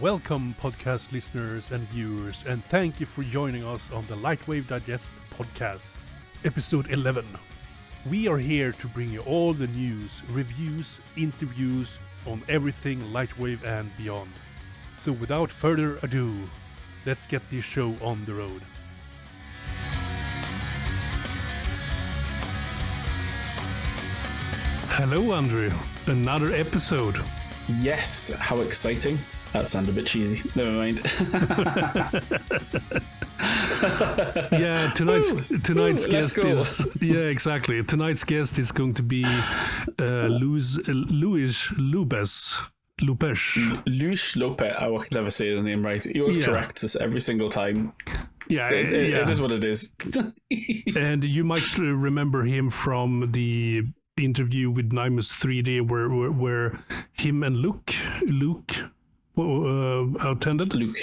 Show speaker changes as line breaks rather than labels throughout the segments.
Welcome, podcast listeners and viewers, and thank you for joining us on the LightWave Digest podcast, episode 11. We are here to bring you all the news, reviews, interviews on everything LightWave and beyond. So without further ado, let's get this show on the road. Hello, Andrew. Another episode.
Yes, how exciting. That sounded a bit cheesy. Never mind.
Yeah, tonight's guest is... Yeah, exactly. Tonight's guest is going to be Luis Lopes.
Luis Lopes. I can never say the name right. He always corrects us every single time.
Yeah,
it is what it is.
And you might remember him from the interview with Nymus 3D where him and Luke attended.
Luke.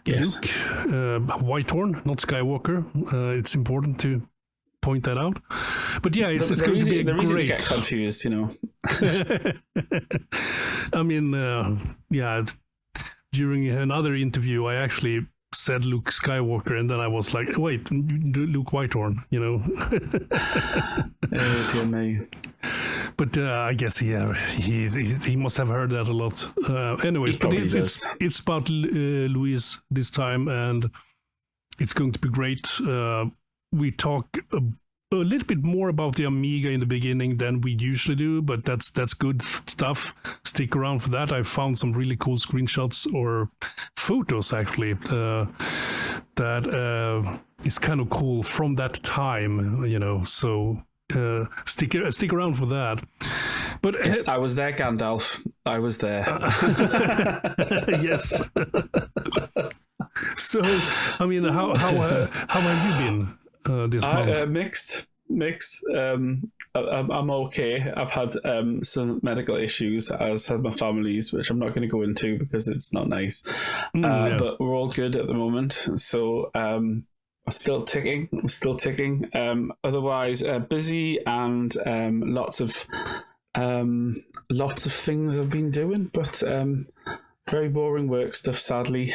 Yes.
Luke, Whitehorn, not Skywalker. It's important to point that out. But yeah, it's going to be
they're
great.
Easy to get confused, you know.
I mean, during another interview, I actually said Luke Skywalker, and then I was like, wait, Luke Whitehorn, you know.
Dear me.
But I guess he must have heard that a lot. Anyways, but it's about Luis this time, and it's going to be great. We talk a little bit more about the Amiga in the beginning than we usually do, but that's good stuff. Stick around for that. I found some really cool screenshots or photos actually that is kind of cool from that time, you know. So stick around for that. But
yes, I was there, Gandalf. I was there.
Yes. So, I mean, how have you been? This month?
Mixed. I'm okay. I've had some medical issues, as have my families, which I'm not going to go into because it's not nice. But we're all good at the moment. So I'm still ticking. Otherwise, busy and lots of things I've been doing, but very boring work stuff, sadly.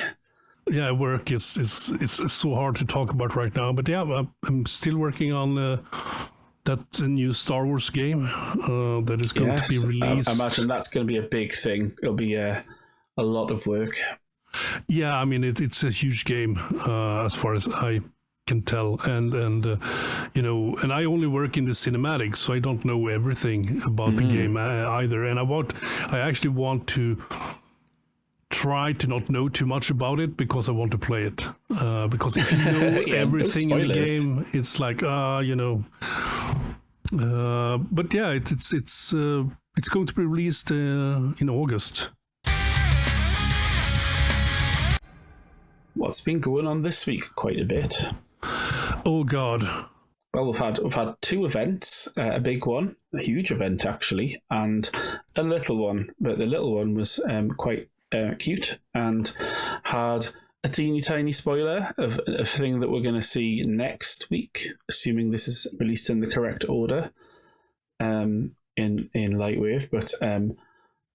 Yeah, work is so hard to talk about right now. But yeah, I'm still working on that new Star Wars game that is going to be released.
I imagine that's going to be a big thing. It'll be a lot of work.
Yeah, I mean it's a huge game as far as I can tell, and you know, and I only work in the cinematics, so I don't know everything about the game either. And I actually want to try to not know too much about it because I want to play it. Because if you know everything in the game, it's like you know. But yeah, it's going to be released in August.
What's been going on this week? Quite a bit.
Oh God.
Well, we've had two events, a big one, a huge event actually, and a little one. But the little one was quite cute and had a teeny tiny spoiler of a thing that we're going to see next week, assuming this is released in the correct order in LightWave. But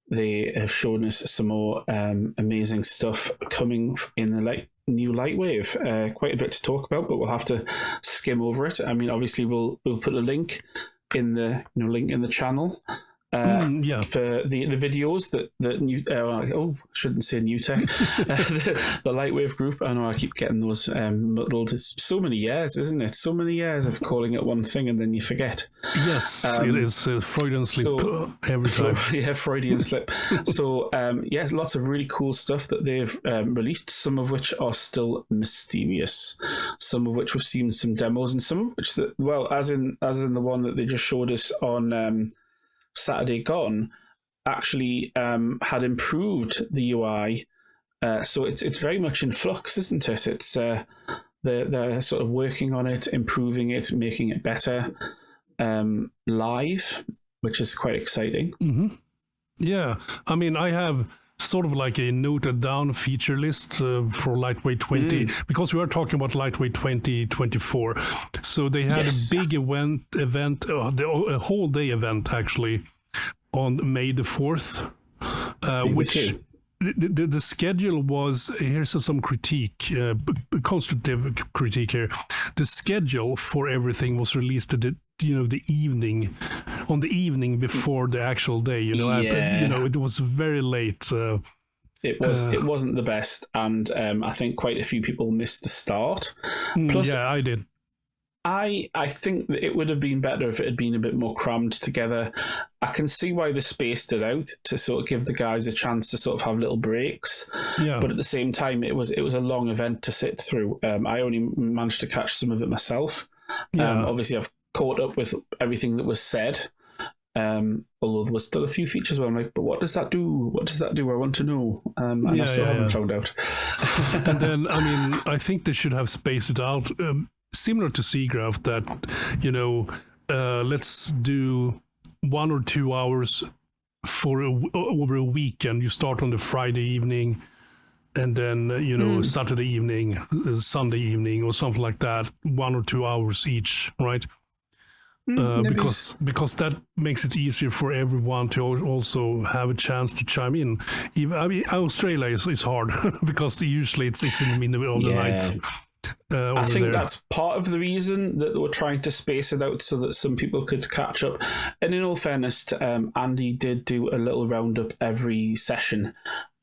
they have shown us some more amazing stuff coming in the new LightWave. Quite a bit to talk about, but we'll have to skim over it. I mean, obviously we'll put a link in the link in the channel. For the videos that new shouldn't say new tech the LightWave group. I know I keep getting those muddled. It's so many years, isn't it? So many years of calling it one thing and then you forget.
Yes, it is a Freudian slip every time.
Freudian slip. So yes, lots of really cool stuff that they've released, some of which are still mysterious, some of which we've seen some demos, and some of which as in the one that they just showed us on Saturday gone, actually had improved the UI. So it's very much in flux, isn't it? It's they're sort of working on it, improving it, making it better live, which is quite exciting.
Mm-hmm. Yeah, I mean, I have sort of like a noted down feature list for LightWave 20 because we are talking about LightWave 2024. So they had a big event, a whole day event actually on May the 4th, which the schedule was, here's some critique, constructive critique here. The schedule for everything was released at the evening before the actual day. It was very late.
It wasn't the best, and I think quite a few people missed the start. Plus,
yeah, I did.
I think that it would have been better if it had been a bit more crammed together. I can see why they spaced it out to sort of give the guys a chance to sort of have little breaks.
Yeah.
But at the same time, it was a long event to sit through. I only managed to catch some of it myself.
Yeah.
Obviously, I've caught up with everything that was said. Although there was still a few features where I'm like, but what does that do? What does that do? I want to know. And I still haven't found out.
And then, I think they should have spaced it out. Similar to SIGGRAPH, that let's do 1 or 2 hours for over a weekend. You start on the Friday evening, and then Saturday evening, Sunday evening, or something like that. 1 or 2 hours each, right? Because that makes it easier for everyone to also have a chance to chime in. Australia is hard because usually it's in the middle of the night.
I think that's part of the reason that they were trying to space it out so that some people could catch up. And in all fairness, Andy did do a little roundup every session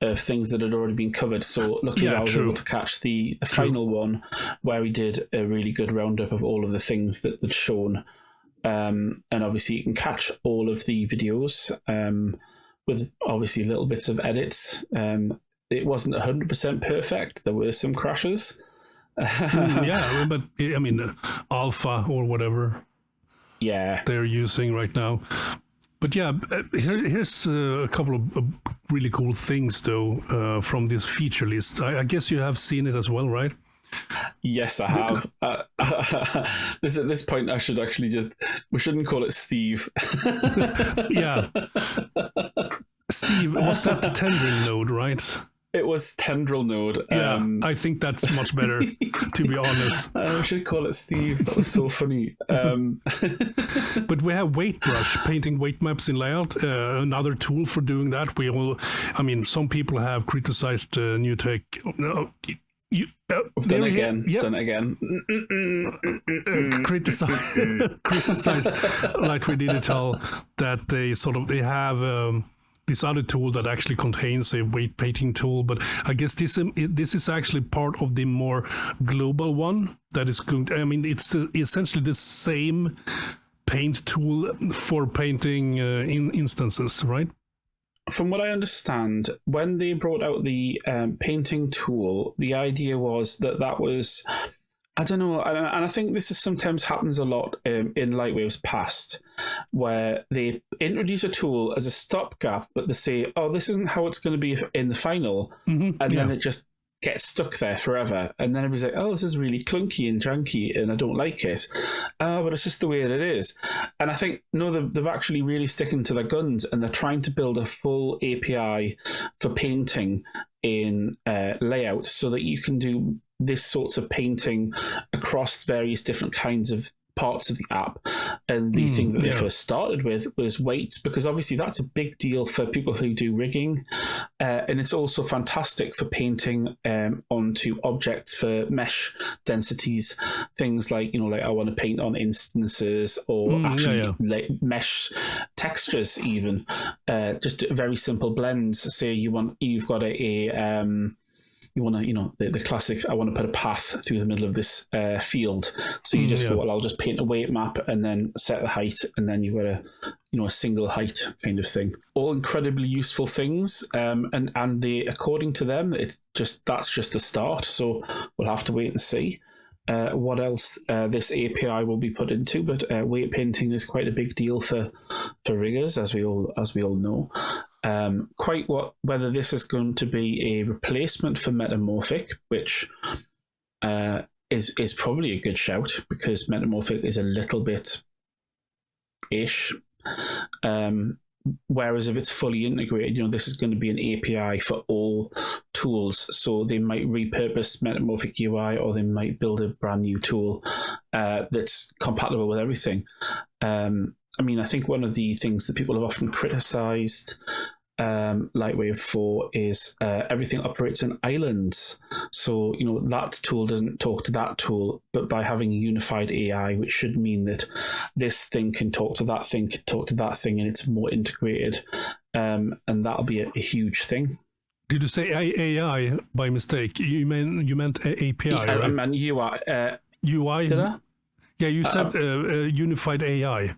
of things that had already been covered. So luckily I was able to catch the final one where he did a really good roundup of all of the things that they'd shown. And obviously you can catch all of the videos with obviously little bits of edits. It wasn't 100% perfect. There were some crashes.
Yeah, but alpha or whatever they're using right now. But yeah, here's a couple of really cool things though from this feature list. I guess you have seen it as well, right?
Yes, I have. At this point, I should actually we shouldn't call it Steve.
Yeah. Steve, was that the Tendril node, right?
It was Tendril node.
Yeah, I think that's much better, to be honest.
I should call it Steve. That was so funny.
But we have Weight Brush, painting weight maps in layout, another tool for doing that. Some people have criticized new tech.
Done it again.
Criticized LightWave Digital that they have this other tool that actually contains a weight painting tool, but I guess this is actually part of the more global one that is going to, it's essentially the same paint tool for painting instances, right?
From what I understand, when they brought out the painting tool, the idea was that was, I don't know, and I think this sometimes happens a lot in LightWave's past, where they introduce a tool as a stopgap, but they say, oh, this isn't how it's going to be in the final, and then it just gets stuck there forever. And then everybody's like, oh, this is really clunky and janky, and I don't like it. But it's just the way that it is. And I think, no, they've actually really sticking to their guns, and they're trying to build a full API for painting in layout so that you can do this sorts of painting across various different kinds of parts of the app. And the thing that they first started with was weights, because obviously that's a big deal for people who do rigging, and it's also fantastic for painting onto objects for mesh densities, things like I want to paint on instances or like mesh textures, even just very simple blends. Say you've got you want to, the classic, I want to put a path through the middle of this field. So you just thought, well, I'll just paint a weight map and then set the height, and then you've got a single height kind of thing. All incredibly useful things. And they, according to them, that's just the start. So we'll have to wait and see what else this API will be put into. But weight painting is quite a big deal for riggers, as we all know. Whether this is going to be a replacement for Metamorphic, which is probably a good shout, because Metamorphic is a little bit ish. Whereas if it's fully integrated, this is going to be an API for all tools. So they might repurpose Metamorphic UI, or they might build a brand new tool that's compatible with everything. I think one of the things that people have often criticized LightWave 4 is everything operates in islands. So, that tool doesn't talk to that tool, but by having a unified AI, which should mean that this thing can talk to that thing, and it's more integrated. And that'll be a huge thing.
Did you say AI by mistake? You meant API, right?
I meant UI.
UI?
Did I?
Yeah, you said unified AI.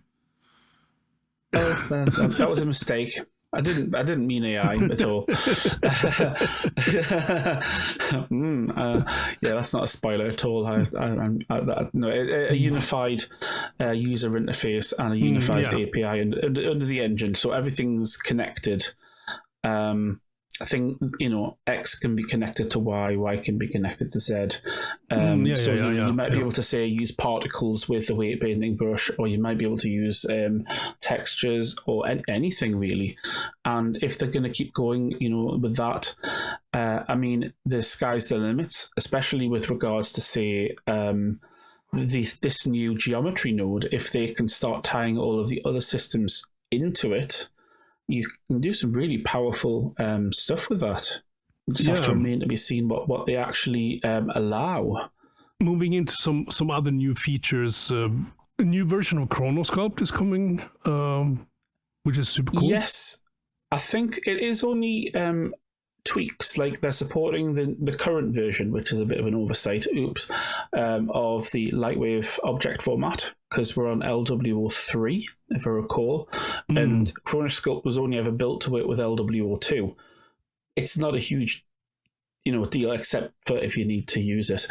That was a mistake. I didn't mean AI at all. Yeah, that's not a spoiler at all. No, a unified user interface and a unified API under the engine, so everything's connected. I think X can be connected to Y can be connected to Z. You might be able to say use particles with the weight bending brush, or you might be able to use textures or anything really. And if they're going to keep going, with that, the sky's the limits, especially with regards to say this new geometry node. If they can start tying all of the other systems into it, you can do some really powerful stuff with that. You just have to remain to be seen what they actually allow.
Moving into some other new features, a new version of Chronosculpt is coming, which is super cool.
Yes, I think it is only tweaks, like they're supporting the current version, which is a bit of an oversight, of the LightWave object format, because we're on LWO3, if I recall, and Chronosculpt was only ever built to work with LWO2. It's not a huge, deal, except for if you need to use it.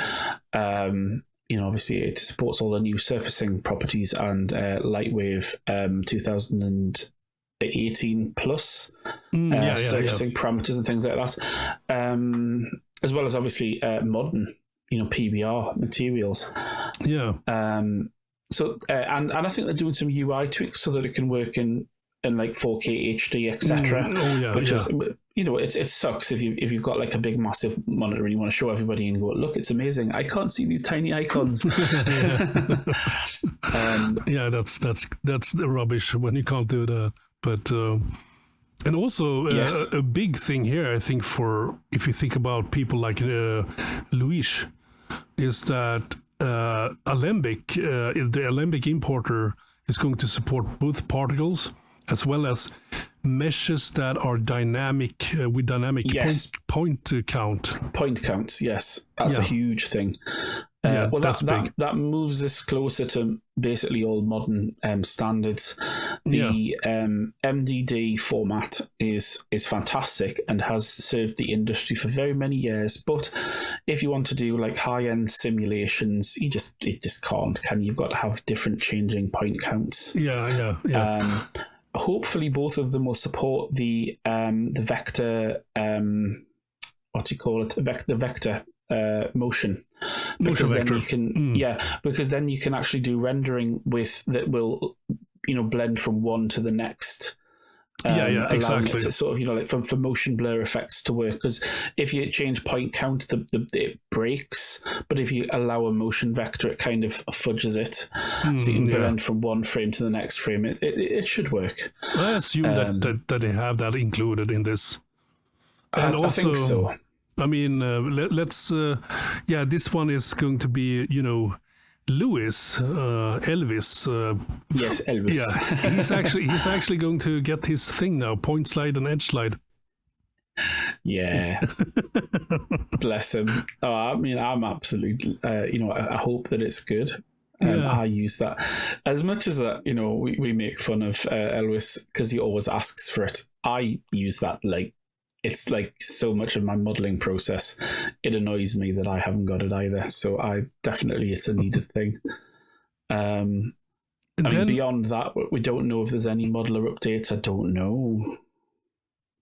Obviously it supports all the new surfacing properties and LightWave 2018 plus surfacing parameters and things like that, as well as obviously modern, PBR materials. So and I think they're doing some UI tweaks so that it can work in like 4K HD, etc. Is, it sucks if you've got like a big massive monitor and you want to show everybody and go, look, it's amazing. I can't see these tiny icons.
That's the rubbish when you can't do that. But and also a big thing here, I think, for if you think about people like Luis, is that Alembic, the Alembic importer, is going to support both particles as well as meshes that are dynamic with dynamic point count.
Point counts, yes, that's a huge thing.
That's big.
That moves us closer to basically all modern standards. The MDD format is fantastic and has served the industry for very many years. But if you want to do like high-end simulations, you just can't. You've got to have different changing point counts. Hopefully, both of them will support the vector. What do you call it? The vector motion. Because then you can because then you can actually do rendering with that will blend from one to the next.
Exactly.
It to sort of like for motion blur effects to work, because if you change point count, it breaks. But if you allow a motion vector, it kind of fudges it, so you can blend from one frame to the next frame. It should work.
I assume that they have that included in this. And
I think so.
I mean, let's. This one is going to be, Luis, Elvis.
Yes, Elvis.
Yeah, he's actually going to get his thing now: point slide and edge slide.
Yeah, bless him. Oh, I mean, I'm absolutely. I hope that it's good. I use that as much as that. We make fun of Elvis because he always asks for it. I use that like. It's like so much of my modeling process. It annoys me that I haven't got it either. So it's a needed thing. Beyond that, we don't know if there's any modeler updates. I don't know.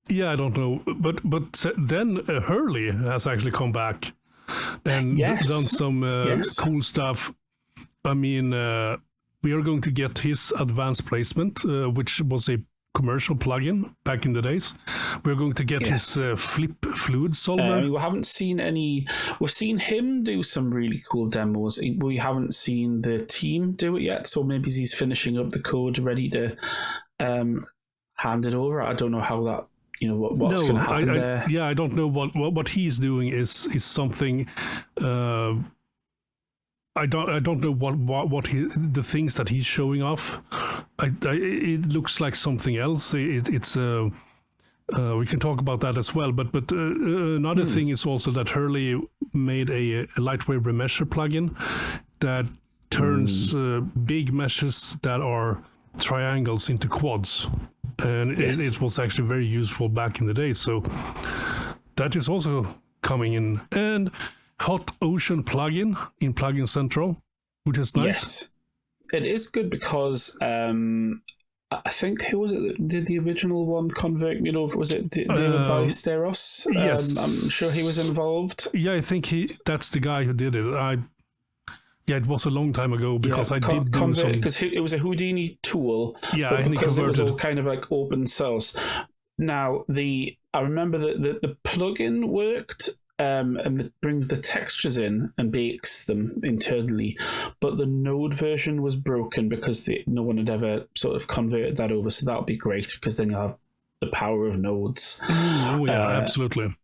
Yeah, I don't know. But then Hurley has actually come back and done some cool stuff. I mean, we are going to get his advanced placement, which was a commercial plugin back in the days. We're going to get his flip fluid solver.
We haven't seen any. We've seen him do some really cool demos. We haven't seen the team do it yet, so maybe he's finishing up the code ready to hand it over. I don't know how that what's going to happen there.
Yeah, I don't know what he's doing is something. I don't know what the things that he's showing off. It looks like something else. It's we can talk about that as well. But another thing is also that Hurley made a LightWave Remesher plugin that turns big meshes that are triangles into quads, and it was actually very useful back in the day. So that is also coming in. And Hot Ocean plugin in Plugin Central, which is nice.
Yes, it is good because I think, who was it that did the original one convert me over? Was it David Ballesteros?
Yes.
I'm sure he was involved.
Yeah, I think that's the guy who did it. It was a long time ago because I did do some...
Because it was a Houdini tool,
and
because it was all kind of like open source. Now, I remember that the plugin worked, and it brings the textures in and bakes them internally, but the node version was broken because no one had ever sort of converted that over. So that would be great, because then you'll have the power of nodes.
Absolutely.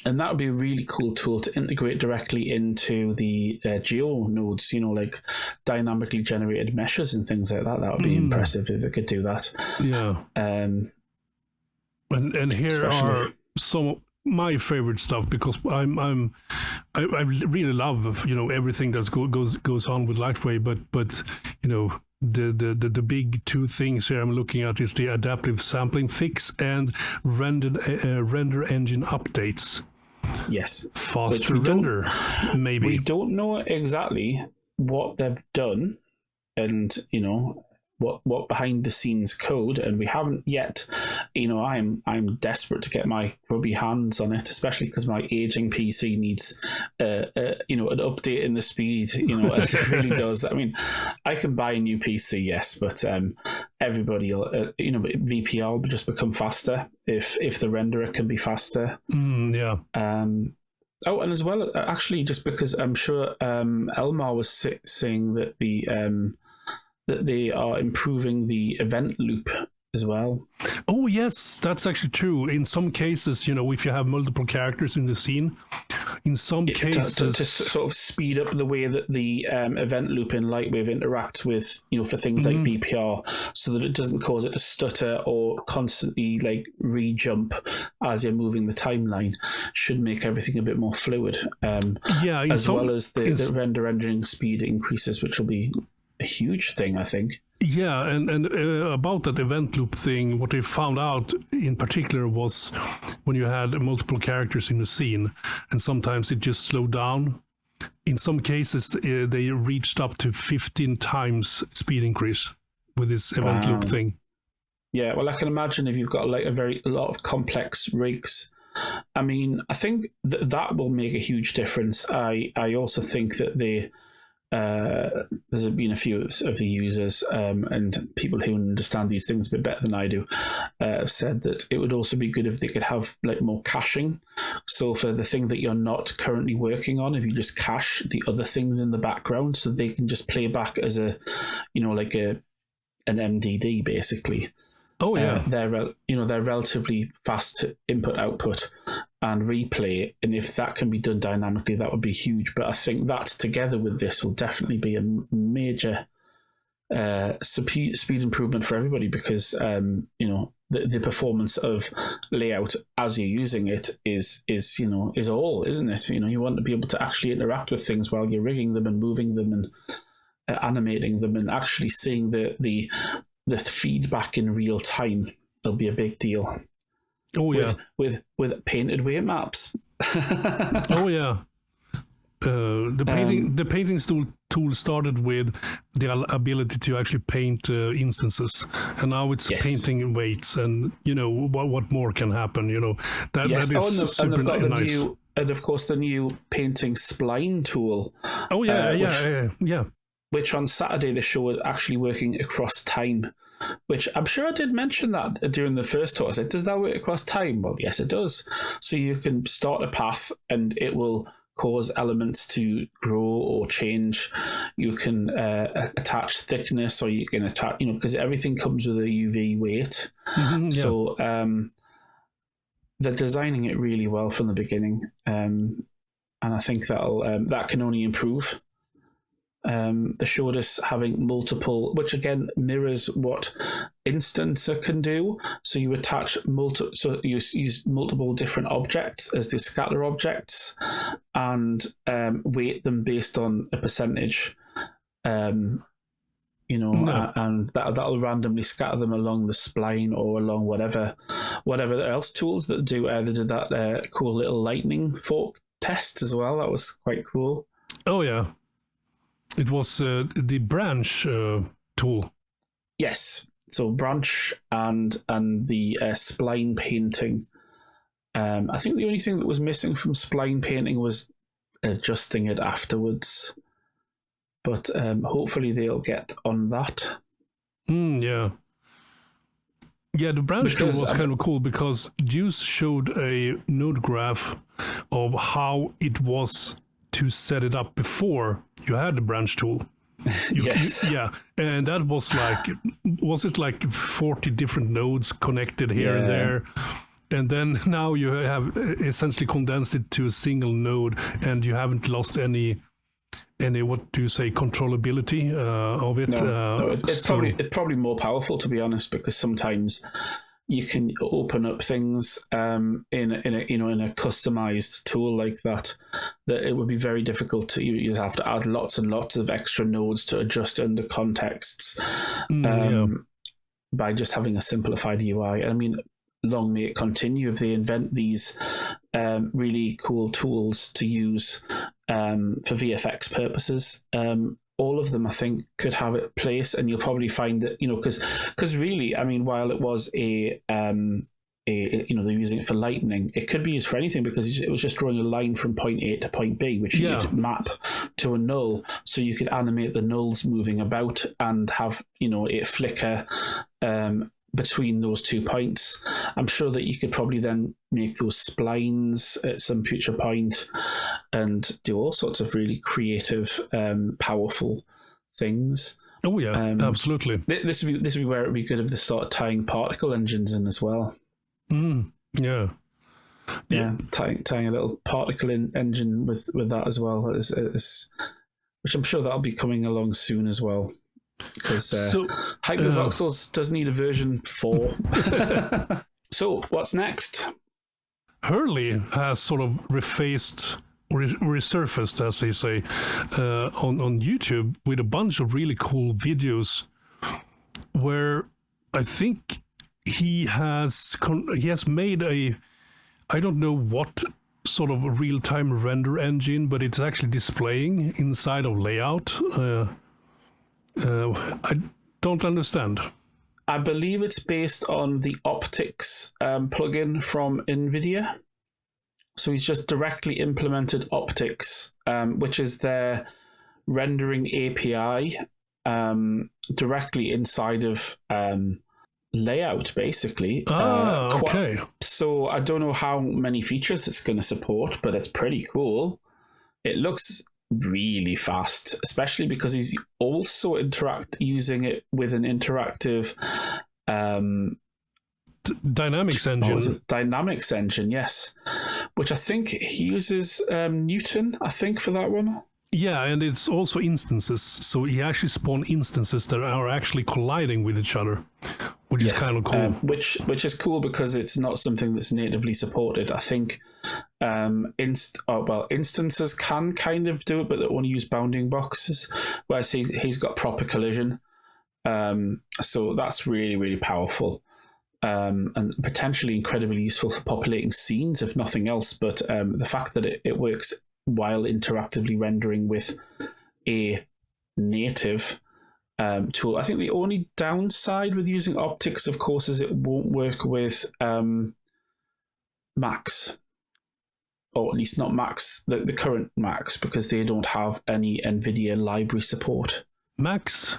And that would be a really cool tool to integrate directly into the geo nodes, like dynamically generated meshes and things like that. That would be impressive if it could do that.
Yeah. And here are some my favorite stuff, because I really love everything that goes on with LightWave, but the big two things here I'm looking at is the adaptive sampling fix and render engine updates.
Yes,
faster render. Maybe
we don't know exactly what they've done, and what behind the scenes code, and we haven't yet. I'm desperate to get my grubby hands on it, especially because my aging PC needs an update in the speed, as it really does. I mean, I can buy a new PC, yes, but everybody will, VPR will just become faster if the renderer can be faster.
Yeah.
Oh, and as well, actually, just because I'm sure Elmar was saying that that they are improving the event loop as well.
Oh, yes, that's actually true. In some cases, if you have multiple characters in the scene, in some cases...
To sort of speed up the way that the event loop in LightWave interacts with, for things like VPR, so that it doesn't cause it to stutter or constantly, re-jump as you're moving the timeline, should make everything a bit more fluid. As well as the render rendering speed increases, which will be a huge thing, I think.
Yeah, and about that event loop thing, what they found out in particular was when you had multiple characters in the scene, and sometimes it just slowed down. In some cases, they reached up to 15 times speed increase with this event loop thing.
Yeah, well, I can imagine if you've got a lot of complex rigs. I mean, I think that will make a huge difference. I also think that there's been a few of the users and people who understand these things a bit better than I do have said that it would also be good if they could have more caching. So for the thing that you're not currently working on, if you just cache the other things in the background, so they can just play back as an MDD basically.
Oh yeah,
they're relatively fast input output and replay, and if that can be done dynamically, that would be huge. But I think that together with this will definitely be a major speed improvement for everybody, because the performance of layout as you're using it is all, isn't it? You want to be able to actually interact with things while you're rigging them and moving them and animating them, and actually seeing the feedback in real time. That'll be a big deal.
Oh yeah,
with painted weight maps.
Oh yeah. The painting tool started with the ability to actually paint instances, and now it's painting weights, and what more can happen? That is super nice.
And of course, the new painting spline tool.
Oh yeah, yeah.
Which on Saturday they showed actually working across time, which I'm sure I did mention that during the first talk. I said, does that work across time? Well, yes, it does. So you can start a path and it will cause elements to grow or change. You can attach thickness, or you can attach, because everything comes with a UV weight.
Yeah.
So they're designing it really well from the beginning, and I think that can only improve. They showed us having multiple, which again mirrors what Instancer can do. So you attach so you use multiple different objects as the scatter objects, and weight them based on a percentage. And that'll randomly scatter them along the spline or along whatever else tools that do. They did that cool little lightning fork test as well. That was quite cool.
Oh yeah. It was the branch tool.
Yes, so branch and the spline painting. I think the only thing that was missing from spline painting was adjusting it afterwards. But hopefully they'll get on that.
Yeah. Yeah, the branch tool was kind of cool because Juice showed a node graph of how it was to set it up before you had the branch tool.
Yes.
Yeah, and that was like 40 different nodes connected here and there. And then now you have essentially condensed it to a single node, and you haven't lost any what do you say, controllability of it.
No, it's probably more powerful, to be honest, because sometimes you can open up things in a customized tool like that it would be very difficult to. You'd have to add lots and lots of extra nodes to adjust under contexts by just having a simplified UI. I mean, long may it continue if they invent these really cool tools to use for VFX purposes. All of them, I think, could have a place, and you'll probably find that, because really, I mean, while it was they're using it for lightning, it could be used for anything, because it was just drawing a line from point A to point B, which you could map to a null, so you could animate the nulls moving about and have, it flicker between those 2 points. I'm sure that you could probably then make those splines at some future point and do all sorts of really creative, powerful things.
Oh yeah, absolutely.
This would be where it would be good if they started tying particle engines in as well.
Yeah,
tying a little particle engine with that as well, which I'm sure that'll be coming along soon as well. Because Hypervoxels does need a version 4. So, what's next?
Hurley has sort of resurfaced, as they say, on YouTube with a bunch of really cool videos where I think he has made I don't know what sort of real-time render engine, but it's actually displaying inside of layout. I don't understand.
I believe it's based on the optics plugin from NVIDIA. So he's just directly implemented optics, which is their rendering API, directly inside of layout, basically.
Okay.
So I don't know how many features it's going to support, but it's pretty cool. It looks really fast, especially because he's also using it with an interactive
Dynamics engine.
Dynamics engine, yes. Which I think he uses Newton, I think, for that one.
Yeah, and it's also instances. So he actually spawned instances that are actually colliding with each other, which is kind of cool.
Which is cool because it's not something that's natively supported. I think instances can kind of do it, but they only use bounding boxes. Whereas he's got proper collision. So that's really, really powerful. And potentially incredibly useful for populating scenes, if nothing else. But the fact that it works while interactively rendering with a native tool. I think the only downside with using optics, of course, is it won't work with Macs, or at least not Macs, the current Macs, because they don't have any NVIDIA library support.
Macs?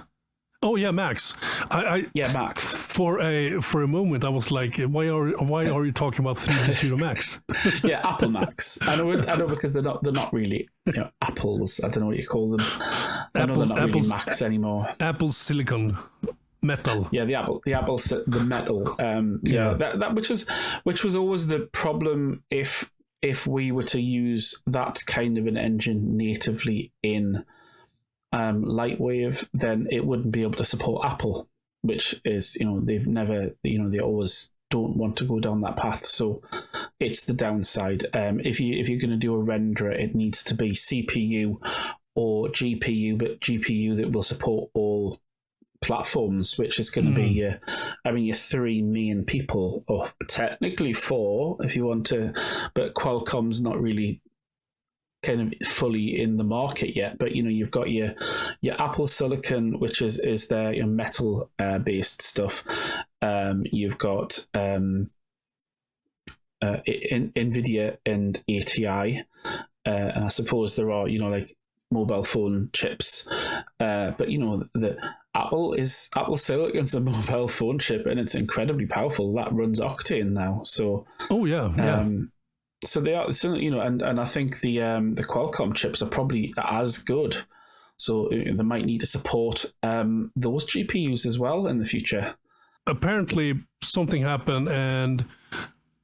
Oh yeah, Macs.
Yeah, Macs.
For a moment, I was like, why are you talking about 3D Studio Macs?
Yeah, Apple Macs. I know because they're not really Apples. I don't know what you call them. I know they're not really Macs anymore.
Apple Silicon Metal.
Yeah, the metal. That which was always the problem if we were to use that kind of an engine natively in LightWave, then it wouldn't be able to support Apple, which is, they've never, they always don't want to go down that path. So it's the downside. If you're going to do a renderer, it needs to be CPU or GPU, but GPU that will support all platforms, which is going to be your 3 main people, or technically 4 if you want to, but Qualcomm's not really kind of fully in the market yet. But you've got your Apple Silicon, which is their metal based stuff. You've got NVIDIA and ATI, and I suppose there are like mobile phone chips, but the Apple Silicon's a mobile phone chip, and it's incredibly powerful. That runs Octane now, so so they are, and I think the Qualcomm chips are probably as good, so they might need to support those GPUs as well in the future.
Apparently something happened, and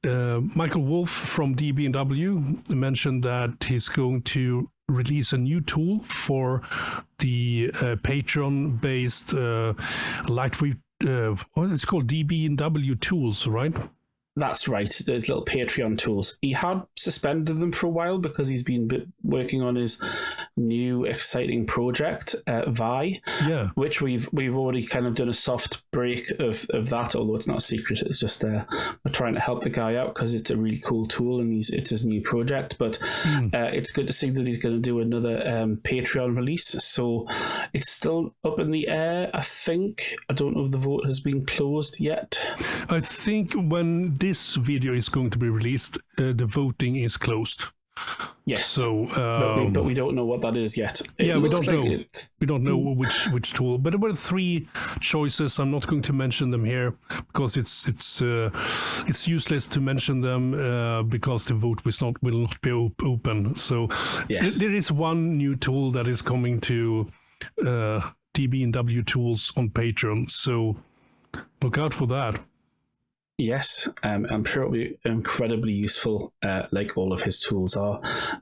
Michael Wolf from db&w mentioned that he's going to release a new tool for the Patreon-based LightWave. It's called db&w tools, right?
That's right. There's little Patreon tools. He had suspended them for a while because he's been working on his new exciting project, Vi, which we've already kind of done a soft break of that, although it's not a secret. It's just we're trying to help the guy out because it's a really cool tool and it's his new project. But it's good to see that he's going to do another Patreon release. So it's still up in the air, I think. I don't know if the vote has been closed yet.
I think when this video is going to be released, the voting is closed.
Yes.
So,
but we don't know what that is yet.
We don't know. We don't know which tool. But there were 3 choices. I'm not going to mention them here because it's useless to mention them because the vote will not be open. So there is one new tool that is coming to db&w tools on Patreon. So look out for that.
Yes, I'm sure it'll be incredibly useful, like all of his tools are.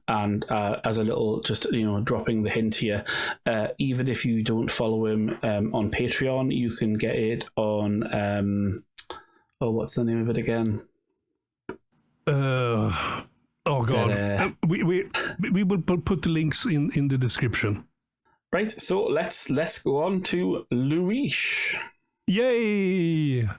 And as a little, just dropping the hint here, even if you don't follow him on Patreon, you can get it on. What's the name of it again?
Oh God, we will put the links in the description.
Right. So let's go on to Luis.
Yay!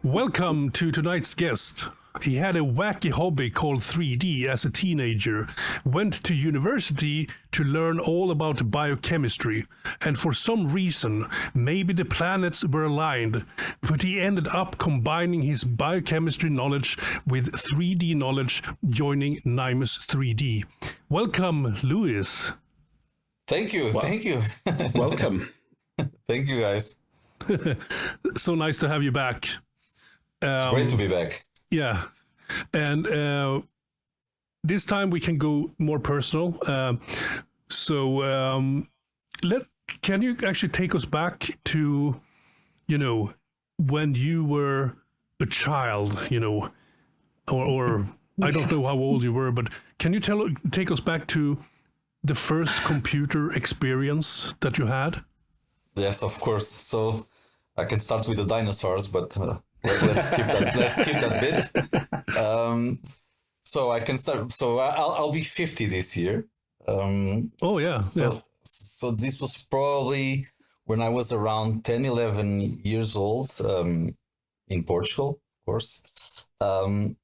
Welcome to tonight's guest. He had a wacky hobby called 3D as a teenager, went to university to learn all about biochemistry, and for some reason, maybe the planets were aligned, but he ended up combining his biochemistry knowledge with 3D knowledge, joining Nymus 3D. Welcome, Luis.
Thank you.
Welcome.
Thank you, guys.
So nice to have you back.
It's great to be back.
Yeah. And this time we can go more personal. Can you actually take us back to, when you were a child, or I don't know how old you were, but can you take us back to the first computer experience that you had?
Yes, of course. So I can start with the dinosaurs, but let's skip that. Let's skip that bit. So I can start. So I'll be 50 this year. So this was probably when I was around 10, 11 years old, in Portugal, of course, and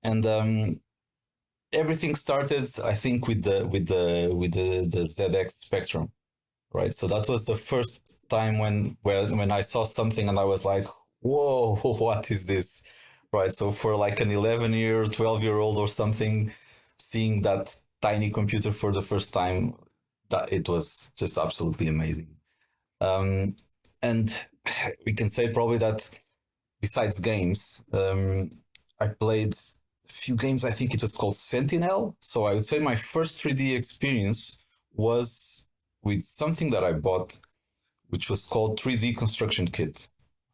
everything started, I think, with the ZX Spectrum. Right, so that was the first time when I saw something and I was like, "Whoa, what is this?" Right, so for like an 12-year-old or something, seeing that tiny computer for the first time, that it was just absolutely amazing. And we can say probably that besides games, I played a few games. I think it was called Sentinel. So I would say my first 3D experience was with something that I bought, which was called 3D Construction Kit.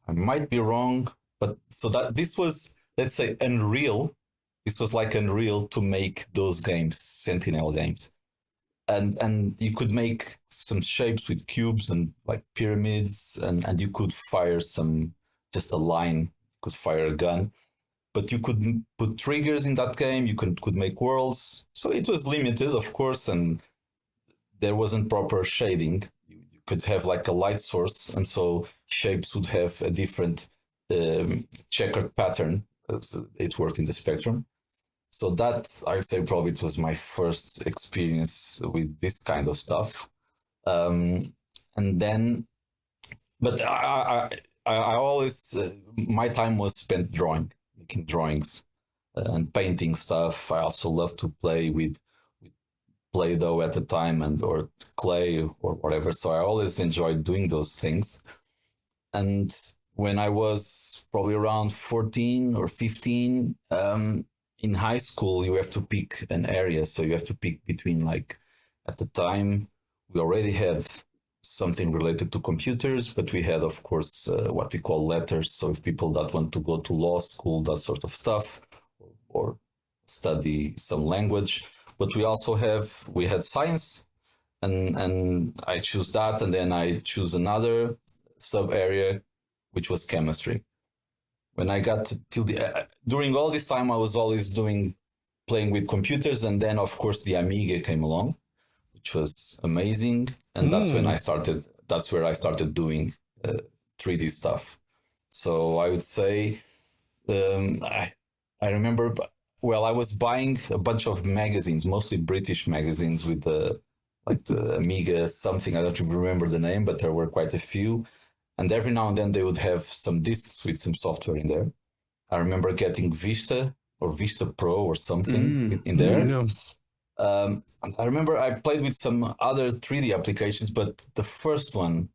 I might be wrong, but so that this was, let's say, Unreal. This was like Unreal to make those games, Sentinel games. And you could make some shapes with cubes and like pyramids, and you could fire just a line, you could fire a gun, but you could put triggers in that game, you could make worlds. So it was limited, of course, and there wasn't proper shading. You could have like a light source, and so shapes would have a different checkered pattern as it worked in the Spectrum. So that, I'd say probably it was my first experience with this kind of stuff. And then, but I always, my time was spent making drawings and painting stuff. I also love to play with Play-Doh at the time or clay or whatever. So I always enjoyed doing those things. And when I was probably around 14 or 15, in high school, you have to pick an area. So you have to pick between, like, at the time, we already had something related to computers, but we had, of course, what we call letters. So if people that want to go to law school, that sort of stuff, or study some language. But we had science, and I choose that, and then I choose another sub area, which was chemistry. When I got till during all this time, I was always playing with computers, and then of course the Amiga came along, which was amazing, and that's where I started doing 3D stuff. So I would say, I remember, well, I was buying a bunch of magazines, mostly British magazines with the Amiga something, I don't even remember the name, but there were quite a few. And every now and then they would have some discs with some software in there. I remember getting Vista or Vista Pro or something in there. I remember I played with some other 3D applications, but the first one,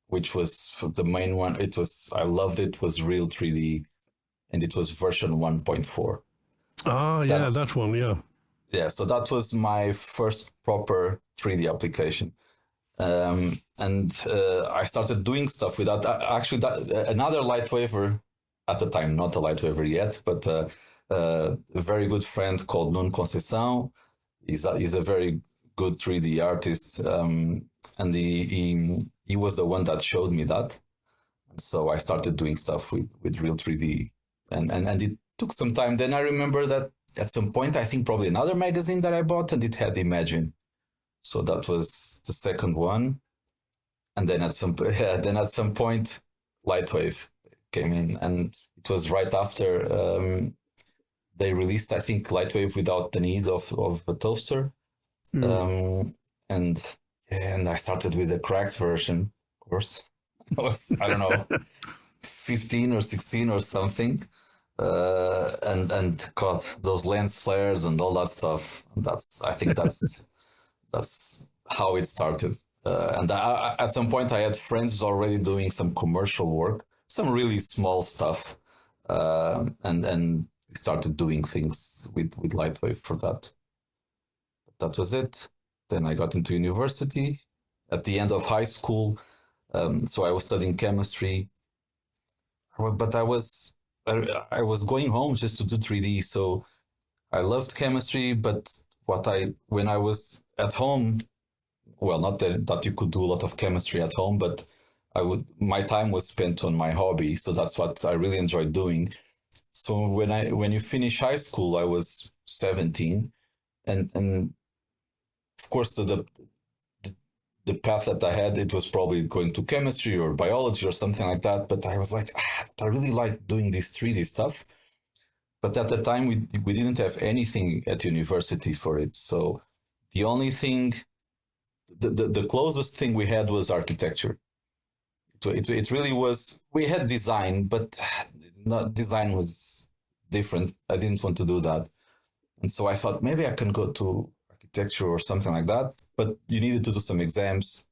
which was the main one, I loved it, was Real 3D, and it was version 1.4.
Ah, yeah, that one, yeah.
Yeah, so that was my first proper 3D application. And I started doing stuff with that. Actually, another lightwaver at the time, not a lightwaver yet, but a very good friend called Nuno Conceição. He's a very good 3D artist, and he was the one that showed me that. And so I started doing stuff with Real 3D, and it took some time. Then I remember that at some point, I think probably another magazine that I bought, and it had Imagine. So that was the second one, and then at some point, LightWave came in, and it was right after they released, I think, LightWave without the need of a toaster, and I started with the cracked version. Of course, I was, I don't know, 15 or 16 or something, and got those lens flares and all that stuff. I think that's how it started. And at some point, I had friends already doing some commercial work, some really small stuff, and we started doing things with LightWave for that. But that was it. Then I got into university at the end of high school. So I was studying chemistry, but I was going home just to do 3D. So I loved chemistry, but when I was at home, well, not that you could do a lot of chemistry at home, but my time was spent on my hobby. So that's what I really enjoyed doing. So when you finish high school, I was 17, and of course the path that I had, it was probably going to chemistry or biology or something like that. But I was like, I really like doing this 3D stuff. But at the time, we didn't have anything at university for it. So the only thing, the closest thing we had was architecture. It really was. We had design, but design was different. I didn't want to do that. And so I thought maybe I can go to architecture or something like that, but you needed to do some exams,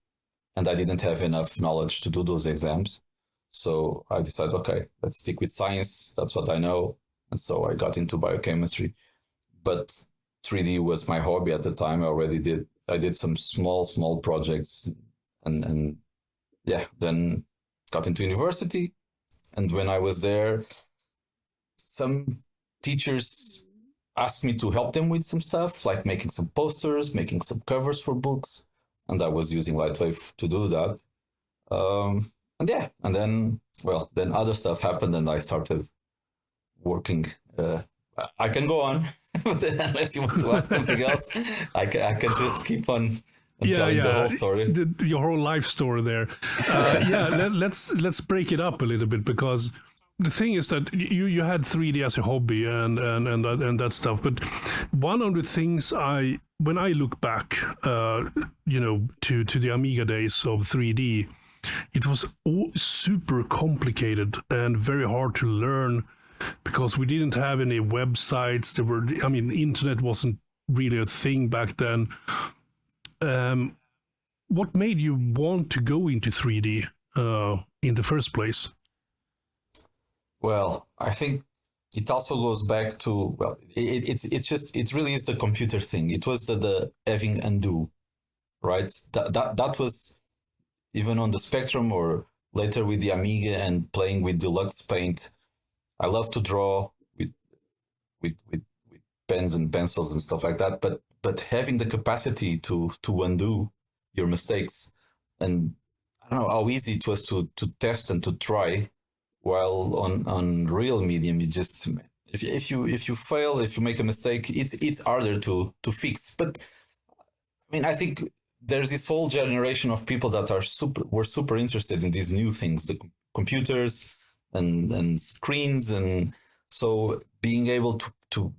and I didn't have enough knowledge to do those exams. So I decided, okay, let's stick with science. That's what I know. And so I got into biochemistry. But 3D was my hobby at the time. I did some small projects, and yeah, then got into university. And when I was there, some teachers asked me to help them with some stuff, like making some posters, making some covers for books. And I was using LightWave to do that. And yeah, and then other stuff happened, and I started working. I can go on, but unless you want to ask something else, I can just keep on telling the whole story.
Your whole life story there. Let's break it up a little bit, because the thing is that you had 3D as a hobby and that stuff. But one of the things when I look back, to the Amiga days of 3D, it was all super complicated and very hard to learn, because we didn't have any websites. Internet wasn't really a thing back then. What made you want to go into 3D in the first place?
Well, I think it also goes back to, it really is the computer thing. It was the having undo, right? That was, even on the Spectrum or later with the Amiga and playing with Deluxe Paint, I love to draw with pens and pencils and stuff like that. But having the capacity to undo your mistakes, and I don't know how easy it was to test and to try, while on real medium, you just, if you fail, if you make a mistake, it's harder to fix. But I mean, I think there's this whole generation of people that were super interested in these new things, the computers and screens, and so being able to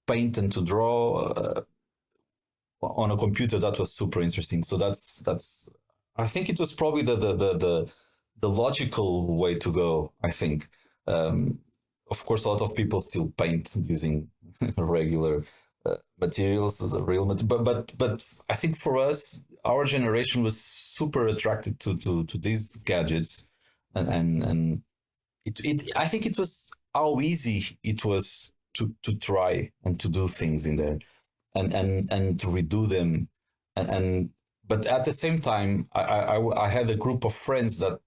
paint and to draw on a computer, that was super interesting. So that's I think it was probably the logical way to go. I think, of course, a lot of people still paint using regular materials, the real material, but I think for us, our generation was super attracted to these gadgets, and it I think it was how easy it was to try and to do things in there, and to redo them, but at the same time, I had a group of friends that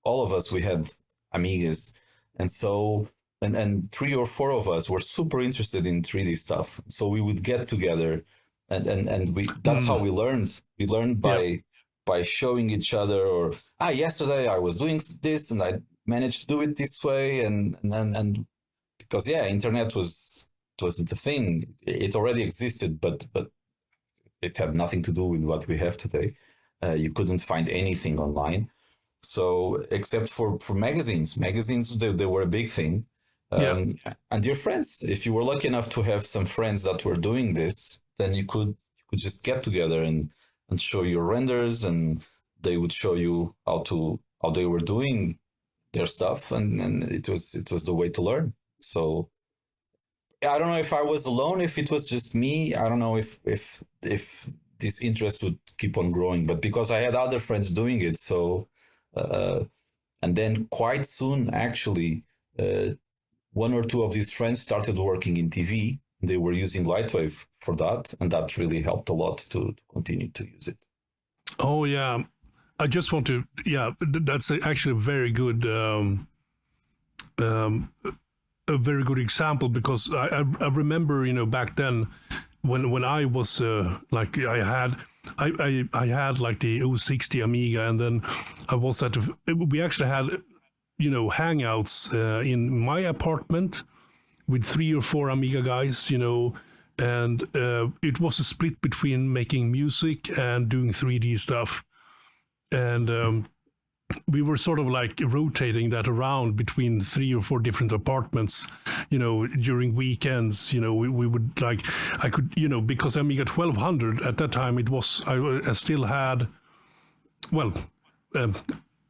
all of us had Amigas, and so and 3 or 4 of us were super interested in 3D stuff. So we would get together, and that's how we learned. We learned by showing each other, or yesterday I was doing this and I managed to do it this way, and because internet wasn't a thing. It already existed, but it had nothing to do with what we have today. You couldn't find anything online. So except for magazines, they were a big thing. And your friends, if you were lucky enough to have some friends that were doing this, then you could just get together and show your renders, and they would show you how they were doing their stuff, and it was the way to learn. So I don't know if I was alone, if it was just me. I don't know if this interest would keep on growing, but because I had other friends doing it, so and then quite soon, actually, 1 or 2 of these friends started working in TV. They were using LightWave for that, and that really helped a lot to continue to use it.
Oh yeah, I just want to. Yeah, that's actually a very good. A very good example, because I remember, back then when I was I had like the 060 Amiga, and then I was we actually had hangouts in my apartment with 3 or 4 Amiga guys, and it was a split between making music and doing 3D stuff, and we were sort of like rotating that around between 3 or 4 different apartments, during weekends. We would I could, because Amiga 1200 at that time, I still had,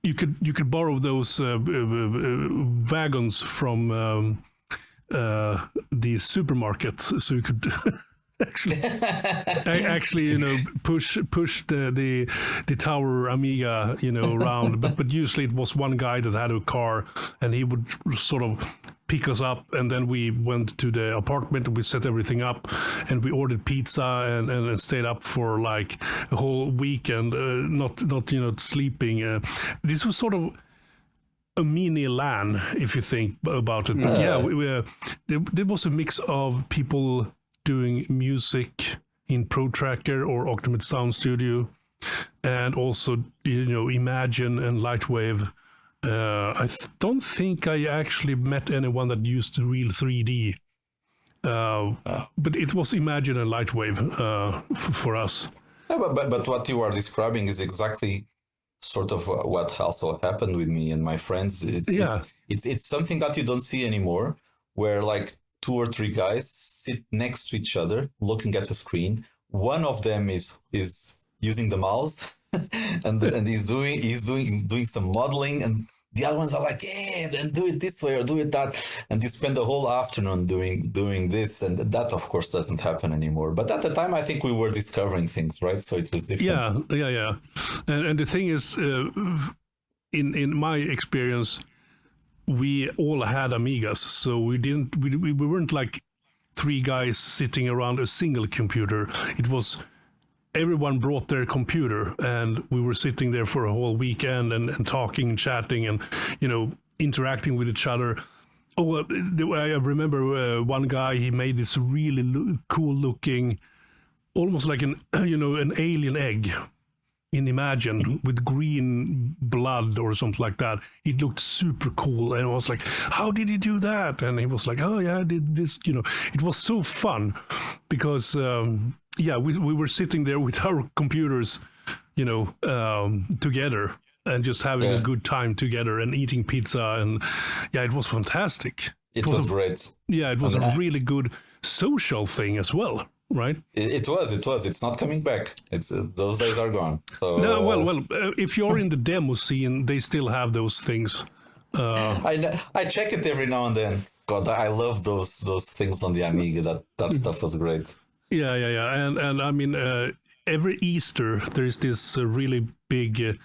you could borrow those wagons from the supermarket, so you could actually, push the tower Amiga, around. But usually it was one guy that had a car, and he would sort of pick us up, and then we went to the apartment and we set everything up, and we ordered pizza and stayed up for like a whole weekend, not sleeping. This was sort of a mini LAN, if you think about it. But there was a mix of people doing music in ProTracker or Ultimate Sound Studio, and also Imagine and LightWave. I don't think I actually met anyone that used real 3D, but it was Imagine and LightWave for us.
Yeah, but what you are describing is exactly sort of what also happened with me and my friends. It's something that you don't see anymore, where like 2 or 3 guys sit next to each other looking at the screen. One of them is using the mouse and he's doing some modeling, and the other ones are like, then do it this way or do it that, and you spend the whole afternoon doing this, and that of course doesn't happen anymore. But at the time, I think we were discovering things, right? So it was different.
Yeah. And the thing is, in my experience, we all had Amigas, so we weren't like 3 guys sitting around a single computer. It was everyone brought their computer, and we were sitting there for a whole weekend and talking and chatting and interacting with each other. I remember one guy, he made this really cool looking, almost like an alien egg in Imagine with green blood or something like that. It looked super cool, and I was like, how did you do that? And he was like, oh yeah, I did this. It was so fun because we were sitting there with our computers together and just having a good time together and eating pizza, and it was fantastic.
It was great.
It was a really good social thing as well. Right.
It was. It's not coming back. It's those days are gone. So,
no, well, if you're in the demo scene, they still have those things.
I check it every now and then. God, I love those things on the Amiga. That stuff was great.
Yeah. And I mean, every Easter there is this really big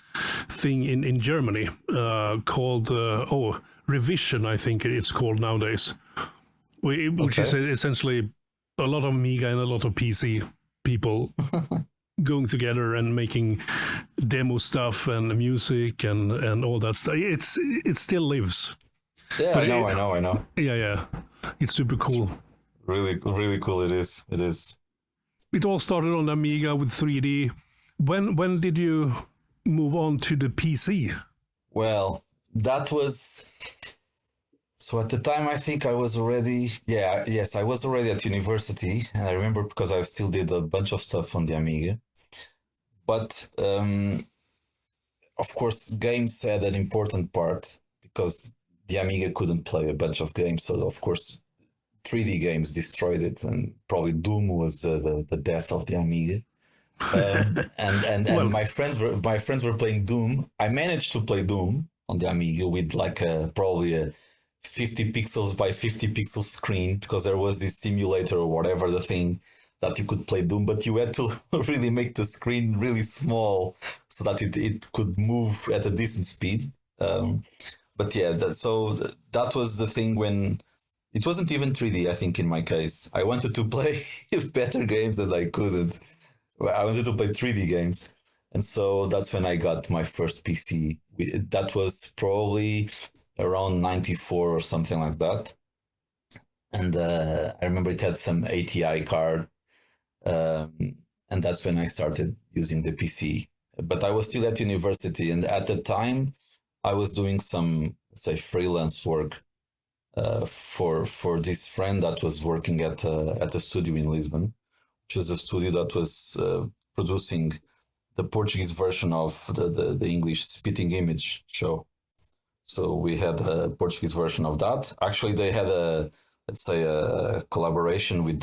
thing in Germany called Revision. I think it's called nowadays, which is essentially a lot of Amiga and a lot of PC people going together and making demo stuff and music and all that stuff. It still lives.
Yeah, but I know.
Yeah. It's super cool.
It's really cool. It is.
It all started on Amiga with 3D. When did you move on to the PC?
Well, that was... So at the time, I think I was already, I was already at university, and I remember because I still did a bunch of stuff on the Amiga. But of course, games had an important part because the Amiga couldn't play a bunch of games. So of course, 3D games destroyed it, and probably Doom was the death of the Amiga. And my friends were playing Doom. I managed to play Doom on the Amiga with like probably a 50 pixels by 50 pixels screen, because there was this simulator or whatever the thing that you could play Doom, but you had to really make the screen really small so that it could move at a decent speed. But yeah, so that was the thing when it wasn't even 3D, I think, in my case. I wanted to play better games that I couldn't. I wanted to play 3D games. And so that's when I got my first PC. That was probably around 94 or something like that. And I remember it had some ATI card. And that's when I started using the PC. But I was still at university. And at the time, I was doing some, let's say, freelance work for this friend that was working at a studio in Lisbon, which was a studio that was producing the Portuguese version of the English Spitting Image show. So we had a Portuguese version of that. Actually, they had a collaboration with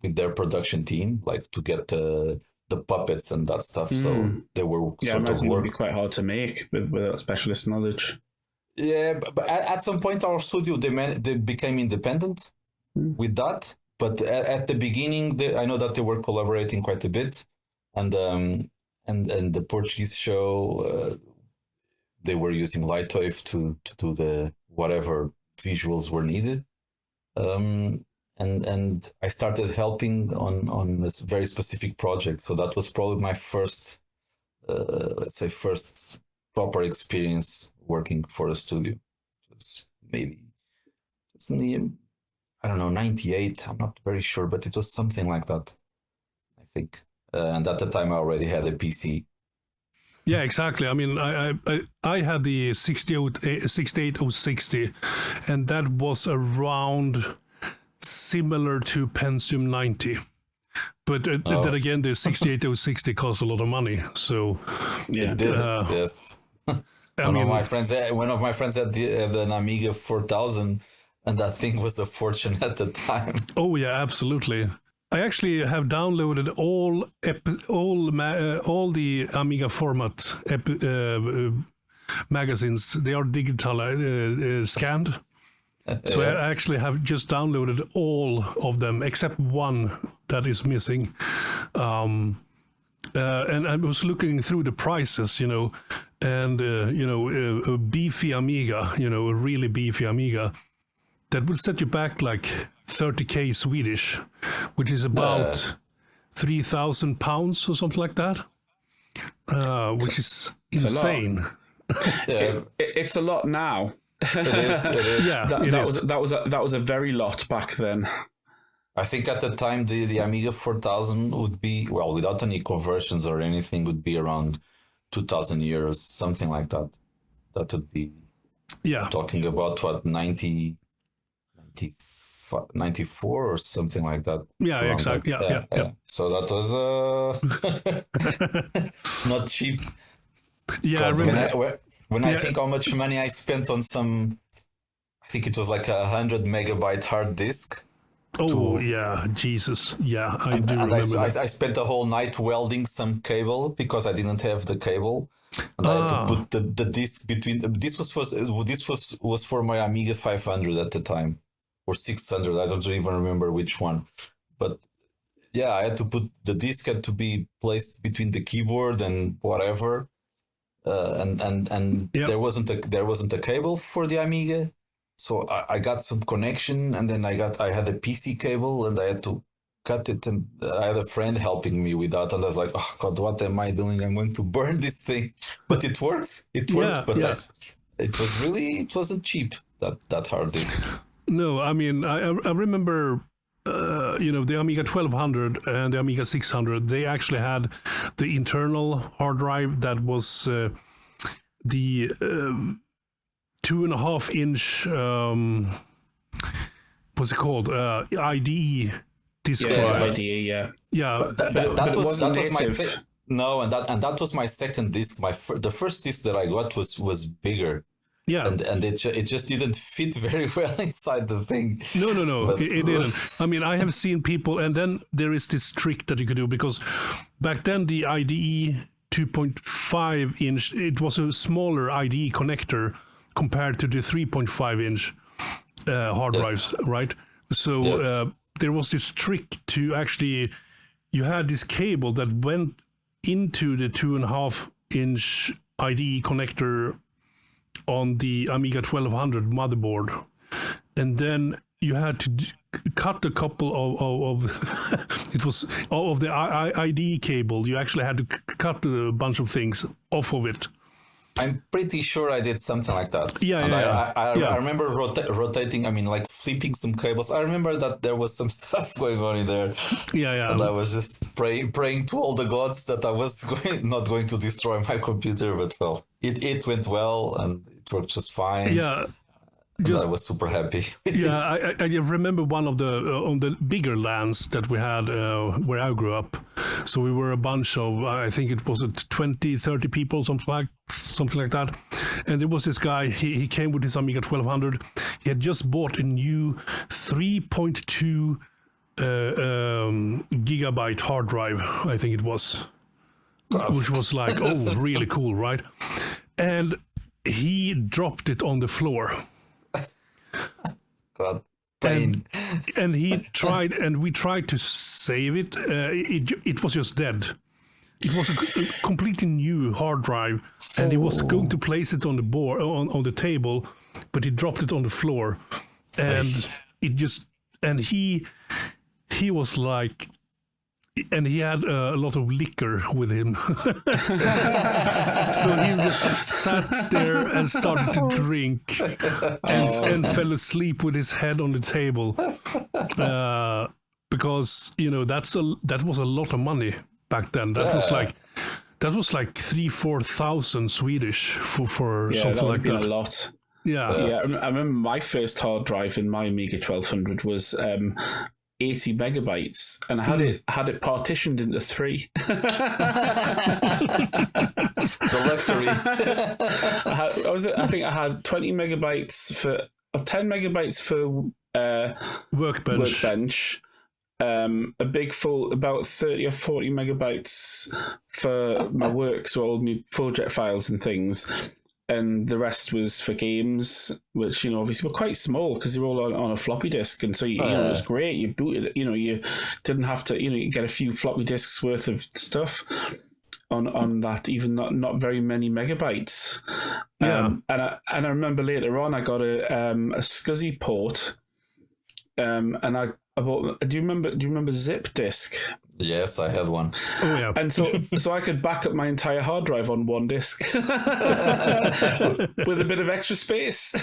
their production team, like to get the puppets and that stuff. So they were sort of
it would be quite hard to make without specialist knowledge.
Yeah, but at some point our studio they became independent with that, but at the beginning, I know that they were collaborating quite a bit, and the Portuguese show, they were using LightWave to do the whatever visuals were needed. And I started helping on this very specific project. So that was probably my first, let's say, first proper experience working for a studio. It was maybe, it's in the, I don't know, 98. I'm not very sure, but it was something like that, I think. And at the time, I already had a PC.
Yeah, exactly. I mean, I had the 68060, and that was around similar to Pentium 90. But then again, the 68060 costs a lot of money. So
yeah, it did. Yes. One of my friends had an Amiga 4000, and that thing was a fortune at the time.
Oh yeah, absolutely. I actually have downloaded all the Amiga format magazines. They are digital scanned. So I actually have just downloaded all of them except one that is missing. And I was looking through the prices, and a beefy Amiga, a really beefy Amiga, that would set you back like 30k Swedish, which is about £3,000 or something like that, which is insane.
It's a lot now.
It is.
Yeah,
that was a very lot back then.
I think at the time the Amiga 4000 would be, well, without any conversions or anything, would be around 2,000 euros, something like that. That would be, talking about what, 94 or something like that.
Yeah, exactly. Yeah.
So that was not cheap.
Yeah,
God,
I remember.
When I think how much money I spent on some, I think it was like 100 megabyte hard disk.
Oh, yeah, Jesus. Yeah, I do remember that.
I spent a whole night welding some cable because I didn't have the cable. And I had to put the disk between. This was for my Amiga 500 at the time, or 600. I don't even remember which one. But yeah, I had to put the disk had to be placed between the keyboard and whatever. And there wasn't a cable for the Amiga, so I got some connection, and then I had a PC cable, and I had to cut it, and I had a friend helping me with that, and I was like, oh God, what am I doing? I'm going to burn this thing, but it worked. It worked, but it wasn't cheap, that hard disk.
No, I mean I remember. The Amiga 1200 and the Amiga 600, they actually had the internal hard drive that was the 2.5-inch, what's it called? IDE disk drive.
IDE, yeah.
Yeah.
That was my that was my second disk. The first disk that I got was bigger.
Yeah,
and it just didn't fit very well inside the thing.
No, it didn't. I mean, I have seen people, and then there is this trick that you could do, because back then the IDE 2.5-inch, it was a smaller IDE connector compared to the 3.5-inch hard drives, right? So there was this trick to actually, you had this cable that went into the 2.5-inch IDE connector on the Amiga 1200 motherboard, and then you had to cut a couple of it was all of the IDE cable. You actually had to cut a bunch of things off of it.
I'm pretty sure I did something like that.
I
remember rotating. I mean, like flipping some cables. I remember that there was some stuff going on in there.
Yeah.
And I was just praying to all the gods that I was not going to destroy my computer. But well, it went well and it worked just fine.
Yeah.
I was super happy.
I remember one of the on the bigger lands that we had where I grew up. So we were a bunch of, I think it was 20, 30 people, something like that. And there was this guy, he came with his Amiga 1200. He had just bought a new 3.2 gigabyte hard drive, I think it was, which was like, really cool, right? And he dropped it on the floor.
God. pain.
And he tried, and we tried to save it. It was just dead. It was a completely new hard drive, and he was going to place it on the board on the table, but he dropped it on the floor, and it just he was like. And he had a lot of liquor with him. So he just sat there and started to drink and fell asleep with his head on the table. Because, that was a lot of money back then. That was like 3,000-4,000 Swedish for something like that.
A lot.
Yeah.
I remember my first hard drive in my Amiga 1200 was 80 megabytes, and I had it partitioned into 3.
The luxury.
I think I had 20 megabytes for 10 megabytes for workbench. A big full about 30 or 40 megabytes for my work, so all my project files and things. And the rest was for games, which, obviously were quite small because they were all on a floppy disk. And so, it was great. You booted it, you didn't have to, you get a few floppy disks worth of stuff on that, even not very many megabytes. And I remember later on, I got a SCSI port. And I bought, do you remember Zip Disk?
Yes, I had one.
Oh yeah.
And so I could back up my entire hard drive on one disk with a bit of extra space.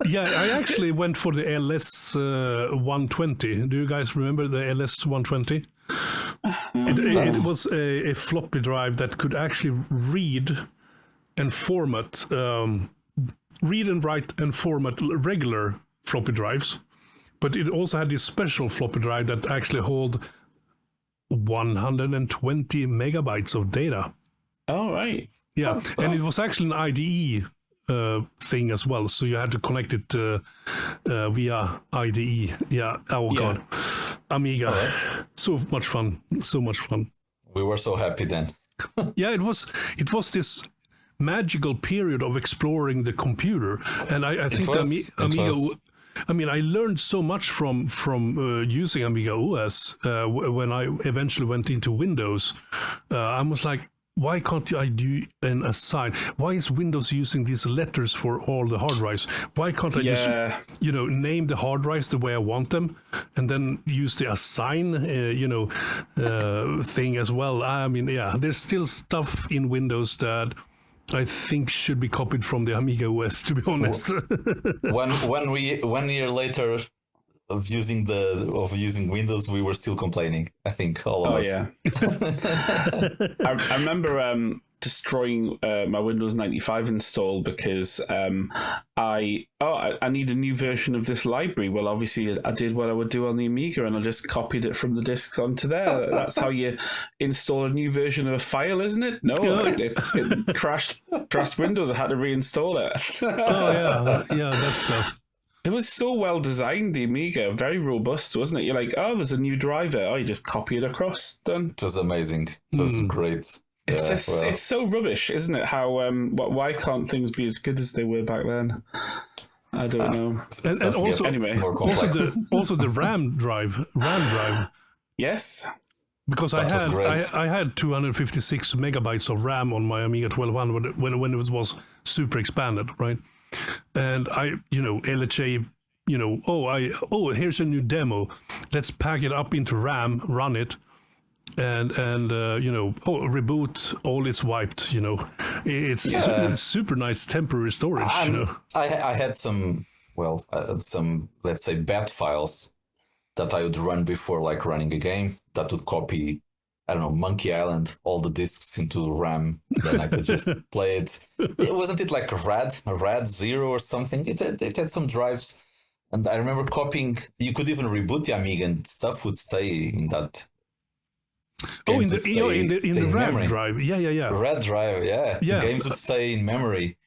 Yeah, I actually went for the LS 120. Do you guys remember the LS 120? It was a floppy drive that could actually read and format, read and write and format regular floppy drives. But it also had this special floppy drive that actually held 120 megabytes of data.
Oh, right.
Yeah, and it was actually an IDE thing as well, so you had to connect it via IDE. Yeah, God. Amiga. Right. So much fun.
We were so happy then.
Yeah, it was this magical period of exploring the computer, and I think the Amiga... I mean, I learned so much from using Amiga OS when I eventually went into Windows. I was like, why can't I do an assign? Why is Windows using these letters for all the hard drives? Why can't I just, name the hard drives the way I want them, and then use the assign, thing as well? I mean, there's still stuff in Windows that I think should be copied from the Amiga OS, to be honest.
1 year later of using Windows, we were still complaining. I think all of us.
Yeah. I remember destroying my Windows 95 install because I need a new version of this library. Well, obviously I did what I would do on the Amiga, and I just copied it from the disks onto there. That's how you install a new version of a file, isn't it? No, it crashed Windows. I had to reinstall it.
That stuff.
It was so well designed, the Amiga, very robust, wasn't it? You're like, there's a new driver. Oh, you just copy it across, done.
It was amazing. It was great.
It's so rubbish, isn't it? How why can't things be as good as they were back then? I don't know.
And also,
anyway,
also the RAM drive.
Yes,
because I had 256 megabytes of RAM on my Amiga 1200 when it was super expanded, right? And I, LHA, here's a new demo. Let's pack it up into RAM, run it. And reboot, all is wiped, It's super nice temporary storage,
I had some let's say bat files that I would run before like running a game that would copy, I don't know, Monkey Island, all the disks into RAM. Then I could just play it. Wasn't it like RAD 0 or something? It had some drives, and I remember copying. You could even reboot the Amiga and stuff would stay in that.
In the RAM drive. Yeah.
RAM drive, yeah. Games would stay in memory.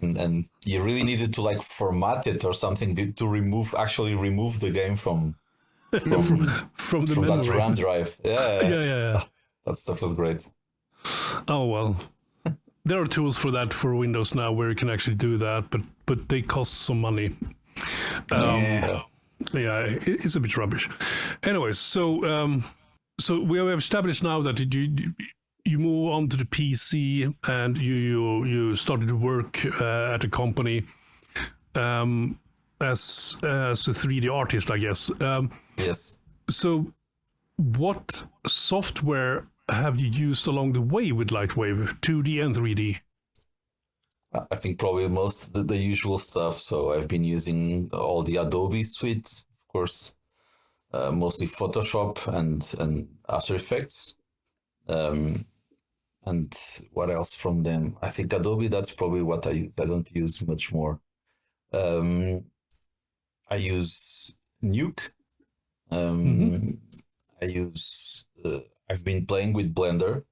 And you really needed to like format it or something to remove the game from that RAM drive. Yeah. That stuff was great.
Oh, well. There are tools for that for Windows now where you can actually do that, but they cost some money. Yeah, it's a bit rubbish. Anyways, so we have established now that you move on to the PC and you started to work at a company as a 3D artist, I guess.
Yes.
So, what software have you used along the way with LightWave, 2D and 3D?
I think probably most the usual stuff. So I've been using all the Adobe suite, of course, mostly Photoshop and After Effects. And what else from them? I think Adobe, that's probably what I use. I don't use much more. I use Nuke. I use. I've been playing with Blender.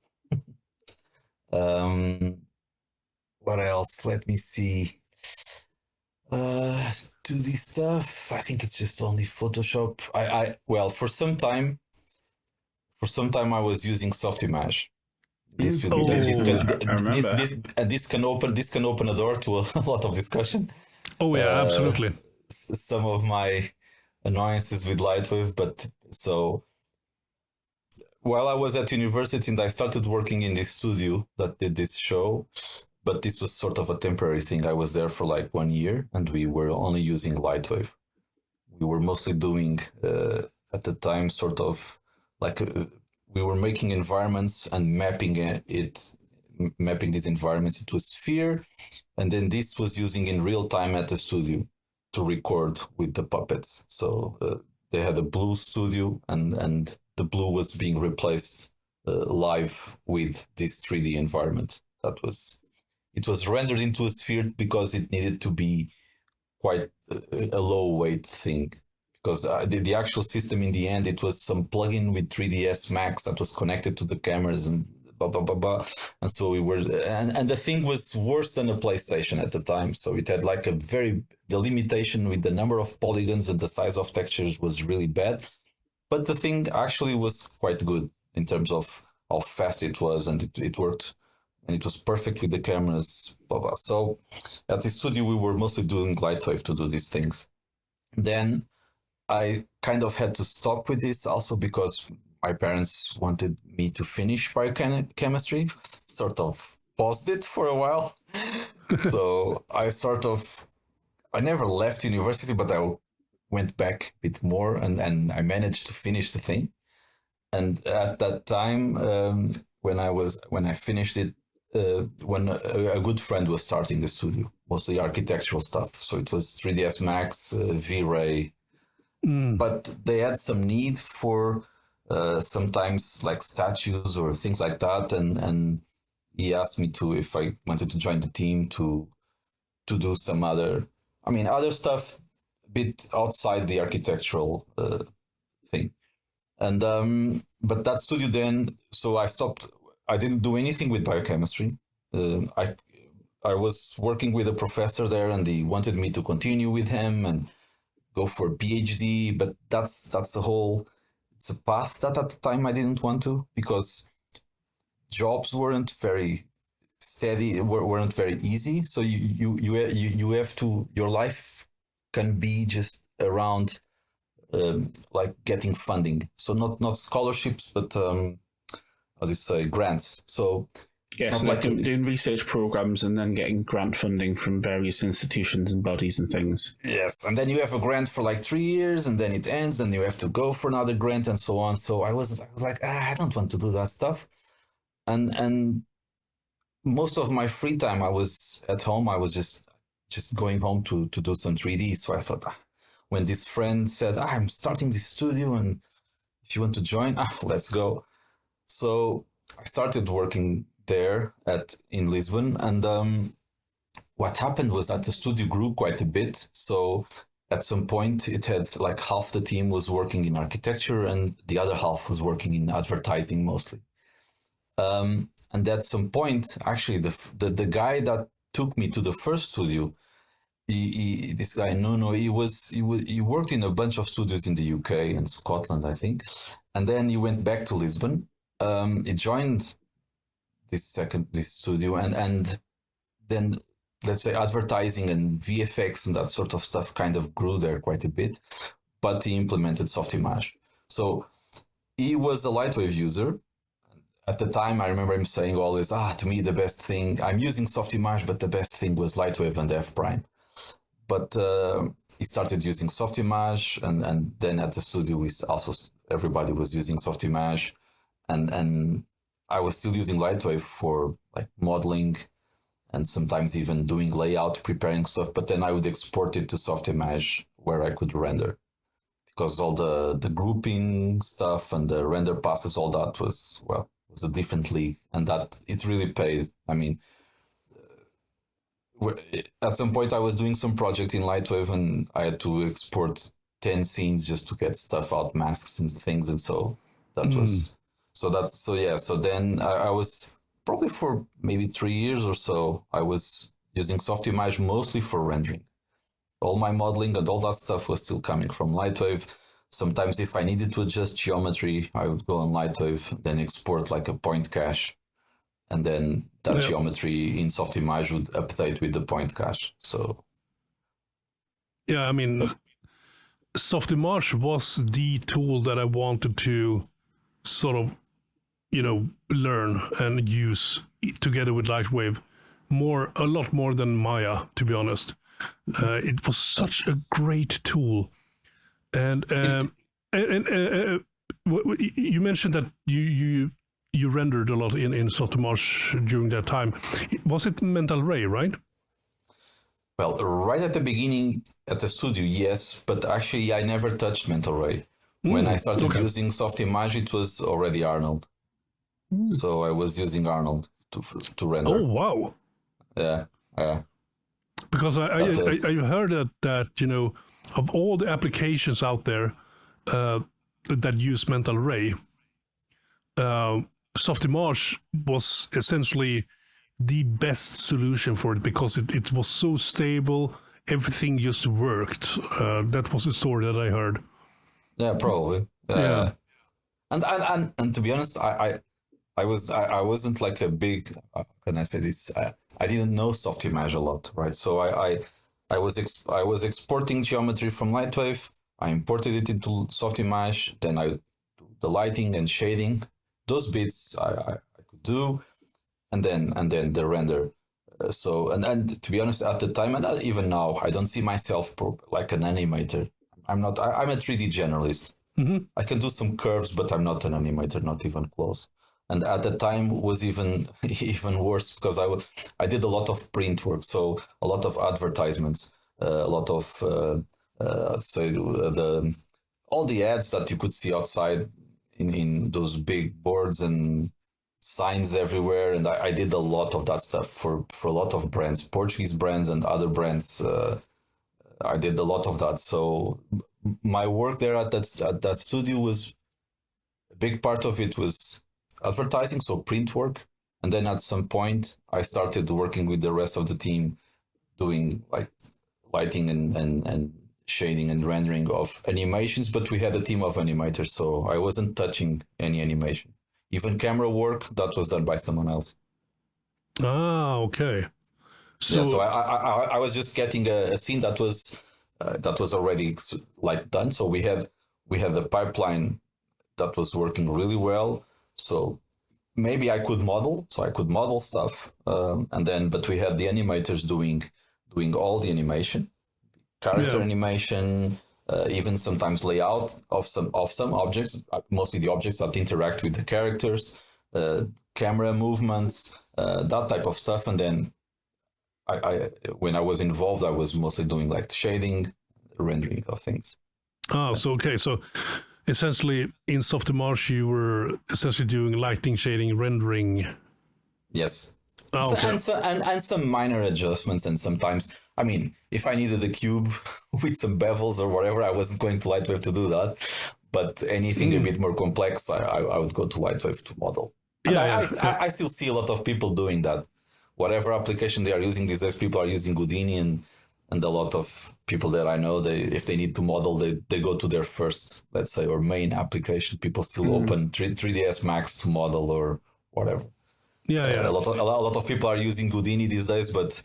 What else? Let me see. 2D stuff. I think it's just only Photoshop. Well, for some time I was using SoftImage. This can open a door to a lot of discussion.
Oh yeah, absolutely.
Some of my annoyances with LightWave, but so while I was at university and I started working in this studio that did this show, but this was sort of a temporary thing. I was there for like 1 year and we were only using LightWave. We were mostly doing at the time sort of like we were making environments and mapping these environments into a sphere, and then this was using in real time at the studio to record with the puppets. So they had a blue studio, and the blue was being replaced live with this 3D environment. It was rendered into a sphere because it needed to be quite a low weight thing. Because the actual system in the end, it was some plugin with 3ds Max that was connected to the cameras and blah, blah, blah, blah. And so we were, and the thing was worse than a PlayStation at the time. So it had like the limitation with the number of polygons and the size of textures was really bad. But the thing actually was quite good in terms of how fast it was, and it worked. And it was perfect with the cameras, blah, blah. So at the studio, we were mostly doing LightWave to do these things. Then I kind of had to stop with this also because my parents wanted me to finish biochemistry, sort of paused it for a while. So I never left university, but I went back a bit more and I managed to finish the thing. And at that time, when I finished it, when a good friend was starting the studio, mostly architectural stuff. So it was 3ds Max, V-Ray, but they had some need for sometimes like statues or things like that. And he asked me if I wanted to join the team to do some other stuff a bit outside the architectural thing. And but that studio then, so I stopped. I didn't do anything with biochemistry. I was working with a professor there, and he wanted me to continue with him and go for a PhD. But it's a path that at the time I didn't want to, because jobs weren't very steady, weren't very easy. So you have to, your life can be just around like getting funding. So not scholarships, but how do you say, grants. So
it's not like doing research programs and then getting grant funding from various institutions and bodies and things.
Yes, and then you have a grant for like 3 years, and then it ends, and you have to go for another grant and so on. So I was like, I don't want to do that stuff. And most of my free time, I was at home. I was just going home to do some 3D. So I thought, when this friend said, I'm starting this studio, and if you want to join, let's go. So I started working there in Lisbon, and what happened was that the studio grew quite a bit. So at some point, it had like half the team was working in architecture, and the other half was working in advertising mostly. And at some point, actually, the guy that took me to the first studio, this guy Nuno, he worked in a bunch of studios in the UK and Scotland, I think, and then he went back to Lisbon. He joined this studio, and then let's say, advertising and VFX and that sort of stuff kind of grew there quite a bit, but he implemented SoftImage. So he was a LightWave user. At the time, I remember him saying always, to me, the best thing, I'm using SoftImage, but the best thing was LightWave and F prime. But he started using SoftImage, and then at the studio, everybody was using SoftImage, and I was still using LightWave for like modeling and sometimes even doing layout, preparing stuff, but then I would export it to SoftImage where I could render. Because all the grouping stuff and the render passes, all that was a different league, and that it really paid. I mean, at some point I was doing some project in LightWave and I had to export 10 scenes just to get stuff out, masks and things, and so that was so then I was probably for maybe 3 years or so I was using SoftImage mostly for rendering. All my modeling and all that stuff was still coming from LightWave. Sometimes if I needed to adjust geometry, I would go on LightWave, then export like a point cache, and then that geometry in SoftImage would update with the point cache. So,
yeah, I mean, SoftImage was the tool that I wanted to sort of, learn and use together with LightWave a lot more than Maya, to be honest. It was such a great tool, and you mentioned that you rendered a lot in SoftImage during that time. Was it Mental Ray, right?
Well, right at the beginning at the studio, yes, but actually I never touched Mental Ray. When I started using SoftImage, it was already Arnold. So I was using Arnold to render.
Oh wow!
Yeah.
Because I heard that of all the applications out there that use Mental Ray, SoftImage was essentially the best solution for it because it was so stable, everything just worked. That was the story that I heard.
Yeah, probably.
Yeah.
And to be honest, I wasn't like a big, how can I say this? I didn't know SoftImage a lot, right? So I was exporting geometry from LightWave. I imported it into SoftImage. Then I do the lighting and shading. Those bits I could do, and then the render. So to be honest, at the time and even now, I don't see myself like an animator. I'm not. I'm a 3D generalist.
Mm-hmm.
I can do some curves, but I'm not an animator, not even close. And at the time was even worse because I did a lot of print work, so a lot of advertisements, a lot of all the ads that you could see outside in those big boards and signs everywhere, and I did a lot of that stuff for a lot of brands, Portuguese brands and other brands. I did a lot of that, so my work there at that studio was a big part of it was advertising, so print work, and then at some point I started working with the rest of the team doing like lighting and shading and rendering of animations, but we had a team of animators, so I wasn't touching any animation. Even camera work, that was done by someone else.
Ah, okay.
So, yeah, so I was just getting a scene that was already like done. So we had the pipeline that was working really well. So maybe I could model. So I could model stuff, but we had the animators doing all the animation, character animation, even sometimes layout of some objects, mostly the objects that interact with the characters, camera movements, that type of stuff, and then. When I was involved, I was mostly doing like shading, rendering of things.
Oh, so okay. So essentially in SoftImage, you were essentially doing lighting, shading, rendering.
Yes.
Oh, okay.
And some minor adjustments. And sometimes, I mean, if I needed a cube with some bevels or whatever, I wasn't going to LightWave to do that. But anything a bit more complex, I would go to LightWave to model. And I still see a lot of people doing that. Whatever application they are using these days, people are using Houdini, and a lot of people that I know, if they need to model, they go to their first, let's say, or main application. People still open 3ds Max to model or whatever.
Yeah.
A lot of people are using Houdini these days, but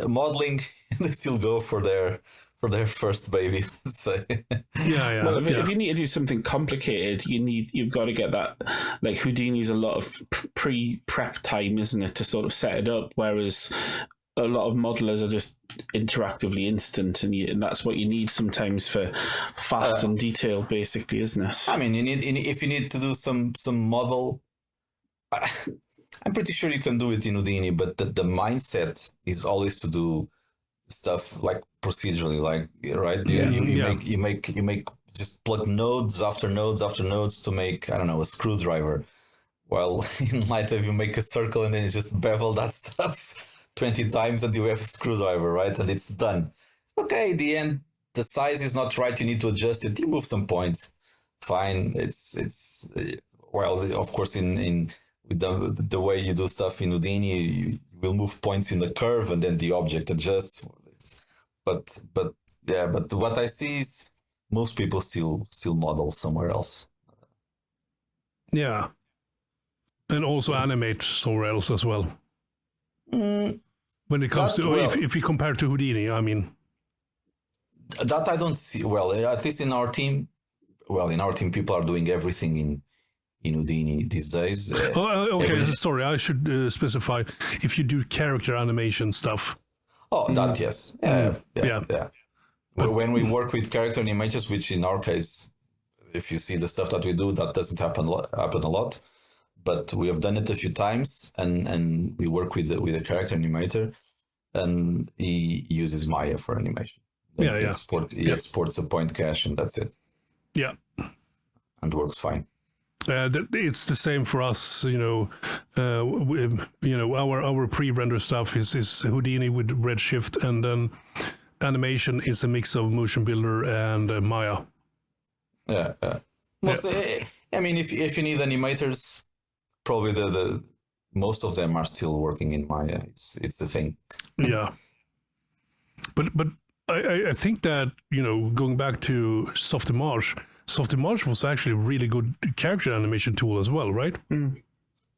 modeling, they still go for their first baby. So.
Yeah.
Well, if you need to do something complicated, you've got to get that. Like Houdini's a lot of pre-prep time, isn't it, to sort of set it up, whereas a lot of modelers are just interactively instant, and that's what you need sometimes for fast and detailed, basically, isn't it?
I mean, if you need to do some model, I'm pretty sure you can do it in Houdini, but the mindset is always to do stuff like procedurally, like, right? You make just plug nodes after nodes after nodes to make, I don't know, a screwdriver. While in LightWave you make a circle and then you just bevel that stuff 20 times and you have a screwdriver, right? And it's done. Okay, in the end, the size is not right. You need to adjust it. You move some points. Fine. It's well, of course, in with the way you do stuff in Houdini, you will move points in the curve and then the object adjusts. But what I see is most people still model somewhere else.
Yeah. And also animate somewhere else as well. When it comes to, if you compare to Houdini, I mean.
That I don't see, well, at least in our team, people are doing everything in Houdini these days.
Okay, sorry, I should specify if you do character animation stuff.
Oh, that, yes. Yeah. But when we work with character animators, which in our case, if you see the stuff that we do, that doesn't happen a lot. But we have done it a few times, and we work with a character animator, and he uses Maya for animation. He exports a point cache, and that's it.
Yeah,
and works fine.
It's the same for us, our pre-render stuff is Houdini with Redshift, and then animation is a mix of Motion Builder and Maya.
Yeah. Mostly, I mean, if you need animators, probably the most of them are still working in Maya. It's the thing.
Yeah, but I think that going back to SoftImage was actually a really good character animation tool as well, right?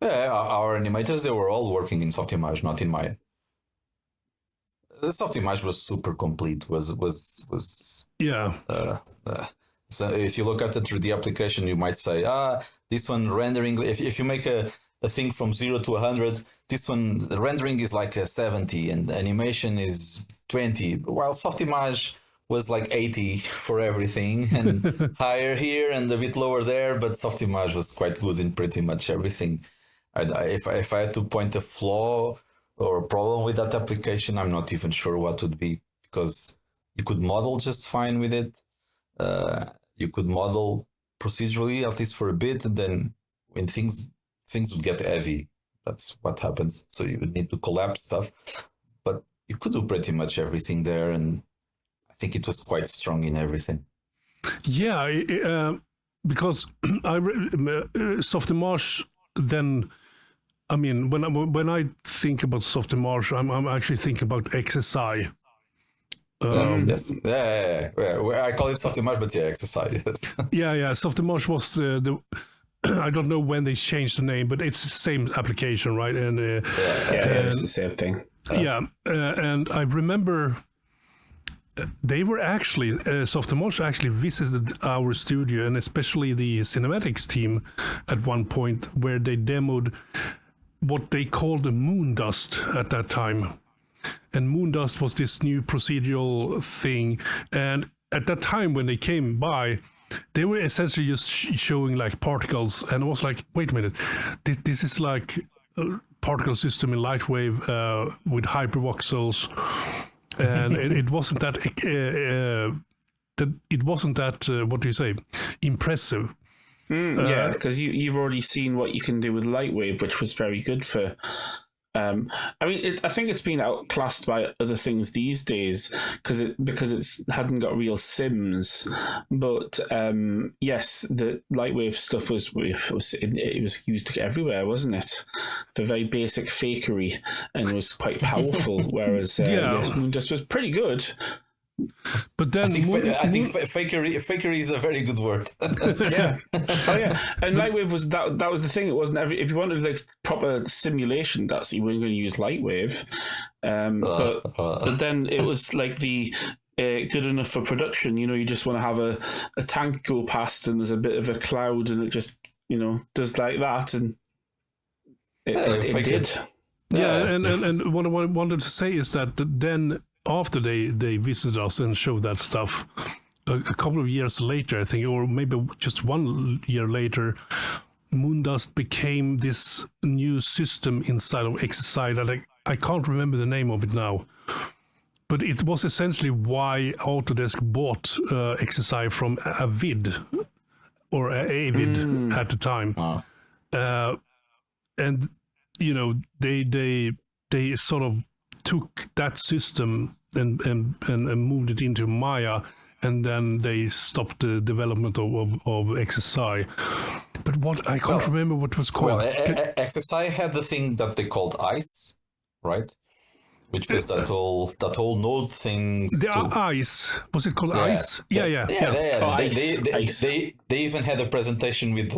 Yeah, our animators, they were all working in SoftImage, not in Maya. The SoftImage was super complete.
Yeah.
So if you look at the 3D application, you might say, this one rendering. If you make a thing from 0 to 100, this one the rendering is like a 70 and the animation is 20. While SoftImage was like 80 for everything, and higher here and a bit lower there. But SoftImage was quite good in pretty much everything. If I had to point a flaw or a problem with that application, I'm not even sure what would be, because you could model just fine with it. You could model procedurally, at least for a bit, and then when things would get heavy, that's what happens. So you would need to collapse stuff. But you could do pretty much everything there, and I think it was quite strong in everything.
Yeah, because SoftImage then, I mean, when I think about SoftImage, I'm actually thinking about XSI.
Yes. Yeah. I call it SoftImage, but XSI. Yes.
Yeah. SoftImage was the I don't know when they changed the name, but it's the same application, right? And
it's the same thing.
And I remember they were actually SoftImage actually visited our studio, and especially the cinematics team at one point, where they demoed what they called the Moondust at that time. And Moondust was this new procedural thing. And at that time, when they came by, they were essentially just showing like particles. And I was like, wait a minute, this is like a particle system in LightWave with hypervoxels. And it wasn't that, what do you say, impressive.
Yeah, because you've already seen what you can do with LightWave, which was very good for... I think it's been outclassed by other things these days because it hadn't got real sims. But yes, the LightWave stuff was used everywhere, wasn't it? For very basic fakery, and was quite powerful. Whereas yes, Moondust was pretty good.
But then
I think fakery is a very good word.
Yeah. Oh yeah. And LightWave was that was the thing. It wasn't if you wanted like proper simulation, you weren't going to use LightWave. But then it was like the good enough for production. You just want to have a tank go past and there's a bit of a cloud and it just does like that, and it did.
Yeah, and what I wanted to say is that then after they visited us and showed that stuff, a couple of years later, I think, or maybe just 1 year later, Moondust became this new system inside of XSI that I can't remember the name of it now. But it was essentially why Autodesk bought XSI from Avid, or Avid at the time. And, they sort of took that system and moved it into Maya, and then they stopped the development of XSI. But I can't remember what it was called.
Well, XSI had the thing that they called ICE, right? Which was that whole node thing.
ICE. Was it called ICE? Yeah.
They even had a presentation with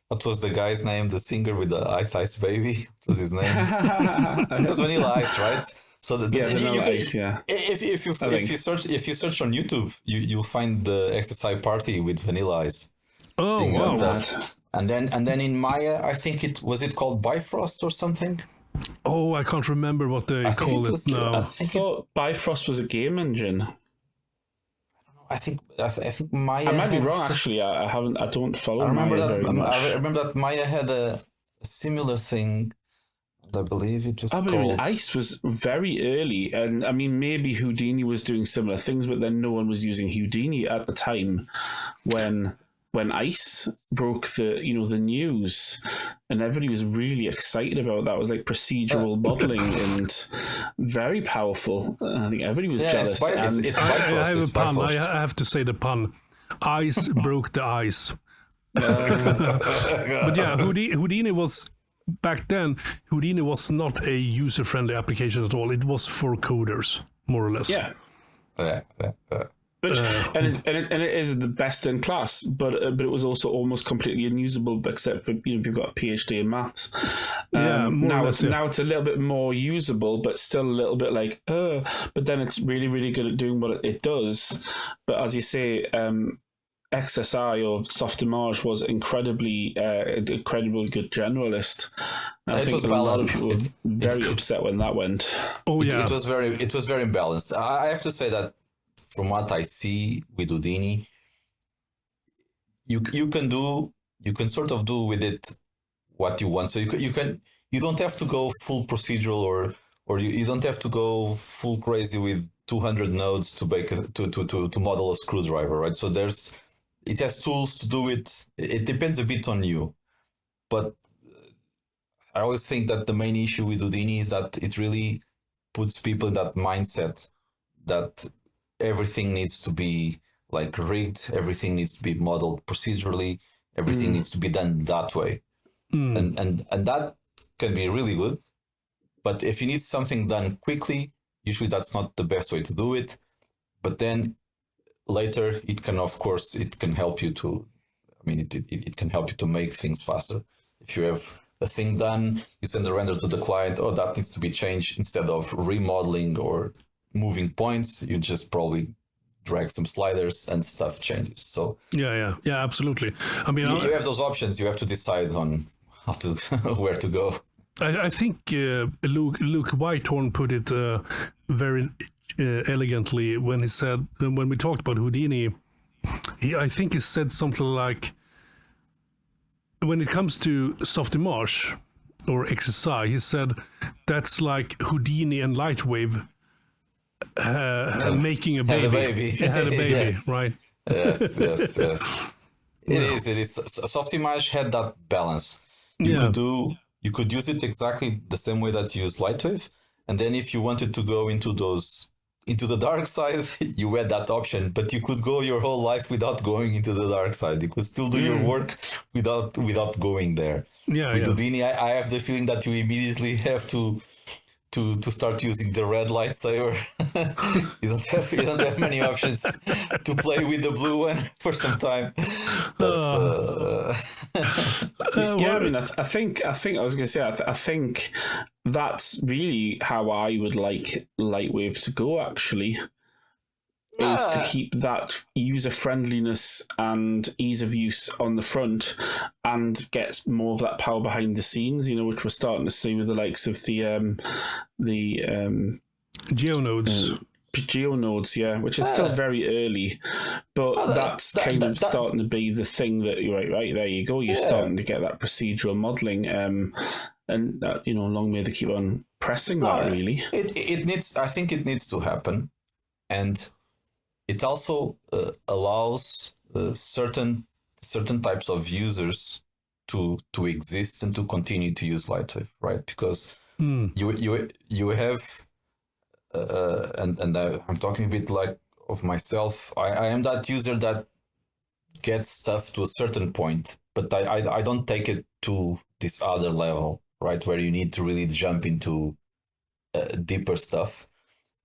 what was the guy's name? The singer with the Ice Baby. What was his name? It was Vanilla Ice, right? So if you search on YouTube, you'll find the XSI party with Vanilla Ice.
Oh, wow!
And then in Maya, I think it called Bifrost or something.
Oh, I can't remember what they call it now.
I thought Bifrost was a game engine.
I think Maya.
I might be wrong. Actually, I haven't. I don't follow Maya very much.
I remember that Maya had a similar thing. I believe it was called
ICE was very early, and I mean maybe Houdini was doing similar things, but then no one was using Houdini at the time when ICE broke the news, and everybody was really excited about that. It was like procedural modeling and very powerful. I think everybody was jealous.
It's Bifrost.
I have a pun. I have to say the pun. ICE broke the ice. But yeah, Houdini was. Back then, Houdini was not a user-friendly application at all. It was for coders, more or less.
Yeah. And it is the best in class, but it was also almost completely unusable, except for if you've got a PhD in maths. Now it's a little bit more usable, but still a little bit like, but then it's really, really good at doing what it does. But as you say, XSI or SoftImage was incredibly good generalist. I think a lot of people were very upset when that went.
Oh yeah, it was very balanced. I have to say that from what I see with Houdini, you can sort of do with it what you want. So you don't have to go full procedural or you don't have to go full crazy with 200 nodes to model a screwdriver, right? So it has tools to do it. It depends a bit on you. But I always think that the main issue with Houdini is that it really puts people in that mindset that everything needs to be like rigged, everything needs to be modeled procedurally, everything needs to be done that way. And that can be really good. But if you need something done quickly, usually that's not the best way to do it. But then later, it can help you to, it can help you to make things faster. If you have a thing done, you send the render to the client, that needs to be changed. Instead of remodeling or moving points, you just probably drag some sliders and stuff changes. So
yeah, absolutely. I mean,
you have those options. You have to decide on where to go.
I think Luke Whitehorn put it very elegantly when he said, when we talked about Houdini, I think he said something like, when it comes to SoftImage or XSI, he said that's like Houdini and LightWave making a baby. Had a baby, yes. Right?
Yes. It is. SoftImage had that balance. You could use it exactly the same way that you use LightWave, and then if you wanted to go into the dark side, you had that option, but you could go your whole life without going into the dark side. You could still do your work without going there. With Houdini, I have the feeling that you immediately have to to start using the red lightsaber. you don't have many options to play with the blue one for some time.
Yeah, I mean, I think I was going to say, I think that's really how I would like LightWave to go, actually, is to keep that user friendliness and ease of use on the front and get more of that power behind the scenes, which we're starting to see with the likes of the
GeoNodes.
GeoNodes, yeah, which is still very early, but that's kind of starting to be the thing that right there you go. You're starting to get that procedural modeling, and long may they keep on pressing that. Really,
it needs. I think it needs to happen, and it also allows certain types of users to exist and to continue to use LightWave, right? Because you have. I'm talking a bit like of myself. I am that user that gets stuff to a certain point, but I don't take it to this other level, right? Where you need to really jump into deeper stuff.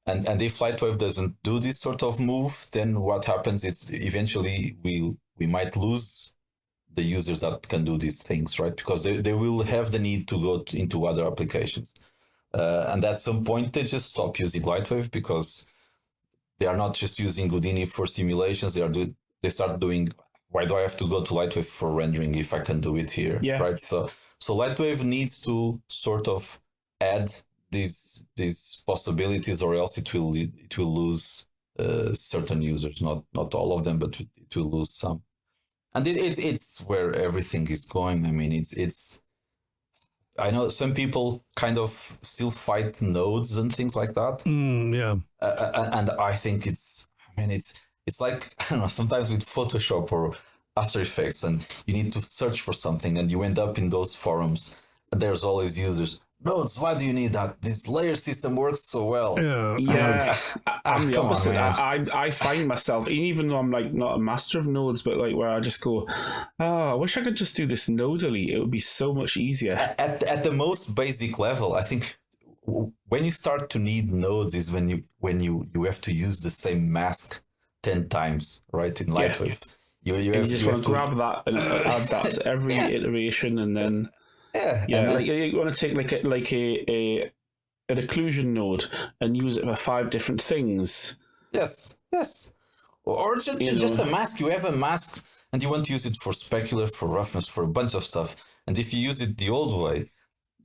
And if LightWave doesn't do this sort of move, then what happens is eventually we might lose the users that can do these things, right? Because they will have the need to go into other applications. And at some point, they just stop using LightWave because they are not just using Houdini for simulations. They start doing, why do I have to go to LightWave for rendering if I can do it here? Yeah. Right. So LightWave needs to sort of add these possibilities, or else it will lose certain users. Not all of them, but it will lose some. And it's where everything is going. I mean, it's. I know some people kind of still fight nodes and things like that.
Yeah.
And I think it's like, I don't know, sometimes with Photoshop or After Effects, and you need to search for something and you end up in those forums and there's always users. Nodes, why do you need that? This layer system works so well.
Yeah. I'm the opposite. I find myself, even though I'm like not a master of nodes, but like where I just go, I wish I could just do this nodally. It would be so much easier.
At the most basic level, I think when you start to need nodes is when you have to use the same mask 10 times, right? In LightWave.
You just want to grab that and add that to every iteration, and then like you want to take like an occlusion node and use it for 5 different things.
Yes. Or just a mask. You have a mask and you want to use it for specular, for roughness, for a bunch of stuff. And if you use it the old way,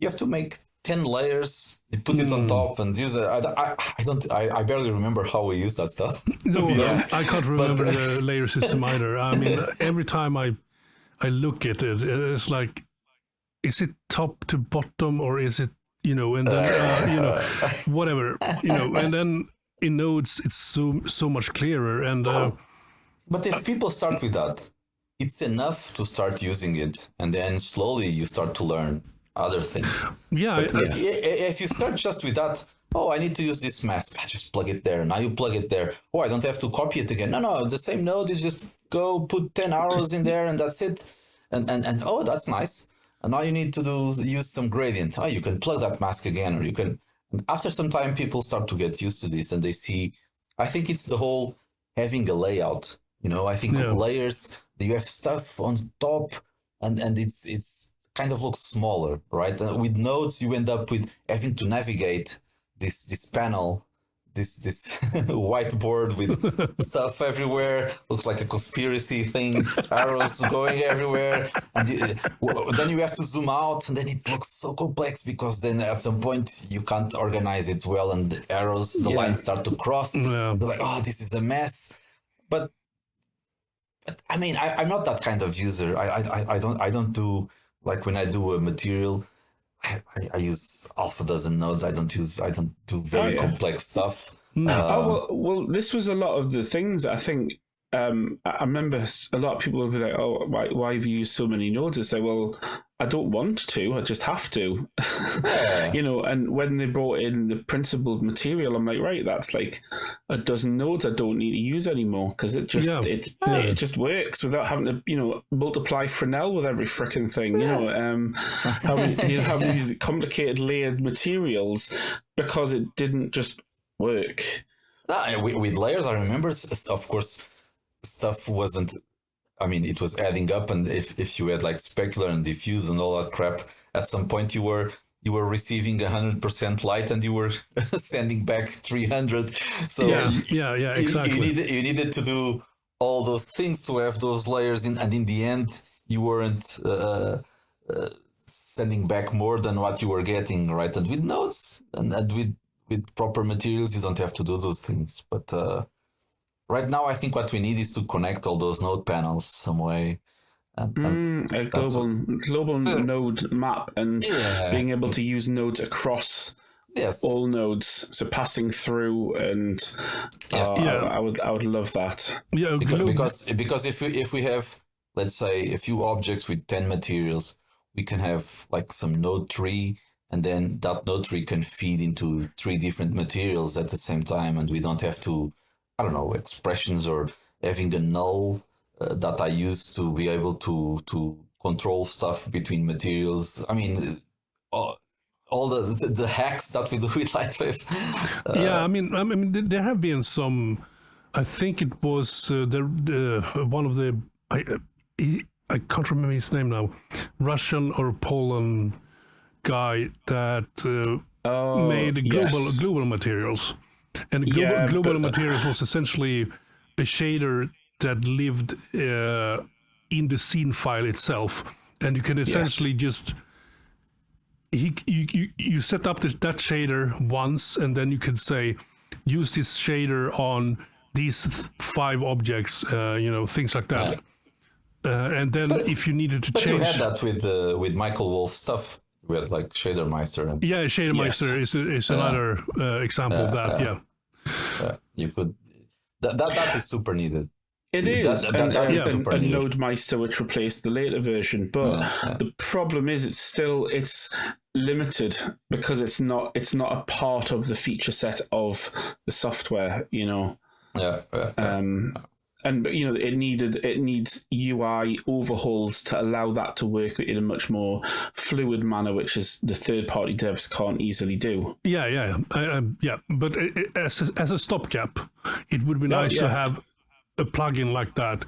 you have to make 10 layers, you put it on top and use it. I barely remember how we use that stuff.
No, I can't remember the layer system either. I mean, every time I look at it, it's like, is it top to bottom, or is it, and then, whatever, and then in nodes, it's so much clearer. And
but if people start with that, it's enough to start using it. And then slowly you start to learn other things. If you start just with that, I need to use this mask, I just plug it there. Now you plug it there. I don't have to copy it again. No, the same node is just go put 10 arrows in there and that's it. And that's nice. And now you need to use some gradient. You can plug that mask again, or you can. And after some time, people start to get used to this, and they see. I think it's the whole having a layout. I think layers. You have stuff on top, and it's kind of looks smaller, right? With nodes, you end up with having to navigate this panel. This whiteboard with stuff everywhere, looks like a conspiracy thing, arrows going everywhere, and then you have to zoom out, and then it looks so complex because then at some point you can't organize it well, and the arrows, the lines start to cross. You're like, this is a mess. But I mean, I'm not that kind of user. I don't do, like when I do a material, I use half a dozen nodes. I don't do very complex stuff.
Well, this was a lot of the things I think. I remember a lot of people would be like, why have you used so many nodes? I say, well, I don't want to, I just have to.
Yeah.
You know, and when they brought in the principled material, I'm like, right, that's like a dozen nodes I don't need to use anymore, because it just it just works without having to, you know, multiply Fresnel with every frickin' thing. You know, have these complicated layered materials because it didn't just work.
With layers, I remember, of course, stuff wasn't. I mean, it was adding up, and if you had like specular and diffuse and all that crap, at some point you were receiving 100% light and you were sending back 300. So
yeah, exactly.
You needed to do all those things to have those layers in, and in the end, you weren't sending back more than what you were getting, right? And with nodes and with proper materials, you don't have to do those things, but. Right now, I think what we need is to connect all those node panels some way. And
a global node map, and being able to use nodes across all nodes, so passing through, and I would love that.
Yeah,
because if we have, let's say, a few objects with 10 materials, we can have like some node tree, and then that node tree can feed into 3 different materials at the same time, and we don't have to, I don't know, expressions or having a null that I use to be able to control stuff between materials. I mean, all the hacks that we do with LightWave.
I mean, there have been some. I think it was one of the. I can't remember his name now. Russian or Poland guy that made global materials. And global materials was essentially a shader that lived in the scene file itself, and you can essentially just you set up that shader once, and then you can say use this shader on these 5 objects, things like that. And then if you needed to change,
you had that with Michael Wolff stuff. We had like Shadermeister.
Shadermeister is another example of that.
You could. That is super needed.
It is.
That is super
a
needed.
NodeMeister which replaced the later version, but the problem is it's limited because it's not a part of the feature set of the software. You know. And you know, it needs UI overhauls to allow that to work in a much more fluid manner, which is the third-party devs can't easily do.
But as a stopgap, it would be nice to have a plugin like that,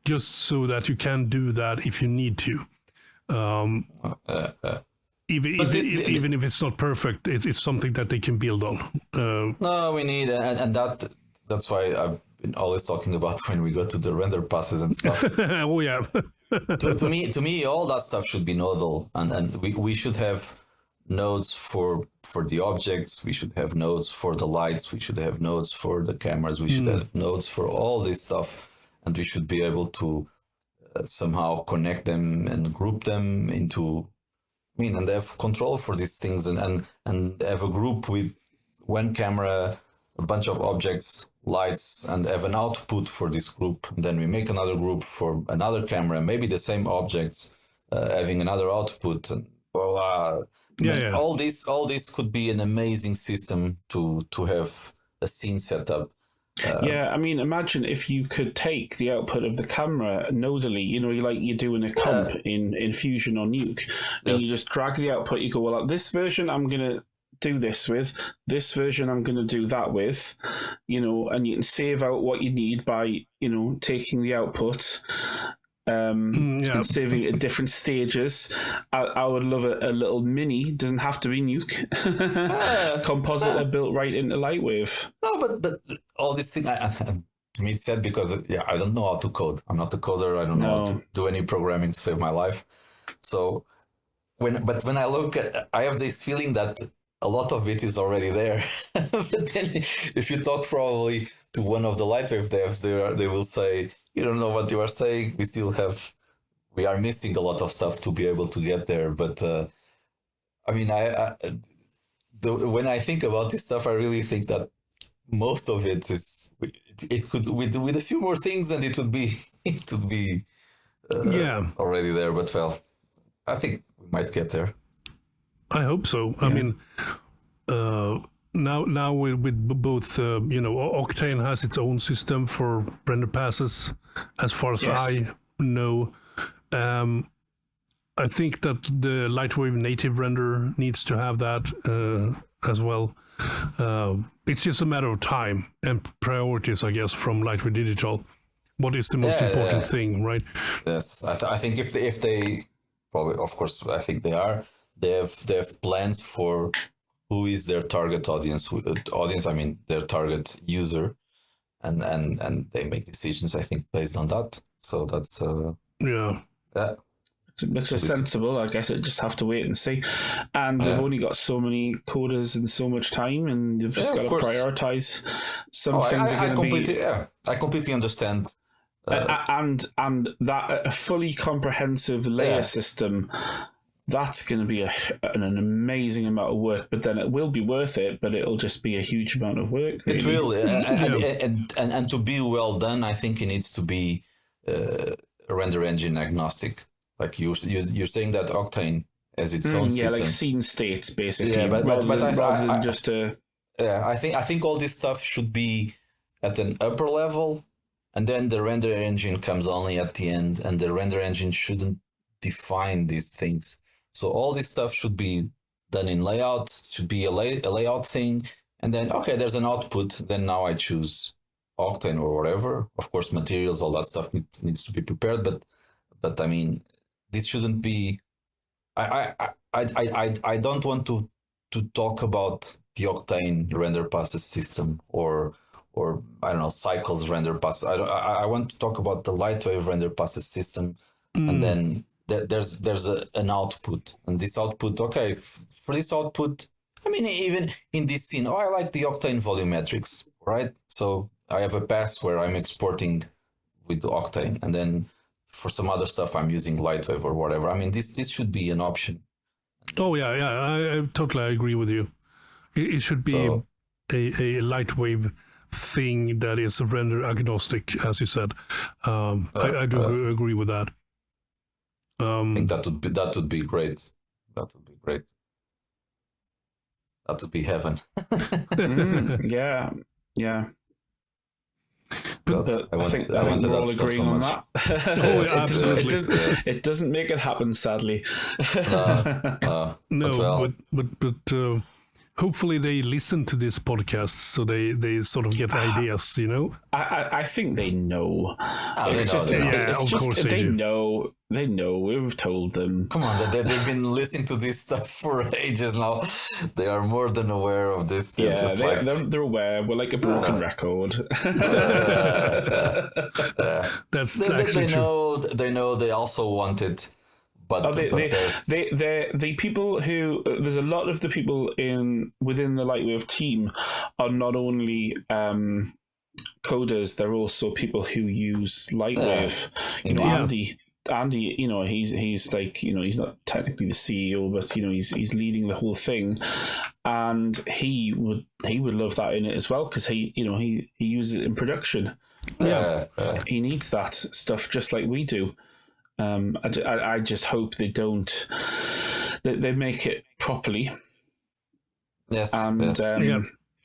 just so that you can do that if you need to. Even if it's not perfect, it's something that they can build on.
No, we need, and that's why I've been always talking about when we go to the render passes and stuff.
Oh yeah.
to me, all that stuff should be nodal, and we should have nodes for the objects. We should have nodes for the lights. We should have nodes for the cameras. We should have nodes for all this stuff, and we should be able to somehow connect them and group them into. And have control for these things, and have a group with one camera, a bunch of objects, lights, and have an output for this group. And then we make another group for another camera, maybe the same objects, having another output, and all this could be an amazing system to have a scene set up.
Imagine if you could take the output of the camera nodally, like you do in a comp in Fusion or Nuke, and you just drag the output. You go, well, this version I'm going to do this with, this version I'm going to do that with, and you can save out what you need by, taking the output and saving it at different stages. I would love a little mini, doesn't have to be Nuke, compositor built right into LightWave.
No, but all these things, to me it's sad because I don't know how to code. I'm not a coder. I don't know how to do any programming to save my life. So when I look at, I have this feeling that a lot of it is already there. But then if you talk probably to one of the LightWave devs, they will say, you don't know what you are saying. We are missing a lot of stuff to be able to get there. But when I think about this stuff, I really think that most of it could with a few more things, and it would be already there. But I think might get there.
I hope so. I mean, now with both, Octane has its own system for render passes, as far as I know. I think that the LightWave native render needs to have that as well. It's just a matter of time and priorities, I guess, from LightWave Digital. What is the most important thing, right?
Yes, I think if they probably, of course, I think they are. They have plans for who is their target audience. I mean, their target user, and they make decisions, I think, based on that. So that's
which is sensible. I guess it just have to wait and see. And they've only got so many coders and so much time, and you've just got to prioritize. Some things are going to be.
Yeah, I completely understand.
And that a fully comprehensive layer system, that's going to be an amazing amount of work. But then it will be worth it. But it'll just be a huge amount of work. Really.
It will, and to be well done, I think it needs to be render engine agnostic. Like you're saying that Octane as its own system.
Like scene states basically.
Yeah, but
rather than just a.
Yeah, I think all this stuff should be at an upper level, and then the render engine comes only at the end, and the render engine shouldn't define these things. So all this stuff should be done in layout. Should be a layout thing, and then there's an output. Then now I choose Octane or whatever. Of course, materials, all that stuff needs to be prepared, but I mean. This shouldn't be. I don't want to talk about the Octane render passes system or I don't know cycles render pass. I want to talk about the LightWave render passes system, and then there's an output, and this output. Okay, for this output, I mean even in this scene, I like the Octane volumetrics, right? So I have a pass where I'm exporting with the Octane, and then. For some other stuff, I'm using LightWave or whatever. I mean, this should be an option.
Oh yeah, I totally agree with you. It should be a LightWave thing that is render agnostic, as you said. I do agree with that.
I think that would be great. That would be great. That would be heaven.
Yeah.
But
I think we're all agreeing on that.
Absolutely.
It doesn't make it happen, sadly.
No, but hopefully they listen to this podcast, so they sort of get ideas,
I think they know.
Of course they do.
They know. We've told them.
Come on, they've been listening to this stuff for ages now. They are more than aware of this.
They're aware. We're like a broken record.
That's
actually
true.
They know. They also want it. But
the people who there's a lot of the people within the LightWave team are not only coders, they're also people who use LightWave. Andy, he's like, he's not technically the CEO, but he's leading the whole thing, and he would love that in it as well, because he uses it in production. He needs that stuff just like we do. I just hope they don't. They make it properly.
Yes,
and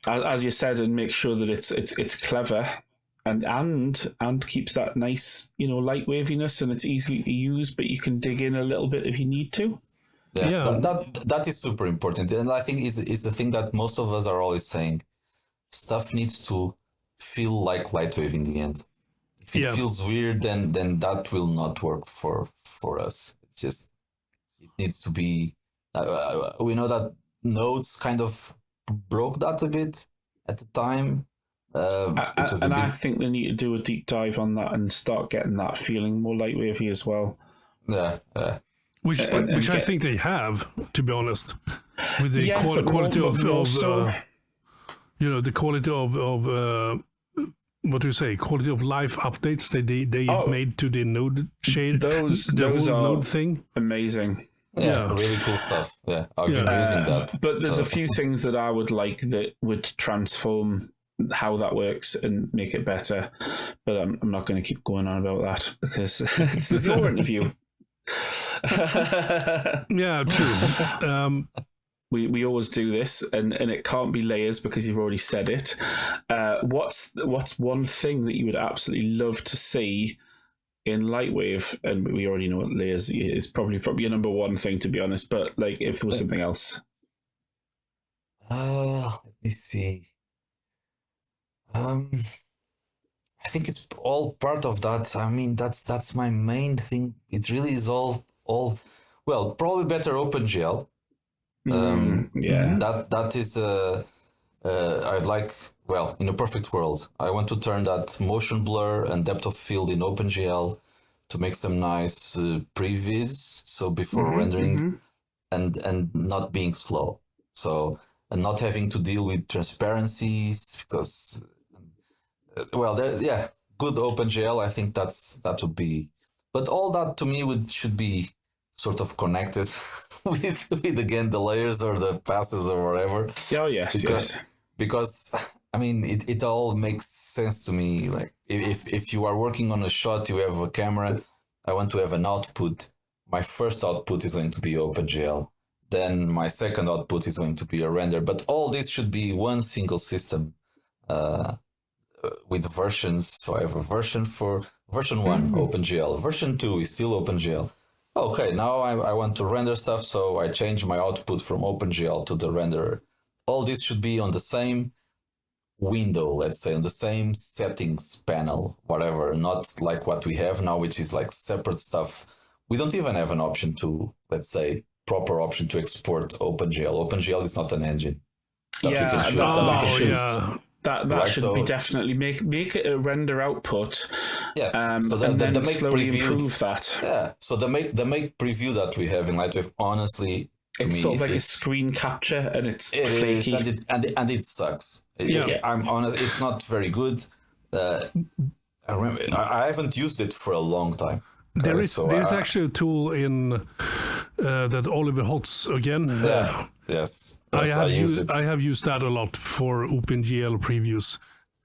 as you said, and make sure that it's clever. And keeps that nice, light waviness, and it's easy to use, but you can dig in a little bit if you need to.
Yes, that is super important, and I think it's the thing that most of us are always saying. Stuff needs to feel like LightWave in the end. If it feels weird, then that will not work for us. It needs to be. We know that Nodes kind of broke that a bit at the time.
I think they need to do a deep dive on that and start getting that feeling more lightwavy as well.
Which I think they have, to be honest, with the quality of the quality of what do you say? Quality of life updates they made to the node shade.
Those are
node thing.
Amazing.
Yeah, really cool stuff. Yeah, I've been using that.
But there's a few things that I would like that would transform how that works and make it better. But I'm not going to keep going on about that because this is your interview.
Yeah, true.
We always do this, and it can't be layers because you've already said it. What's one thing that you would absolutely love to see in LightWave? And we already know what layers is, probably your number one thing, to be honest. But like, if there was something else,
let me see. I think it's all part of that. I mean, that's my main thing. It really is all. Well, probably better OpenGL. That is I'd like, well, in a perfect world, I want to turn that motion blur and depth of field in OpenGL to make some nice previs, so before rendering, and not being slow, so, and not having to deal with transparencies, because well, good OpenGL. I think that would be, but all that to me should be sort of connected with again the layers or the passes or whatever.
Oh yes,
because I mean it all makes sense to me. Like if you are working on a shot, you have a camera. I want to have an output. My first output is going to be OpenGL. Then my second output is going to be a render. But all this should be one single system with versions. So I have a version for version 1 OpenGL. Version 2 is still OpenGL. Okay, now I want to render stuff, so I change my output from OpenGL to the renderer. All this should be on the same window, let's say, on the same settings panel, whatever, not like what we have now, which is like separate stuff. We don't even have an option to, let's say, proper option to export OpenGL. OpenGL is not an engine.
That should be definitely make it a render output.
Yes,
so and then slowly improve that.
Yeah, so the make preview that we have in LightWave, honestly,
it's sort of like a screen capture, and it's flaky.
And it sucks. Yeah. I'm honest, it's not very good. I remember I haven't used it for a long time.
There's actually a tool in that Oliver Hotz again.
Yes.
I have used that a lot for OpenGL previews.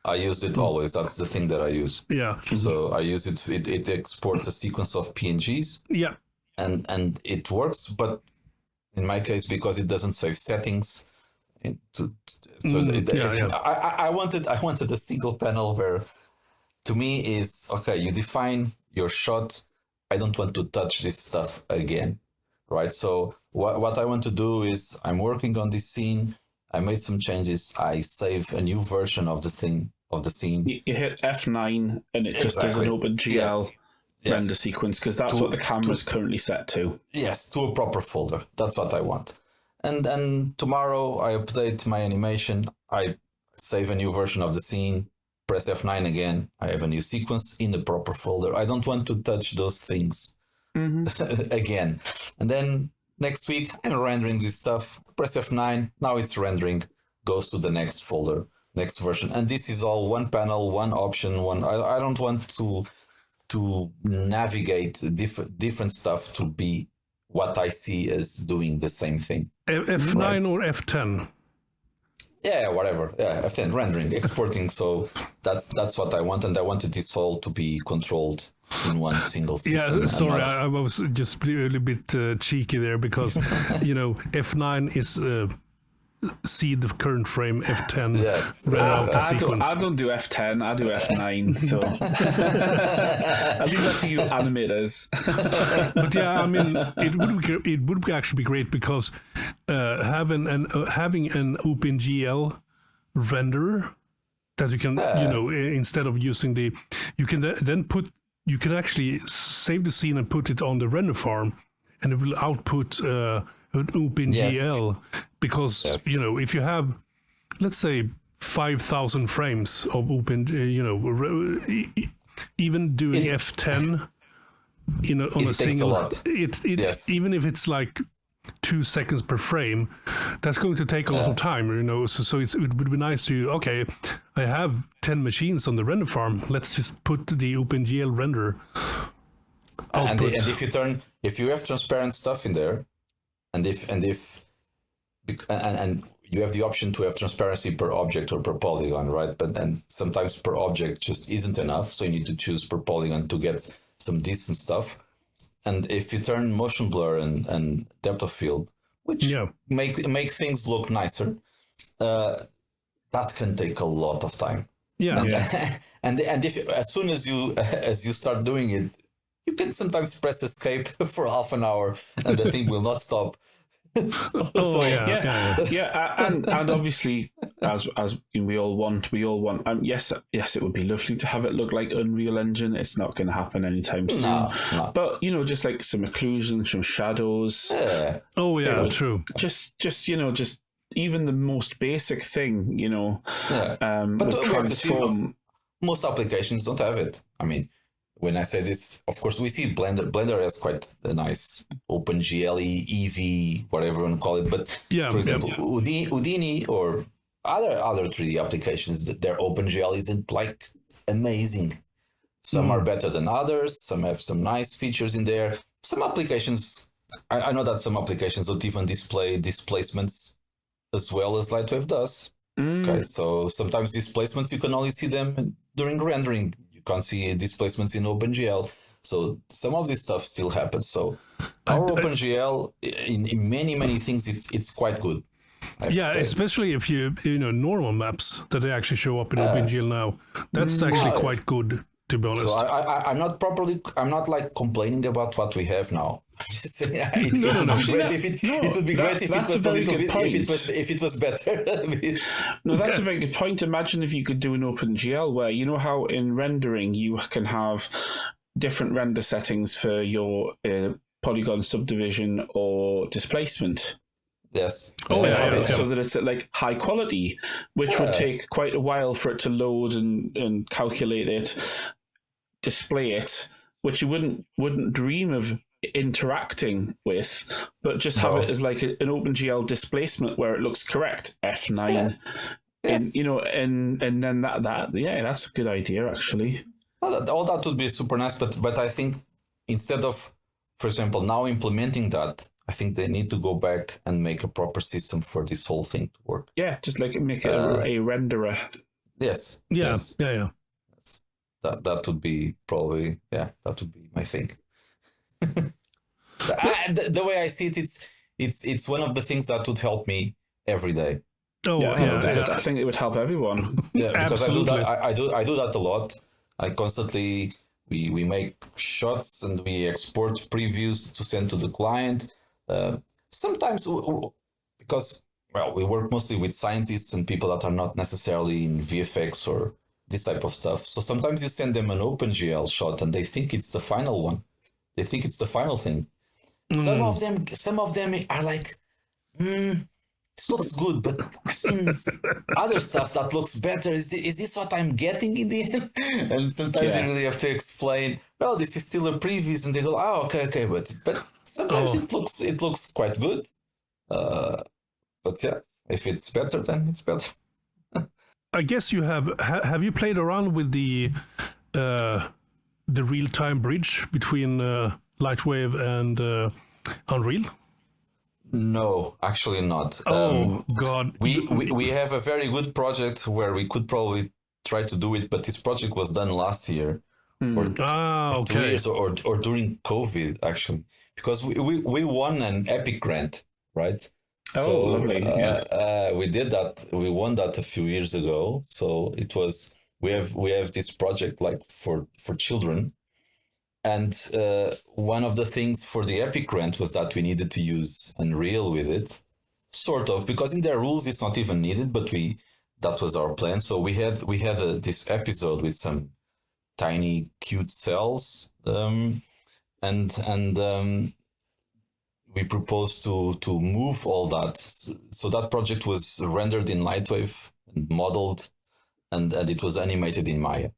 I use it always. That's the thing that I use.
Yeah.
So I use it. It exports a sequence of PNGs.
Yeah.
And it works, but in my case, because it doesn't save settings, I wanted a single panel where, to me, is okay. You define your shot. I don't want to touch this stuff again. Right, so what I want to do is I'm working on this scene. I made some changes. I save a new version of the scene.
You hit F9 and it just does an OpenGL render sequence, because that's what the camera's currently set to.
Yes, to a proper folder. That's what I want. And then tomorrow I update my animation. I save a new version of the scene. Press F9 again. I have a new sequence in the proper folder. I don't want to touch those things. Again, and then next week I'm rendering this stuff. Press F9. Now it's rendering. Goes to the next folder, next version, and this is all one panel, one option, one. I don't want to navigate different stuff to be what I see as doing the same thing.
F9 right? Or F10.
Yeah, whatever. Yeah, F10 rendering, exporting. So that's what I want, and I wanted this all to be controlled in one single system.
Yeah, sorry, I was just a little bit cheeky there, because F9 is see the current frame, F10 out the sequence.
I don't do F10, I do F9, so I leave that to you animators.
But yeah, I mean, it would actually be great, because having an OpenGL renderer that you can instead of using you can then you can actually save the scene and put it on the render farm, and it will output an OpenGL. Because if you have, let's say, 5,000 frames of open, even doing F10 on a single, even if it's like 2 seconds per frame, that's going to take a lot of time, so it would be nice to, I have 10 machines on the render farm, let's just put the OpenGL render output.
And if you have transparent stuff in there, and you have the option to have transparency per object or per polygon, right? But then sometimes per object just isn't enough, so you need to choose per polygon to get some decent stuff. and if you turn motion blur and depth of field, which make things look nicer, that can take a lot of time. And if as soon as you start doing it, you can sometimes press escape for half an hour and the thing will not stop.
And obviously, as we all want, yes, it would be lovely to have it look like Unreal Engine. It's not going to happen anytime soon.
No.
But just like some occlusion, some shadows.
True.
Just even the most basic thing,
But transform. Most applications don't have it. I mean, when I say this, of course, we see Blender. Blender has quite a nice OpenGL, EV, whatever you want to call it. But for example, Houdini or other 3D applications, their OpenGL isn't like amazing. Some are better than others. Some have some nice features in there. Some applications, I know that some applications don't even display displacements as well as LightWave does. Okay, so sometimes displacements, you can only see them during rendering. You can't see displacements in OpenGL. So some of this stuff still happens. So our OpenGL, in many things, it's quite good.
Especially if you normal maps that they actually show up in OpenGL now. That's actually quite good, to be honest.
So I'm not like complaining about what we have now. It would be great if it was better.
No, that's a very good point. Imagine if you could do an OpenGL where, how in rendering you can have different render settings for your polygon subdivision or displacement.
Yes.
So that it's at like high quality, which would take quite a while for it to load and calculate it, display it, which you wouldn't dream of interacting with, but just have it as like an OpenGL displacement where it looks correct, F9. Yes. And then that's a good idea actually.
All that would be super nice, but I think instead of, for example, now implementing that, I think they need to go back and make a proper system for this whole thing to work.
Yeah, just like make it a renderer.
Yes.
Yeah.
Yes.
Yeah.
That would be probably that would be my thing. The way I see it, it's one of the things that would help me every day.
I think it would help everyone.
Because I do that a lot. I constantly we make shots and we export previews to send to the client. Sometimes because we work mostly with scientists and people that are not necessarily in VFX or this type of stuff. So sometimes you send them an OpenGL shot and they think it's the final one. They think it's the final thing. Some of them are like, this looks good, but I've seen other stuff that looks better. Is this what I'm getting in the end? And sometimes you really have to explain, no, this is still a preview, and they go, okay, but sometimes it looks quite good. But if it's better, then it's better.
I guess you have you played around with the real-time bridge between LightWave and Unreal?
No, actually not.
God!
We have a very good project where we could probably try to do it, but this project was done last year, or 2 years, or during COVID actually, because we won an Epic grant, right?
Lovely!
We did that. We won that a few years ago. So it was we have this project like for children. And one of the things for the Epic grant was that we needed to use Unreal with it, sort of, because in their rules it's not even needed, but that was our plan. So we had this episode with some tiny cute cells, and we proposed to move all that. So that project was rendered in LightWave and modeled, and it was animated in Maya.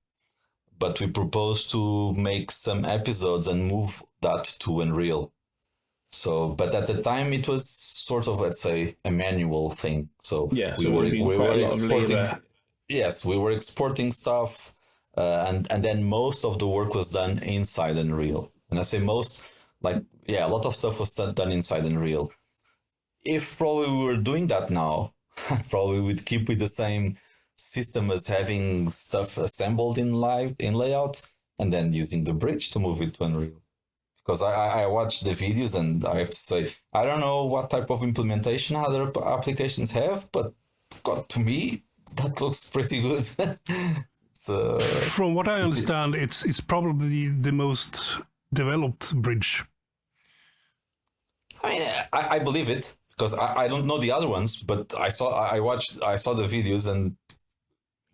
But we proposed to make some episodes and move that to Unreal. So, but at the time it was sort of, let's say, a manual thing. So we were exporting. Yes, we were exporting stuff, and then most of the work was done inside Unreal. And I say most, a lot of stuff was done inside Unreal. If probably we were doing that now, probably we'd keep with the same system as having stuff assembled in layout and then using the bridge to move it to Unreal, because I watched the videos, and I have to say, I don't know what type of implementation other applications have, but God, to me, that looks pretty good.
From what I understand, it's probably the most developed bridge.
I mean, I believe it, because I don't know the other ones, but I saw the videos, and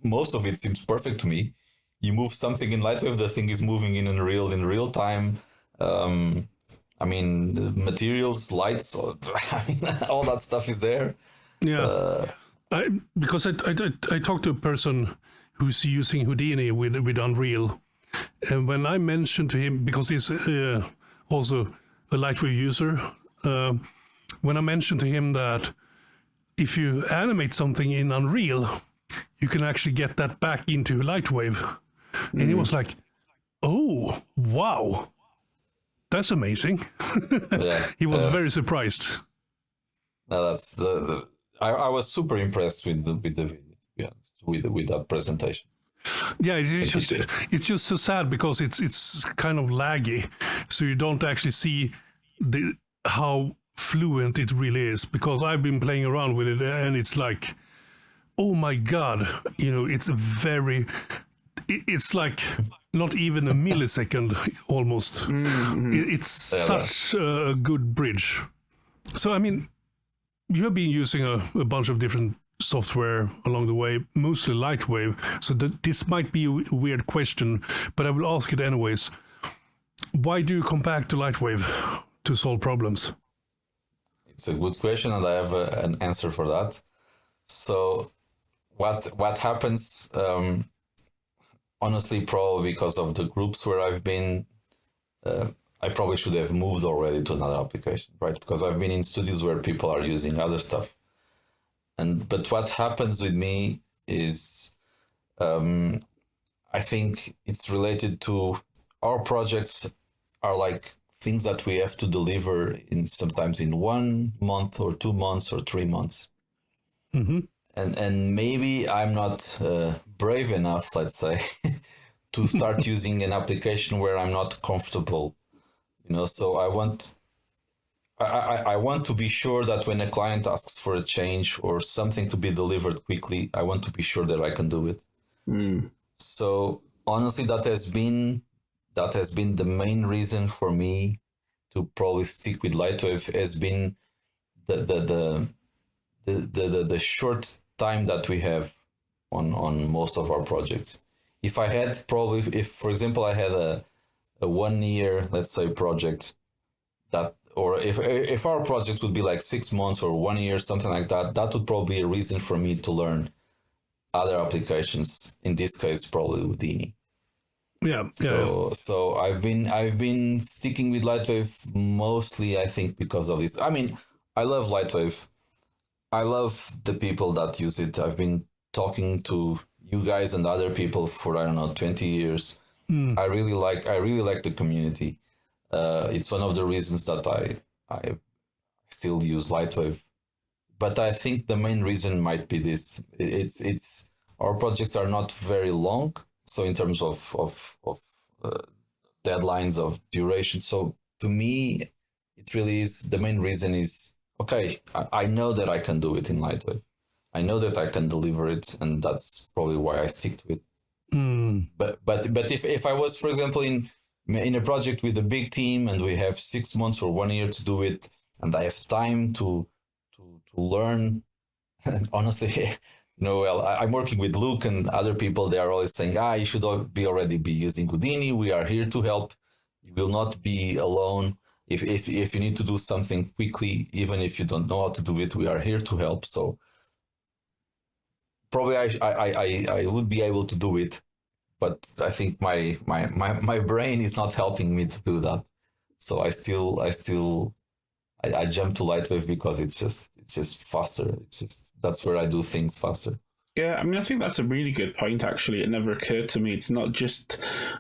most of it seems perfect to me. You move something in LightWave, the thing is moving in real time. I mean, the materials, lights, I mean, all that stuff is there.
Yeah, because I talked to a person who's using Houdini with Unreal, and when I mentioned to him, because he's also a LightWave user, when I mentioned to him that if you animate something in Unreal, you can actually get that back into LightWave. And he was like, "Oh, wow, that's amazing."
Yeah,
he was very surprised.
No, that's I was super impressed with the video, yeah, with that presentation.
Yeah, it's just so sad because it's kind of laggy, so you don't actually see how fluent it really is. Because I've been playing around with it, and it's like, oh my god, it's very. It's like not even a millisecond almost. It's such a good bridge. So, I mean, you have been using a bunch of different software along the way, mostly LightWave. So this might be a weird question, but I will ask it anyways. Why do you come back to LightWave to solve problems?
It's a good question, and I have an answer for that. So what happens... honestly, probably because of the groups where I've been, I probably should have moved already to another application, right? Because I've been in studios where people are using other stuff. But what happens with me is, I think it's related to our projects are like things that we have to deliver sometimes in 1 month or 2 months or 3 months.
Mm-hmm.
And maybe I'm not brave enough, let's say, to start using an application where I'm not comfortable, So I want to be sure that when a client asks for a change or something to be delivered quickly, I want to be sure that I can do it. So honestly, that has been the main reason for me to probably stick with LightWave, has been the short time that we have on most of our projects. If for example I had a 1 year, let's say, project, that, or if our project would be like 6 months or 1 year, something like that, that would probably be a reason for me to learn other applications. In this case, probably Houdini.
Yeah.
So I've been sticking with LightWave mostly, I think, because of this. I mean, I love LightWave. I love the people that use it. I've been talking to you guys and other people for, I don't know, 20 years. I really like the community. It's one of the reasons that I still use LightWave. But I think the main reason might be this. It's our projects are not very long, so in terms of deadlines of duration. So to me, it really is, the main reason is, okay, I know that I can do it in LightWave. I know that I can deliver it, and that's probably why I stick to it. But if I was, for example, in a project with a big team and we have 6 months or 1 year to do it, and I have time to learn, and honestly, I'm working with Luke and other people. They are always saying, you should already be using Houdini. We are here to help. You will not be alone. If you need to do something quickly, even if you don't know how to do it, we are here to help. So probably I would be able to do it, but I think my brain is not helping me to do that. So I jump to LightWave because it's just faster. That's where I do things faster.
Yeah, I mean, I think that's a really good point, actually. It never occurred to me. It's not just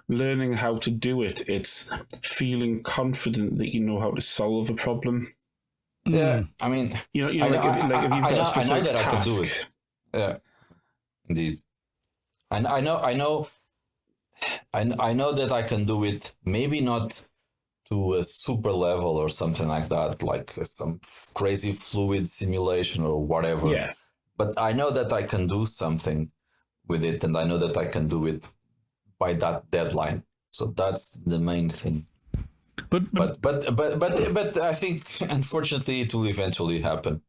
learning how to do it, it's feeling confident that you know how to solve a problem.
Yeah, I mean,
if you've got a specific task. I can do it.
Yeah, indeed. And I know that I can do it, maybe not to a super level or something like that, like some crazy fluid simulation or whatever.
Yeah.
But I know that I can do something with it, and I know that I can do it by that deadline. So that's the main thing. But I think, unfortunately, it will eventually happen.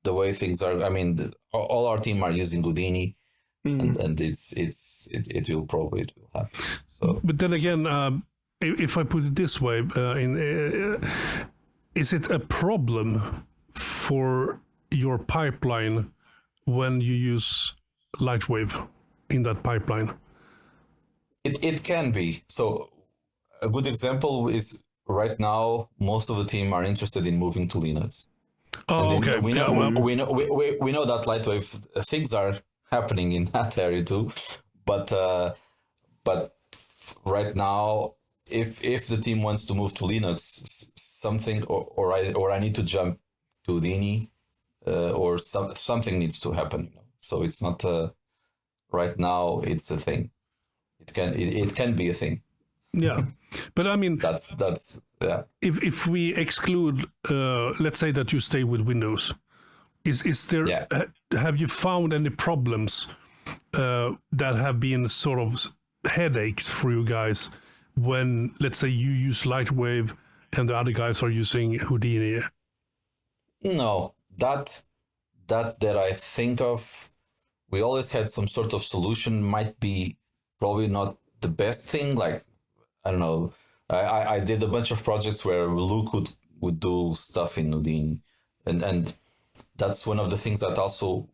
The way things are, I mean, all our team are using Houdini, and it will probably happen. So,
but then again, if I put it this way, is it a problem for your pipeline when you use LightWave in that pipeline?
It can be. So a good example is right now, most of the team are interested in moving to Linux.
Oh, okay.
We know that LightWave things are happening in that area too, but right now, if the team wants to move to Linux, something or I need to jump to Houdini, or something needs to happen. So it's not right now. It's a thing. It can be a thing.
Yeah, but I mean
that's yeah.
If we exclude, let's say that you stay with Windows, is there?
Yeah.
Have you found any problems that have been sort of headaches for you guys when, let's say, you use LightWave and the other guys are using Houdini?
No, that I think of, we always had some sort of solution. Might be probably not the best thing. Like, I don't know. I did a bunch of projects where Luke would do stuff in Houdini, and that's one of the things that also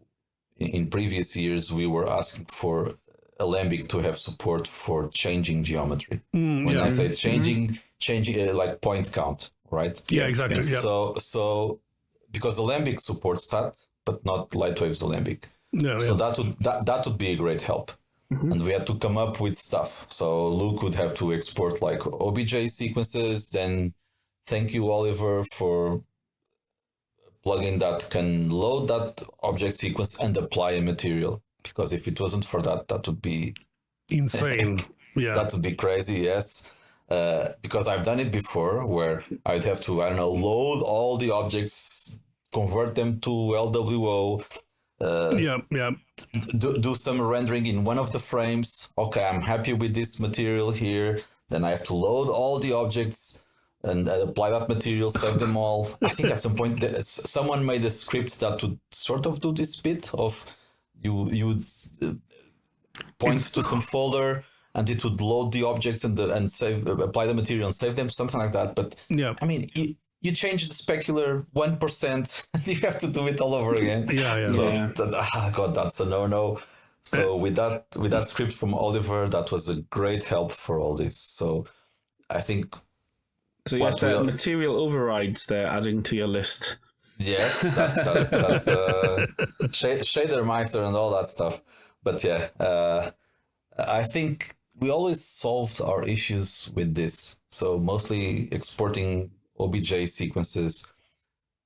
in previous years we were asking for Alembic to have support for changing geometry. When I say changing like point count, right?
Yeah, exactly. Yeah.
So because Alembic supports that, but not LightWave's Alembic. So that would be a great help. And we had to come up with stuff. So Luke would have to export like OBJ sequences. Then thank you, Oliver, for a plugin that can load that object sequence and apply a material. Because if it wasn't for that, that would be
insane. Yeah,
that would be crazy. Yes, because I've done it before, where I'd have to, I don't know, load all the objects, convert them to LWO. Do some rendering in one of the frames. Okay, I'm happy with this material here. Then I have to load all the objects and apply that material, save them all. I think at some point someone made a script that would sort of do this bit of you would point to some folder and it would load the objects and apply the material and save them, something like that. But I mean, you change the specular 1% and you have to do it all over again. God, that's a no. So with that script from Oliver, that was a great help for all this. So I think.
So yes, the material overrides they're adding to your list.
Yes, that's Shadermeister and all that stuff. But I think we always solved our issues with this. So mostly exporting OBJ sequences.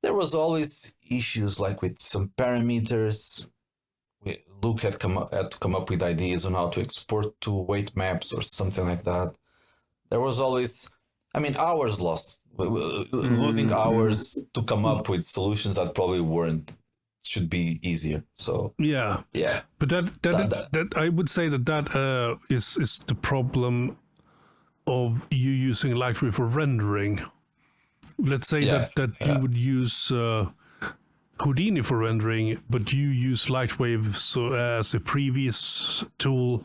There was always issues like with some parameters. Luke had to come up with ideas on how to export to weight maps or something like that. There was always, hours lost. Losing hours to come up with solutions that probably should be easier. So
but that I would say that is the problem of you using LightWave for rendering. Let's say that you would use Houdini for rendering, but you use LightWave as a previous tool.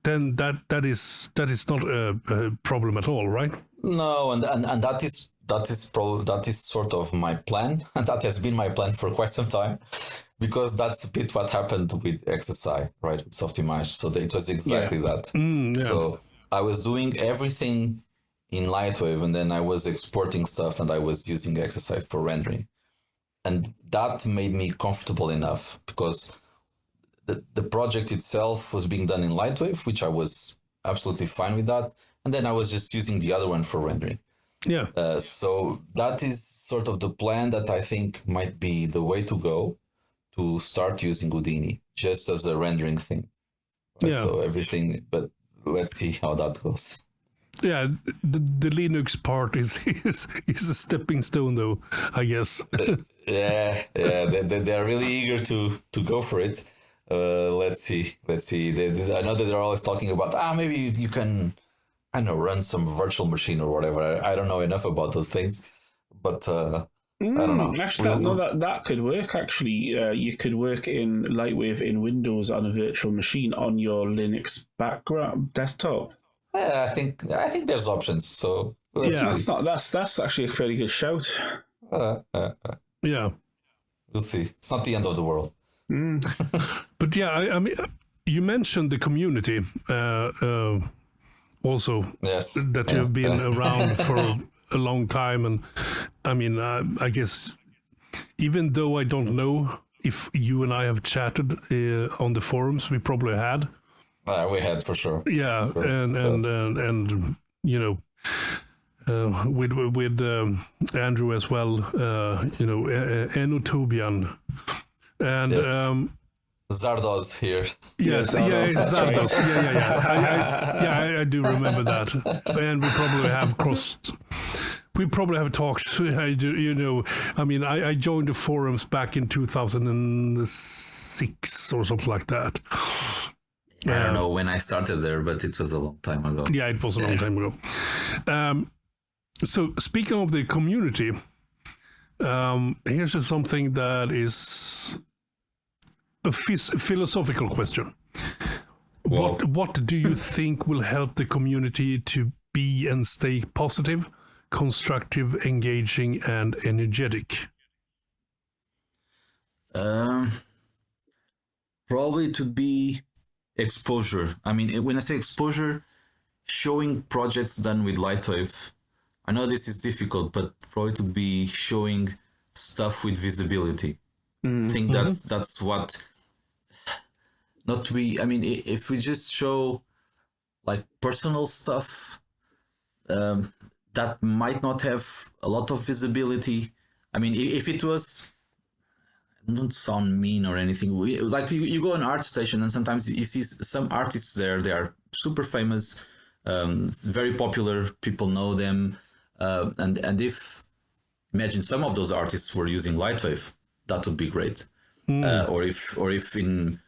Then that is not a problem at all, right?
No, and that is sort of my plan, and that has been my plan for quite some time, because that's a bit what happened with XSI, right, with SoftImage. So it was exactly that. So I was doing everything in LightWave, and then I was exporting stuff, and I was using XSI for rendering, and that made me comfortable enough because the project itself was being done in LightWave, which I was absolutely fine with that. And then I was just using the other one for rendering. So that is sort of the plan that I think might be the way to go to start using Houdini, just as a rendering thing. So everything, but let's see how that goes.
Yeah, the Linux part is a stepping stone, though, I guess.
Yeah, they're really eager to go for it. Let's see. I know that they're always talking about maybe you can, I don't know, run some virtual machine or whatever. I don't know enough about those things, but I don't know.
Actually, that could work. Actually, you could work in LightWave in Windows on a virtual machine on your Linux background desktop.
Yeah, I think there's options. So
that's actually a fairly good shout.
Yeah,
we'll see. It's not the end of the world.
But yeah, I mean, you mentioned the community also.
Yes,
that you've been around for a long time, and I mean, I guess even though I don't know if you and I have chatted on the forums, we probably had.
We had for sure.
Yeah, sure. And you know, with Andrew as well, you know, Enotobian, and
yes. Zardoz here.
Yes, Zardoz. Yeah. I do remember that, and we probably have crossed. We probably have talked. You know, I mean, I joined the forums back in 2006 or something like that.
I don't know when I started there, but it was a long time ago.
Yeah, it was a long time ago. So speaking of the community, here's something that is a philosophical question.
Well,
what do you think will help the community to be and stay positive, constructive, engaging, and energetic?
Probably to be exposure. I mean, when I say exposure, showing projects done with LightWave. I know this is difficult, but probably to be showing stuff with visibility. I think that's what. Not to be. I mean, if we just show like personal stuff, that might not have a lot of visibility. I mean, if it was. Don't sound mean or anything. You go on ArtStation and sometimes you see some artists there. They are super famous, it's very popular. People know them, and if imagine some of those artists were using LightWave, that would be great. Or if in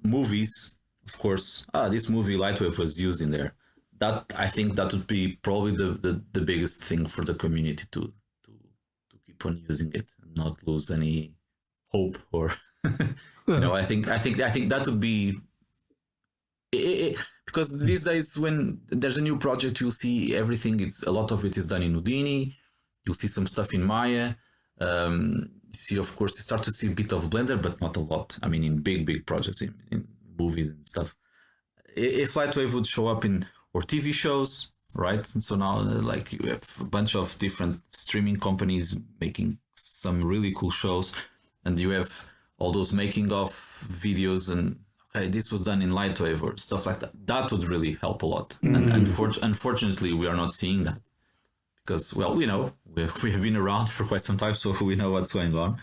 movies, of course, this movie LightWave was used in there. That I think that would be probably the biggest thing for the community to keep on using it and not lose any hope or you know. I think that would be it, because these days when there's a new project, you'll see everything. A lot of it is done in Houdini. You'll see some stuff in Maya. You start to see a bit of Blender, but not a lot. I mean, in big projects, in movies and stuff. If LightWave would show up in or TV shows, right? And so now, like, you have a bunch of different streaming companies making some really cool shows. And you have all those making of videos and, okay, this was done in LightWave or stuff like that. That would really help a lot. And unfortunately, we are not seeing that because, well, we know we have been around for quite some time, so we know what's going on.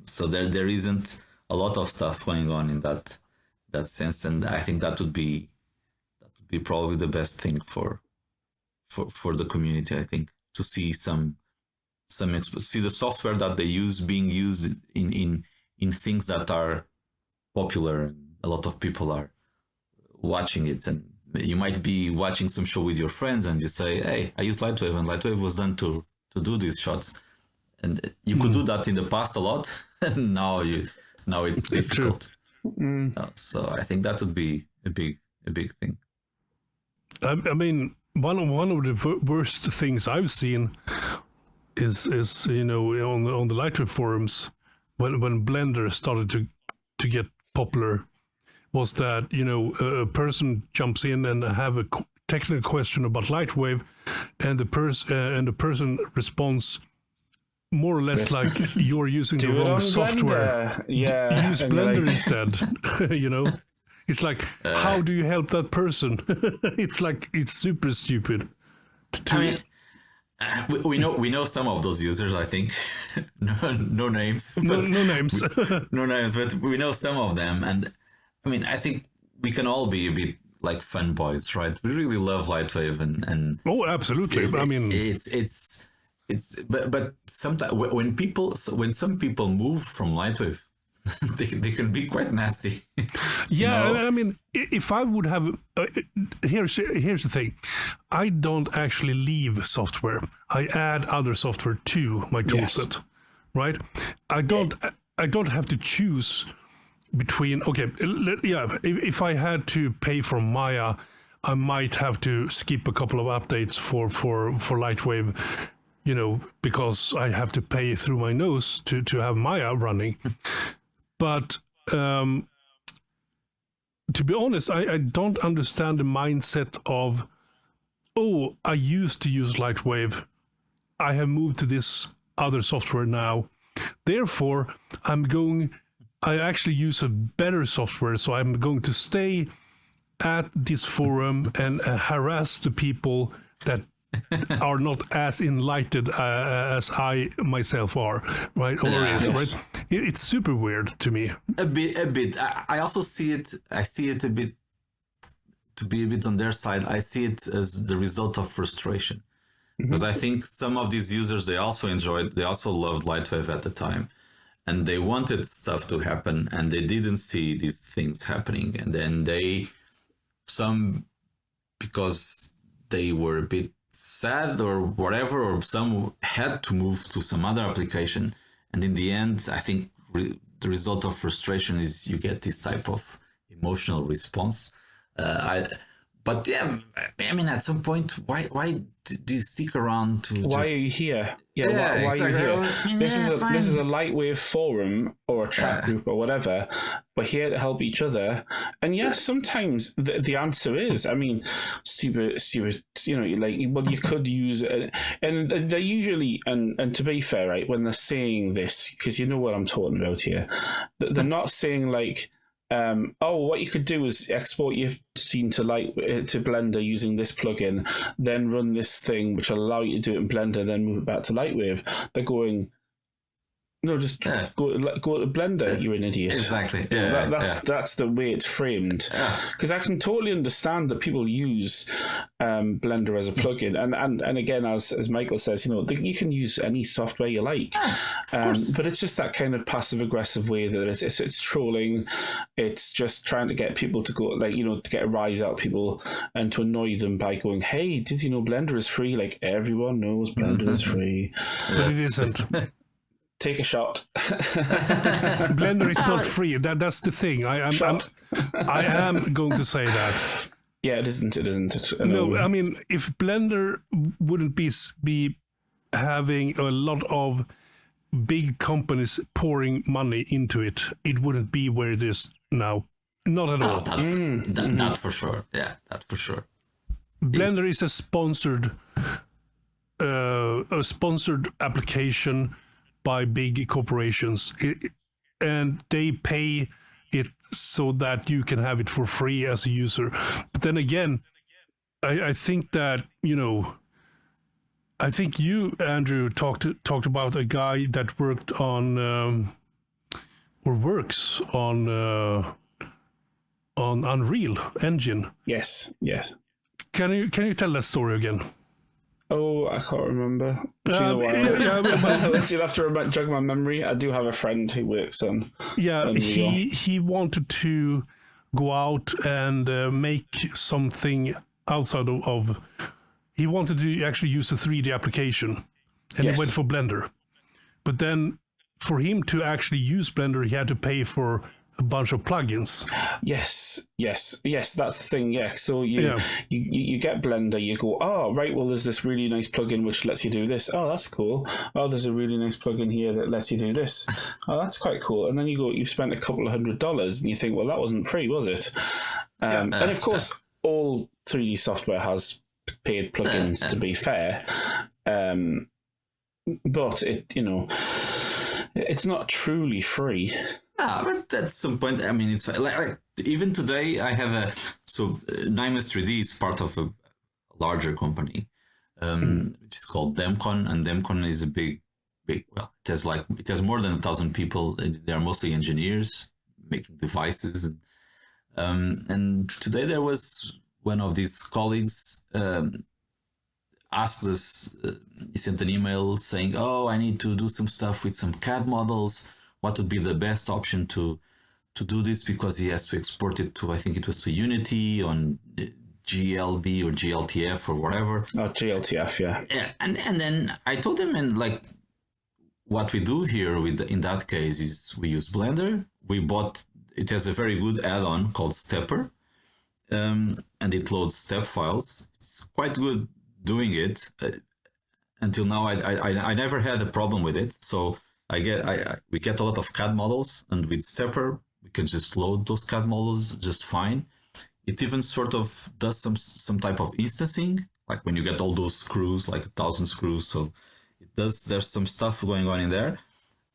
So there isn't a lot of stuff going on in that sense, and I think that would be probably the best thing for the community. I think to see see the software that they use being used in things that are popular and a lot of people are watching it. And you might be watching some show with your friends and you say, hey, I use LightWave and LightWave was done to do these shots. And you could do that in the past a lot, and now it's difficult. So I think that would be a big thing.
I mean, one of the worst things I've seen is you know, on the LightWave forums when Blender started to get popular, was that, you know, a person jumps in and have a technical question about LightWave, and the person responds more or less like you're using the wrong software.
Yeah,
use Blender instead. You know, it's like, how do you help that person? It's like, it's super stupid.
I mean, we know some of those users. I think no names.
No names.
No names, but we know some of them. And I mean, I think we can all be a bit like fanboys, right? We really love LightWave, and
oh, absolutely. I mean,
it's but sometimes when some people move from LightWave, they can be quite nasty.
Yeah, I mean, if I would have, here's the thing, I don't actually leave software. I add other software to my toolset, right? I don't have to choose between. Okay, if I had to pay for Maya, I might have to skip a couple of updates for LightWave, because I have to pay through my nose to have Maya running. But to be honest, I don't understand the mindset of, oh, I used to use LightWave. I have moved to this other software now. Therefore, I actually use a better software. So I'm going to stay at this forum and harass the people that are not as enlightened as I myself are, right? Right? It's super weird to me.
A bit. I also see it. I see it a bit. To be a bit on their side, I see it as the result of frustration, because I think some of these users, they also loved LightWave at the time, and they wanted stuff to happen, and they didn't see these things happening, and then because they were a bit sad or whatever, or some had to move to some other application, and in the end, I think the result of frustration is you get this type of emotional response. But yeah, I mean, at some point, why do you stick around to?
Why are you here? Why
exactly.
are you here? This is a LightWave forum or a chat group or whatever. We're here to help each other. And yes, sometimes the answer is, I mean, stupid. You could use it, and they usually, and to be fair, right, when they're saying this, because you know what I'm talking about here, they're not saying like. What you could do is export your scene to Blender using this plugin, then run this thing which will allow you to do it in Blender, then move it back to LightWave. They're going, no, just go to Blender. You're an idiot.
Exactly.
That's the way it's framed. Because I can totally understand that people use Blender as a plugin, and again, as Michael says, you can use any software you like. But it's just that kind of passive aggressive way that it's trolling. It's just trying to get people to go, to get a rise out of people and to annoy them by going, "Hey, did you know Blender is free?" Like everyone knows Blender is free,
but it isn't.
Take a shot.
Blender is not free. That's the thing. I am going to say that.
Yeah, it isn't.
No, I mean, if Blender wouldn't be having a lot of big companies pouring money into it, it wouldn't be where it is now. Not at all.
That for sure. Yeah, that for sure.
Blender is a sponsored application by big corporations, and they pay it so that you can have it for free as a user. But then again, I think that I think you, Andrew, talked about a guy that worked on or works on Unreal Engine.
Yes.
Can you tell that story again?
Oh, I can't remember. It's been a while. You'll have to jog my memory. I do have a friend who works on.
Yeah, he wanted to go out and make something outside of. He wanted to actually use a 3D application, and he went for Blender. But then, for him to actually use Blender, he had to pay for a bunch of plugins. Yes,
that's the thing. Yeah, so you get Blender, you go, oh right, well there's this really nice plugin which lets you do this. Oh, that's cool. Oh, there's a really nice plugin here that lets you do this. Oh, that's quite cool. And then you've spent a couple of $100s, and you think, well, that wasn't free, was it? And of course, all 3D software has paid plugins. To be fair, but it's not truly free.
But at some point, I mean, it's like even today, I have Nymus 3D is part of a larger company, which is called Demcon, and Demcon is a big. Well, it has more than 1,000 people. They are mostly engineers making devices, And today there was one of these colleagues asked us, he sent an email saying, oh, I need to do some stuff with some CAD models. What would be the best option to do this? Because he has to export it to, I think it was to Unity on GLB or GLTF or whatever.
Oh, GLTF, yeah.
Yeah, and then I told him, and like, what we do here in that case is we use Blender. It has a very good add-on called Stepper, and it loads step files. It's quite good doing it. Until now, I never had a problem with it. So we get a lot of CAD models, and with Stepper, we can just load those CAD models just fine. It even sort of does some type of instancing, like when you get all those screws, like 1,000 screws. So there's some stuff going on in there.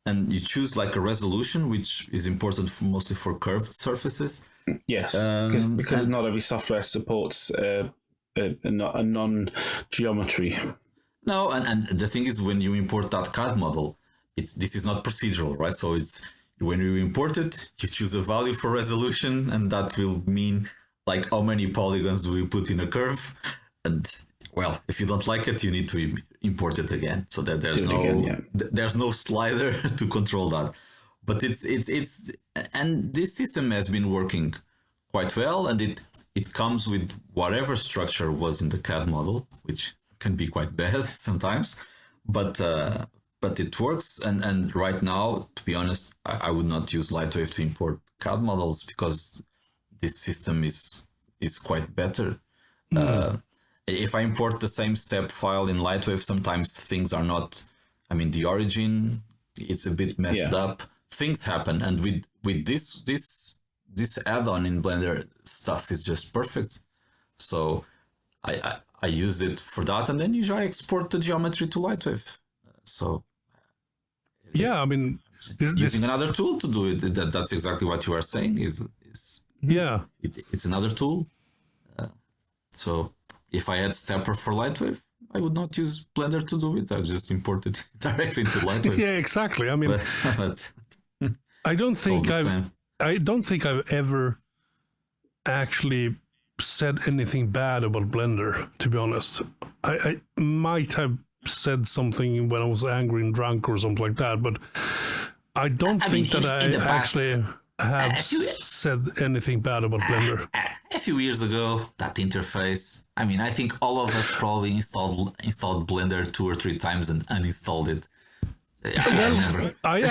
And you choose like a resolution, which is important mostly for curved surfaces.
Yes, because not every software supports a non-geometry.
No, and the thing is, when you import that CAD model, this is not procedural, right? So it's when you import it, you choose a value for resolution, and that will mean like how many polygons do we put in a curve. And well, if you don't like it, you need to import it again, so that there's no slider to control that. But it's and this system has been working quite well, and it comes with whatever structure was in the CAD model, which can be quite bad sometimes, but it works. And right now, to be honest, I would not use LightWave to import CAD models because this system is quite better. If I import the same step file in LightWave, sometimes things are not, I mean, the origin, it's a bit messed up. Things happen. And with this add-on in Blender, stuff is just perfect. So I use it for that. And then usually I export the geometry to LightWave. So
yeah, I mean,
using another tool to do it. That's exactly what you are saying. It's another tool. So if I had Stepper for LightWave, I would not use Blender to do it. I would just import it directly into LightWave.
Yeah, exactly. I mean,
but
I don't think I've ever actually said anything bad about Blender, to be honest. I might have said something when I was angry and drunk or something like that, but I don't think that I actually have said anything bad about Blender.
A few years ago, that interface, I mean, I think all of us probably installed Blender 2 or 3 times and uninstalled it.
I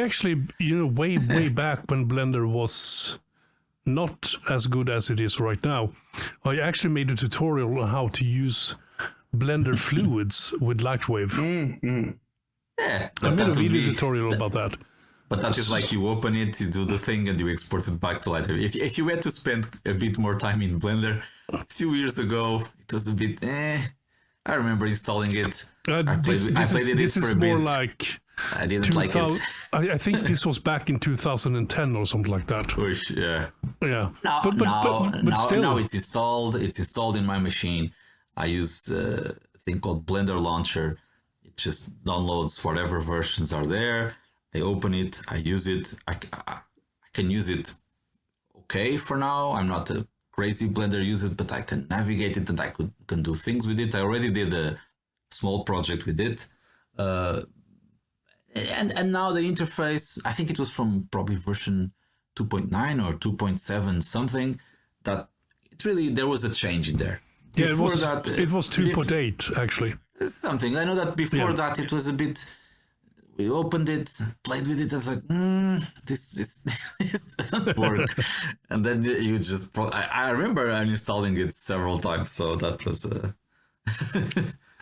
actually, way back when Blender was not as good as it is right now, I actually made a tutorial on how to use Blender fluids with LightWave.
Yeah,
I made a video tutorial about that.
But that is like you open it, you do the thing, and you export it back to LightWave. If you had to spend a bit more time in Blender, a few years ago, it was a bit I remember installing it. I played it for a bit.
Like
I didn't like it.
I think this was back in 2010 or something like that.
Yeah.
Yeah.
But
still.
Now it's installed. It's installed in my machine. I use a thing called Blender Launcher. It just downloads whatever versions are there. I open it, I use it. I can use it okay for now. I'm not a crazy Blender user, but I can navigate it and I can do things with it. I already did a small project with it. And now the interface, I think it was from probably version 2.9 or 2.7 something, that there was a change in there.
Yeah, it was 2.8 actually.
Something. I know that before that it was a bit... We opened it, played with it. I was like, this doesn't work. And then you just... I remember uninstalling it several times. So that was...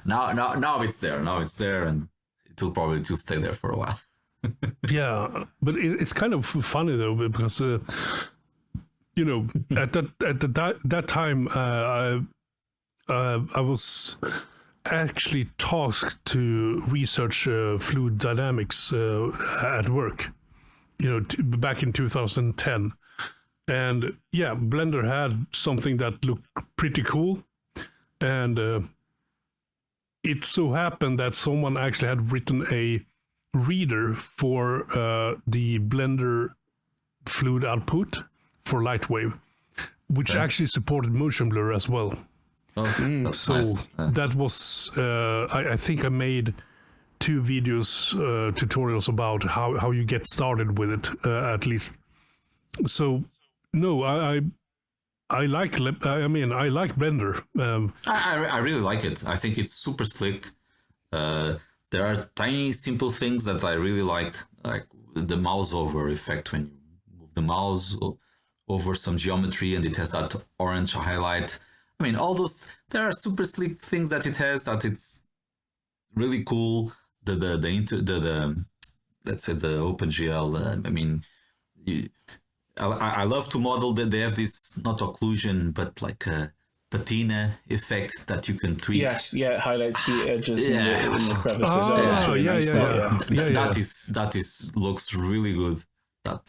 Now it's there. Now it's there, and it will probably just stay there for a while.
Yeah, but it's kind of funny though, because at that time I was actually tasked to research fluid dynamics at work, back in 2010. And yeah, Blender had something that looked pretty cool. And it so happened that someone actually had written a reader for the Blender fluid output. for LightWave, which actually supported motion blur as well.
Oh, that's
So
nice.
that was, I think I made 2 videos, tutorials about how you get started with it, at least. So, no, I like Blender.
I really like it. I think it's super slick. There are tiny, simple things that I really like the mouse over effect when you move the mouse over some geometry and it has that orange highlight. I mean, all those, there are super slick things that it has that it's really cool. Let's say the OpenGL. I mean, I love to model that they have this not occlusion but like a patina effect that you can tweak.
Yes, yeah, it highlights the edges in the crevices.
That is looks really good.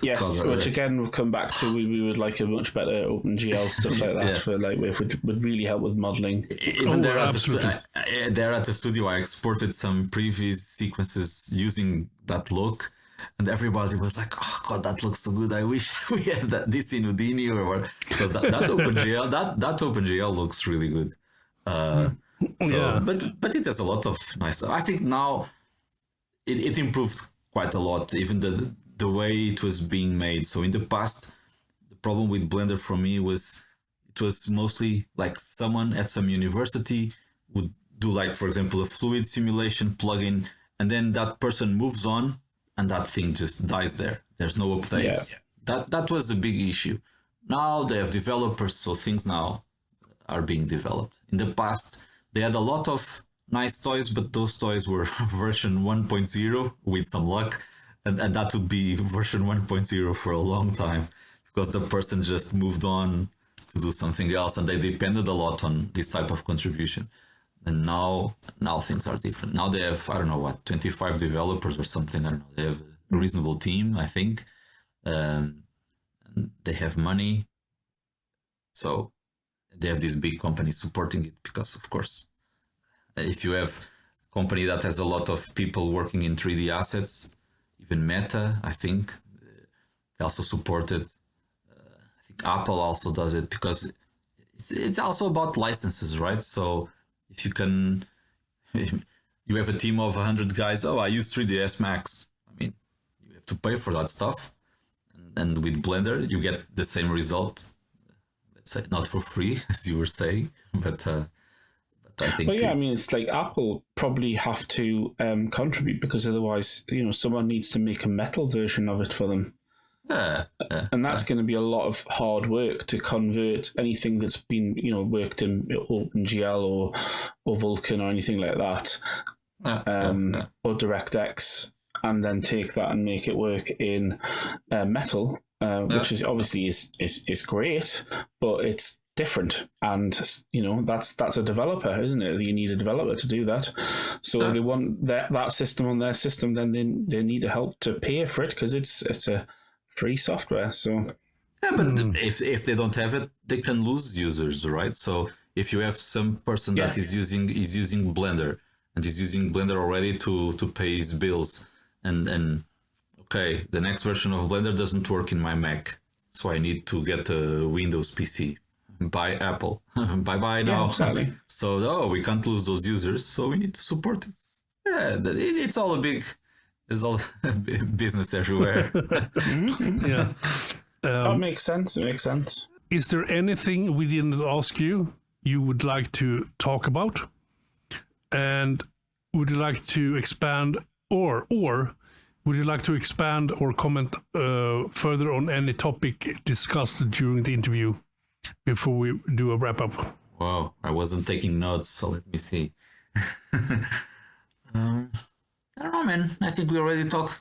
Yes, which again we'll come back to. We would like a much better OpenGL stuff like that for LightWave would really help with modeling.
Even there at the studio, I exported some previous sequences using that look, and everybody was like, "Oh God, that looks so good! I wish we had this in Houdini or whatever." Because that OpenGL that OpenGL looks really good. But it has a lot of nice stuff. I think now it improved quite a lot. Even the way it was being made. So in the past, the problem with Blender for me was it was mostly like someone at some university would do, like, for example, a fluid simulation plugin, and then that person moves on and that thing just dies there. There's no updates. Yeah. That was a big issue. Now they have developers, so things now are being developed. In the past, they had a lot of nice toys, but those toys were version 1.0 with some luck. And that would be version 1.0 for a long time because the person just moved on to do something else and they depended a lot on this type of contribution. And now things are different. Now they have, 25 developers or something. I don't know. They have a reasonable team, I think. And they have money. So they have these big companies supporting it because, of course, if you have a company that has a lot of people working in 3D assets, even Meta, I think, they also support it. I think Apple also does it because it's also about licenses, right? So if you have a team of 100 guys, I use 3ds Max. I mean, you have to pay for that stuff. And with Blender, you get the same result. Let's say not for free, as you were saying, but I think.
But I mean, it's like Apple probably have to contribute because otherwise, someone needs to make a metal version of it for them. And that's going to be a lot of hard work to convert anything that's been, worked in OpenGL or Vulkan or anything like that, or DirectX, and then take that and make it work in metal, which is obviously is great, but it's different, and that's a developer, isn't it? You need a developer to do that. So they want that system on their system, then they need help to pay for it because it's a free software. So
but if they don't have it, they can lose users, right? So if you have some person that is using Blender and is using Blender already to pay his bills, and okay, the next version of Blender doesn't work in my Mac, so I need to get a Windows PC. By Apple. Bye now.
Exactly.
So we can't lose those users, so we need to support it. Yeah, it's all there's all business everywhere.
Yeah.
That makes sense. It makes sense.
Is there anything we didn't ask you would like to talk about? And would you like to expand or would you like to expand or comment further on any topic discussed during the interview? Before we do a wrap up.
Wow, I wasn't taking notes, so let me see. I don't know, man. I think we already talked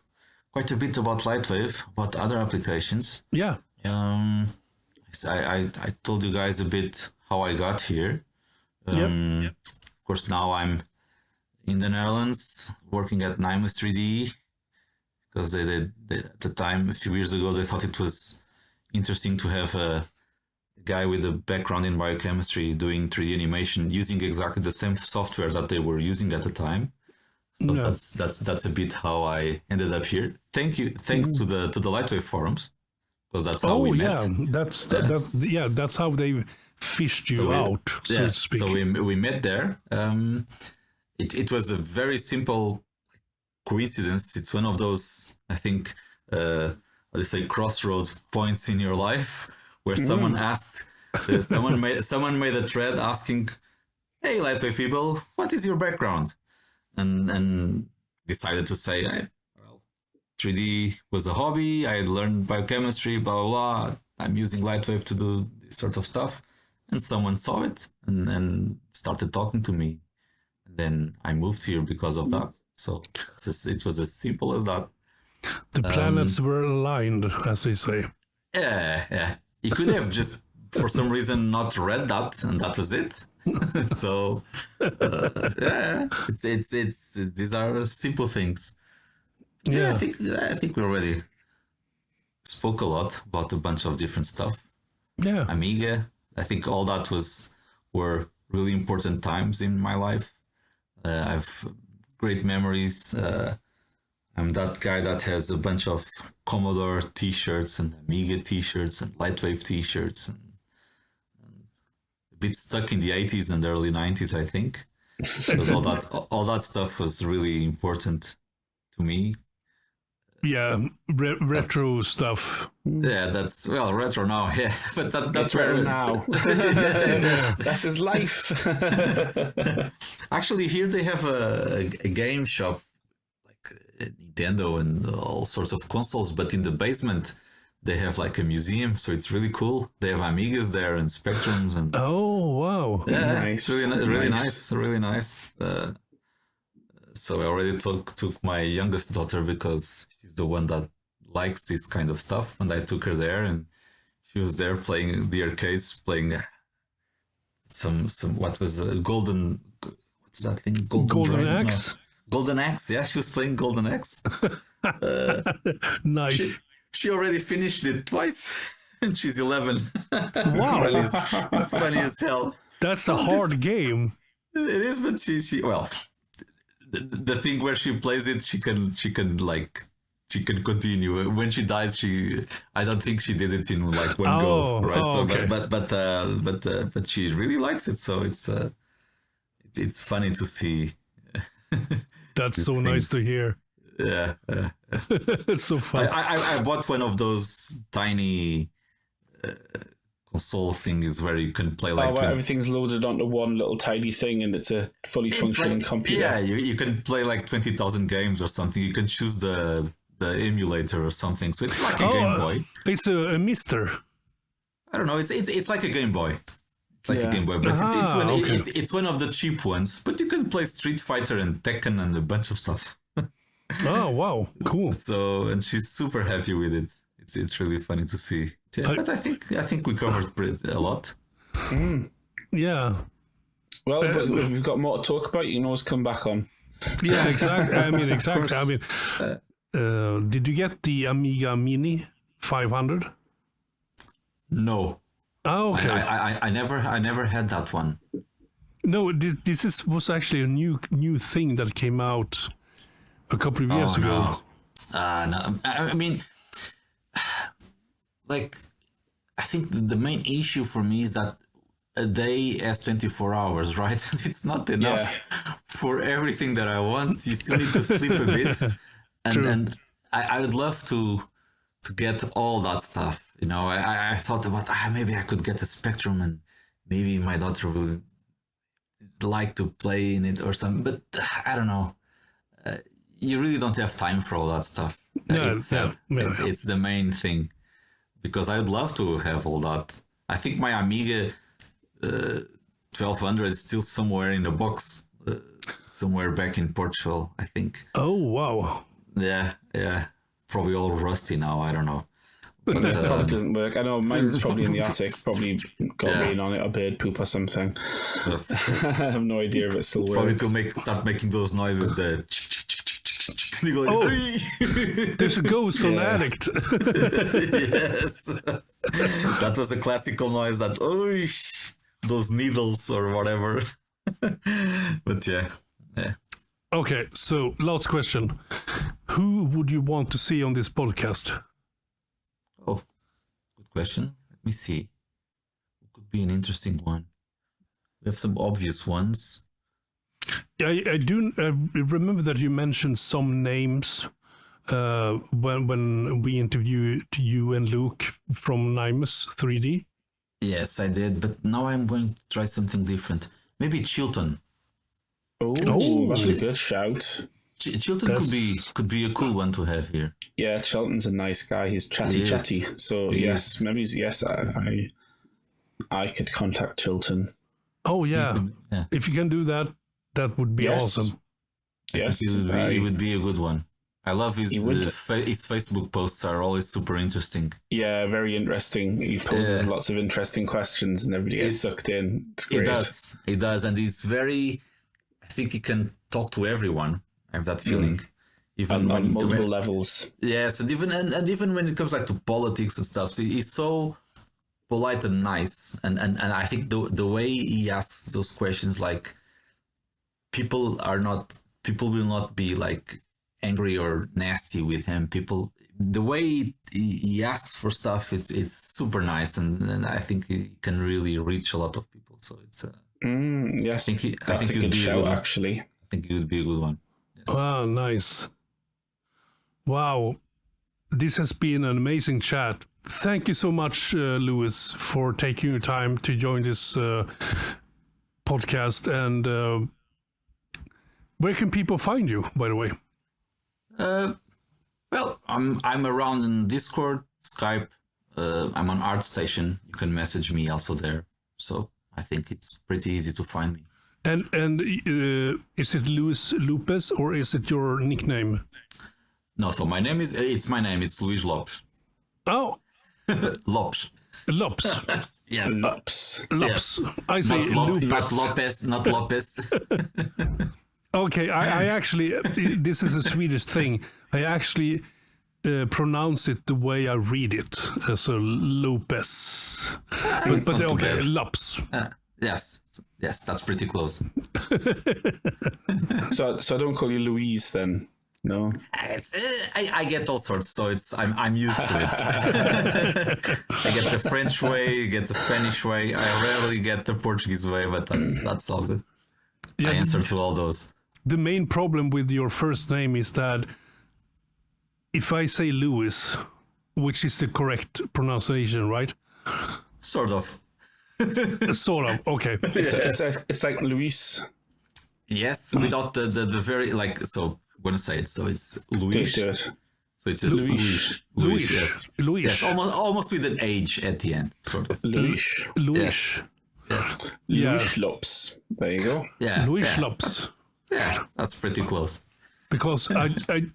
quite a bit about LightWave, about other applications.
Yeah.
I told you guys a bit how I got here. Of course, now I'm in the Netherlands working at Nymus 3D because they at the time, a few years ago, they thought it was interesting to have a guy with a background in biochemistry doing 3D animation using exactly the same software that they were using at the time. So that's a bit how I ended up here. Thanks to the LightWave forums, because that's how we met.
That's how they fished you out, so to speak.
So we met there. It was a very simple coincidence. It's one of those, I think, let's say, crossroads points in your life where someone asked, someone made a thread asking, "Hey, LightWave people, what is your background?" And decided to say, well, 3D was a hobby. I had learned biochemistry, blah, blah, blah. I'm using LightWave to do this sort of stuff. And someone saw it and started talking to me. And then I moved here because of that. So it was as simple as that.
The planets were aligned, as they say.
Yeah. You could have just, for some reason, not read that, and that was it. So, it's these are simple things. Yeah, I think we already spoke a lot about a bunch of different stuff.
Yeah,
Amiga. I think all that were really important times in my life. I've great memories. I'm that guy that has a bunch of Commodore T-shirts and Amiga T-shirts and LightWave T-shirts, and a bit stuck in the 80s and early 90s, I think, because all that stuff was really important to me.
Yeah, retro stuff.
Yeah, that's retro now. Yeah, but that's
retro now. That's his life.
Actually, here they have a game shop, like Nintendo and all sorts of consoles, but in the basement they have like a museum, so it's really cool. They have Amigas there and Spectrums and
wow,
yeah,
nice.
It's really nice. So I already took my youngest daughter because she's the one that likes this kind of stuff, and I took her there, and she was there playing the arcades, playing some what was a what's that thing?
Golden Axe.
No. Golden Axe, yeah, she was playing Golden Axe.
Nice.
She already finished it twice, and she's 11.
Wow,
it's funny as hell.
That's a hard game.
It is, but she well. The thing where she plays it, she can continue. When she dies, I don't think she did it in like one go, right?
Okay.
But she really likes it, so it's funny to see.
That's so nice to hear.
Yeah.
It's so fun.
I bought one of those tiny console things where you can play like
everything's loaded onto one little tiny thing, and it's a fully functioning computer.
Yeah, you can play like 20,000 games or something. You can choose the emulator or something. So it's like a Game Boy.
It's a Mister.
I don't know. It's like a Game Boy. It's like a Game Boy, but it's one of the cheap ones. But you can play Street Fighter and Tekken and a bunch of stuff.
Oh wow, cool.
So, and she's super happy with it. It's really funny to see. Yeah, but I think we covered a lot.
Yeah.
Well, but if we've got more to talk about, you can always come back on.
Yeah, exactly. Exactly. Did you get the Amiga Mini 500?
No.
Oh, okay.
I never had that one.
No, this was actually a new thing that came out a couple of years ago.
No. I mean, like, I think the main issue for me is that a day has 24 hours, right? It's not enough for everything that I want. You still need to sleep a bit. And I would love to get all that stuff. You know, I thought about maybe I could get a Spectrum and maybe my daughter would like to play in it or something. But I don't know. You really don't have time for all that stuff. It's the main thing. Because I would love to have all that. I think my Amiga 1200 is still somewhere in the box, somewhere back in Portugal, I think.
Oh, wow.
Yeah. Probably all rusty now, I don't know. But,
it probably doesn't work. I know mine's probably in the attic, probably got rain on it or bird poop or something. I have no idea if it still works.
Probably to start making those noises,
there's a ghost on the addict.
Yes. That was a classical noise that, those needles or whatever. But yeah.
Okay, so last question. Who would you want to see on this podcast?
Oh, question. Let me see. It could be an interesting one. We have some obvious ones.
I do remember that you mentioned some names when we interviewed you and Luke from Nymus 3D.
Yes, I did, but now I'm going to try something different. Maybe Chilton.
Oh, that's a good shout.
Chilton could be a cool one to have here.
Yeah, Chilton's a nice guy. He's chatty. So yes, maybe I could contact Chilton.
Oh yeah. If you can do that, that would be awesome.
Yes,
he would be a good one. I love his Facebook posts are always super interesting.
Yeah, very interesting. He poses lots of interesting questions and everybody gets sucked in. It's great.
He does. And he's very, I think he can talk to everyone. I have that feeling. Even
on multiple levels.
Yes, and even when it comes like to politics and stuff, he's so polite and nice. And I think the way he asks those questions, like people will not be like angry or nasty with him. The way he asks for stuff, it's super nice, and I think he can really reach a lot of people. So it's
yes, I think that's a good show. Actually,
I think it would be a good one. Yes.
Ah, nice. Wow, this has been an amazing chat. Thank you so much, Luis, for taking your time to join this podcast. And where can people find you, by the way?
Well, I'm around in Discord, Skype. I'm on ArtStation. You can message me also there. So I think it's pretty easy to find me.
And is it Luis Lopes or is it your nickname?
No, so my name is It's Luis Lopes.
Oh,
Lopes.
Lopes.
Yes.
Lopes.
Lopes.
Yeah.
I say
Not Lopes.
Okay, I actually, this is a Swedish thing. I actually pronounce it the way I read it. So Lopes. But okay, Lopes.
Yes, that's pretty close.
So I don't call you Louise then. No,
I get all sorts, so I'm used to it. I get the French way, get the Spanish way. I rarely get the Portuguese way, but that's all good. Yeah, I answer to all those.
The main problem with your first name is that if I say Louis, which is the correct pronunciation, right?
Sort of.
Sort of. Okay.
It's like Luis.
Yes, without the very like so. I'm gonna say it. So it's Luis.
Do it.
So it's just Luis. Yes.
Luis.
Yes. Almost with an H at the end, sort of.
Luis.
Yes.
Luis Lopes. There you go.
Yeah.
Luis Lopes.
Yeah, that's pretty close.
Because the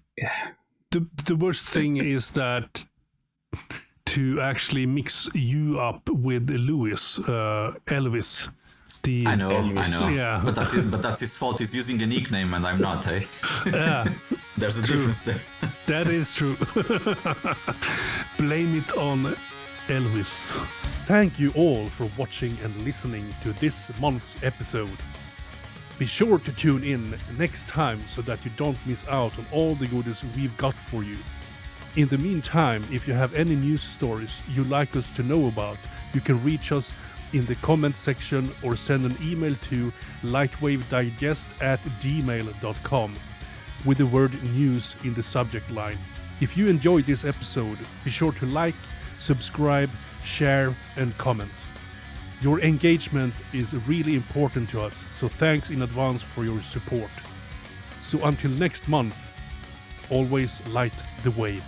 worst thing is that to actually mix you up with Louis, Elvis.
I know.
Yeah.
But that's his fault. He's using a nickname and I'm not, hey?
Yeah.
There's a difference there.
That is true. Blame it on Elvis. Thank you all for watching and listening to this month's episode. Be sure to tune in next time so that you don't miss out on all the goodies we've got for you. In the meantime, if you have any news stories you'd like us to know about, you can reach us in the comment section or send an email to lightwavedigest@gmail.com with the word news in the subject line. If you enjoyed this episode, be sure to like, subscribe, share and comment. Your engagement is really important to us, so thanks in advance for your support. So until next month, always light the wave.